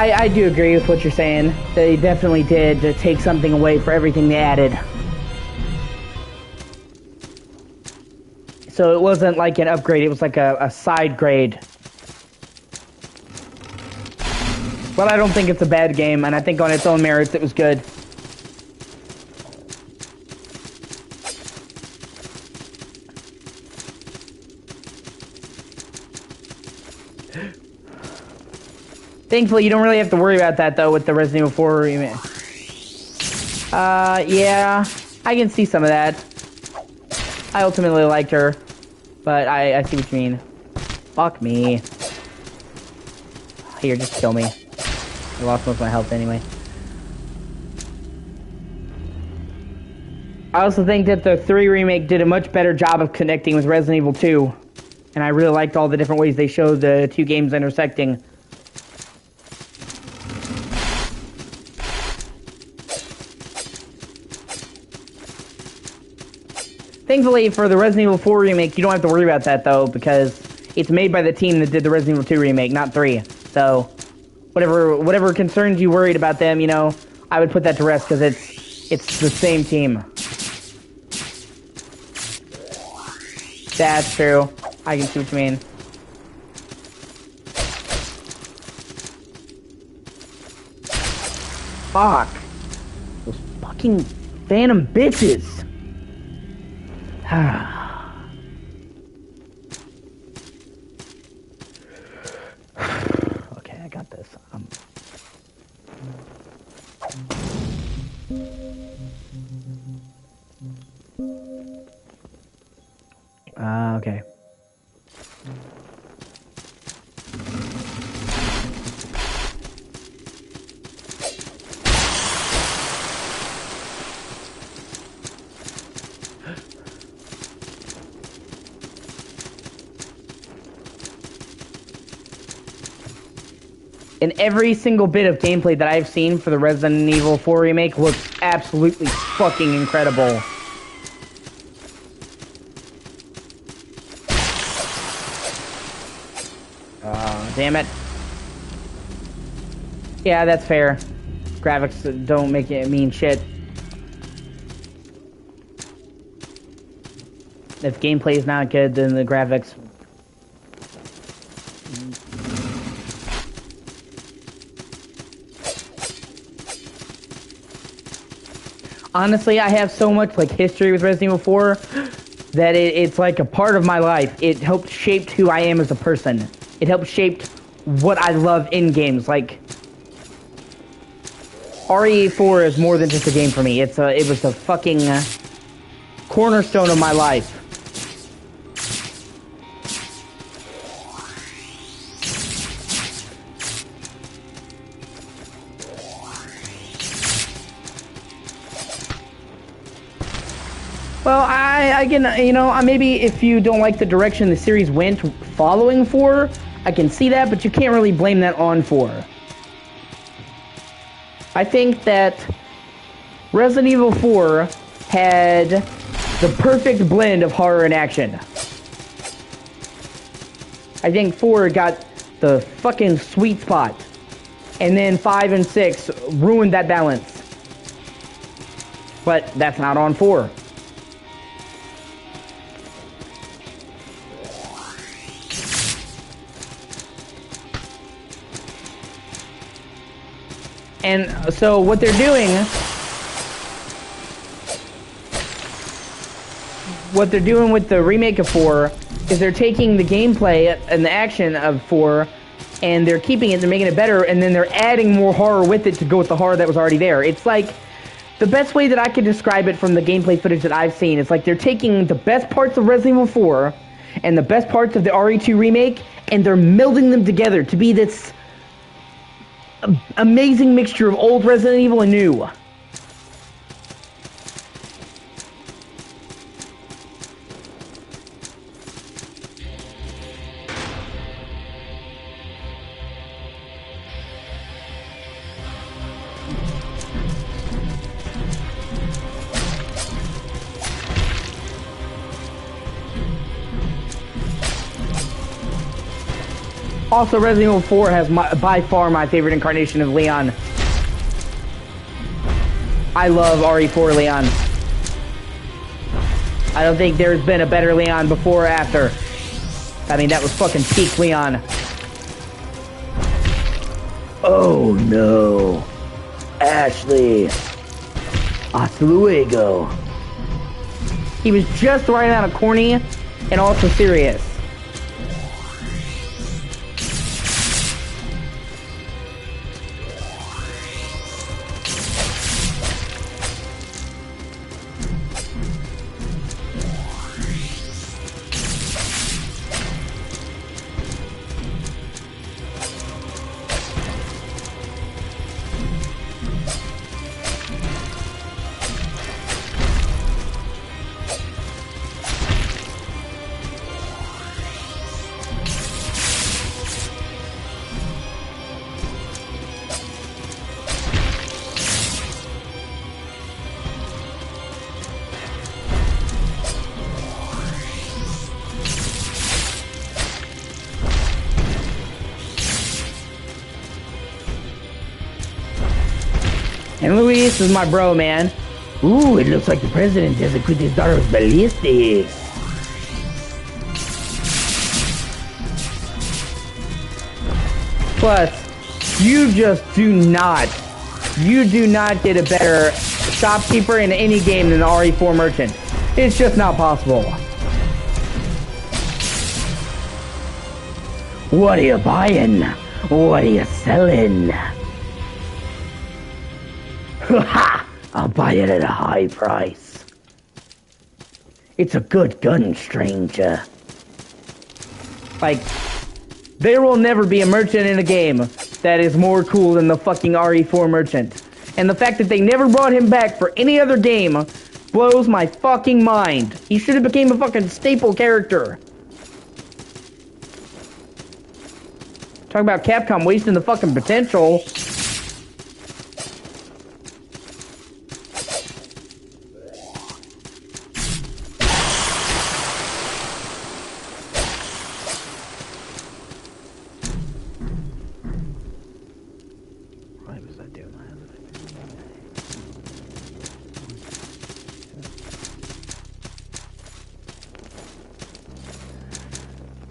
I do agree with what you're saying. They definitely did to take something away for everything they added. So it wasn't like an upgrade, it was like a side grade. But I don't think it's a bad game, and I think on its own merits it was good. Thankfully, you don't really have to worry about that, though, with the Resident Evil 4 remake. Yeah, I can see some of that. I ultimately liked her, but I see what you mean. Fuck me. Here, just kill me. I lost most of my health anyway. I also think that the 3 remake did a much better job of connecting with Resident Evil 2. And I really liked all the different ways they showed the two games intersecting. Thankfully, for the Resident Evil 4 remake, you don't have to worry about that, though, because it's made by the team that did the Resident Evil 2 remake, not 3. So, whatever concerns you worried about them, you know, I would put that to rest, because it's the same team. That's true. I can see what you mean. Fuck. Those fucking phantom bitches. Okay, I got this. Okay. And every single bit of gameplay that I've seen for the Resident Evil 4 remake looks absolutely fucking incredible. Damn it. Yeah, that's fair. Graphics don't make it mean shit. If gameplay is not good, then the graphics... Honestly, I have so much like history with Resident Evil 4 that it's like a part of my life. It helped shape who I am as a person. It helped shape what I love in games. Like RE4 is more than just a game for me. It was a fucking cornerstone of my life. Well, I can, you know, maybe if you don't like the direction the series went following 4, I can see that, but you can't really blame that on 4. I think that Resident Evil 4 had the perfect blend of horror and action. I think 4 got the fucking sweet spot, and then 5 and 6 ruined that balance. But that's not on 4. And so what they're doing with the remake of 4 is they're taking the gameplay and the action of 4 and they're keeping it, they're making it better, and then they're adding more horror with it to go with the horror that was already there. It's like, the best way that I could describe it from the gameplay footage that I've seen is like they're taking the best parts of Resident Evil 4 and the best parts of the RE2 remake, and they're melding them together to be this amazing mixture of old Resident Evil and new. Also, Resident Evil 4 has by far my favorite incarnation of Leon. I love RE4 Leon. I don't think there's been a better Leon before or after. I mean, that was fucking peak Leon. Oh no. Ashley. Hasta luego. He was just the right amount of corny and also serious. And Luis is my bro, man. Ooh, it looks like the president has equipped his daughter's ballistics. Plus, you do not get a better shopkeeper in any game than the RE4 merchant. It's just not possible. What are you buying? What are you selling? Ha! I'll buy it at a high price. It's a good gun, stranger. Like, there will never be a merchant in a game that is more cool than the fucking RE4 merchant. And the fact that they never brought him back for any other game blows my fucking mind. He should have became a fucking staple character. Talk about Capcom wasting the fucking potential.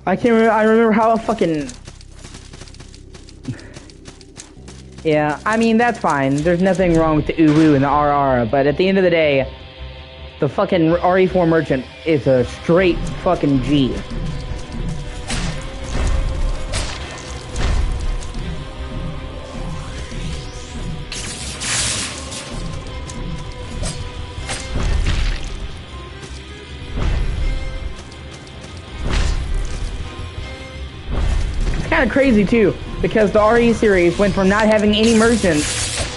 I can't remember. I remember how fucking. Yeah, I mean, that's fine. There's nothing wrong with the uwu and the RR, but at the end of the day, the fucking RE4 merchant is a straight fucking G. Kind of crazy too, because the RE series went from not having any merchants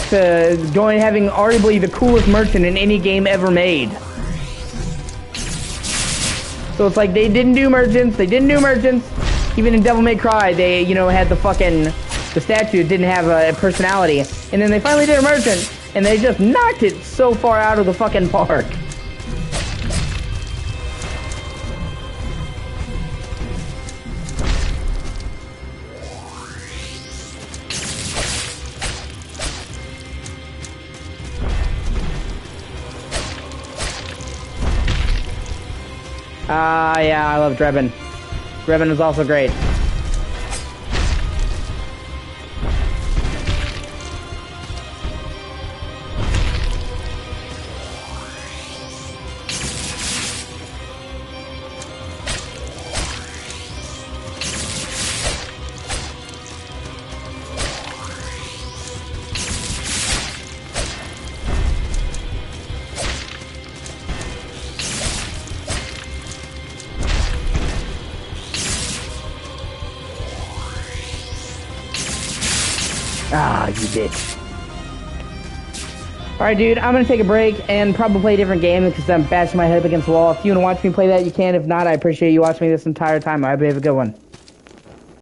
to having arguably the coolest merchant in any game ever made. So it's like they didn't do merchants, even in Devil May Cry, they, you know, had the statue didn't have a personality, and then they finally did a merchant, and they just knocked it so far out of the fucking park. Yeah, I love Drebin. Drebin is also great. Ah, you bitch. Alright, dude, I'm gonna take a break and probably play a different game because I'm bashing my head up against the wall. If you want to watch me play that, you can. If not, I appreciate you watching me this entire time. I hope you have a good one.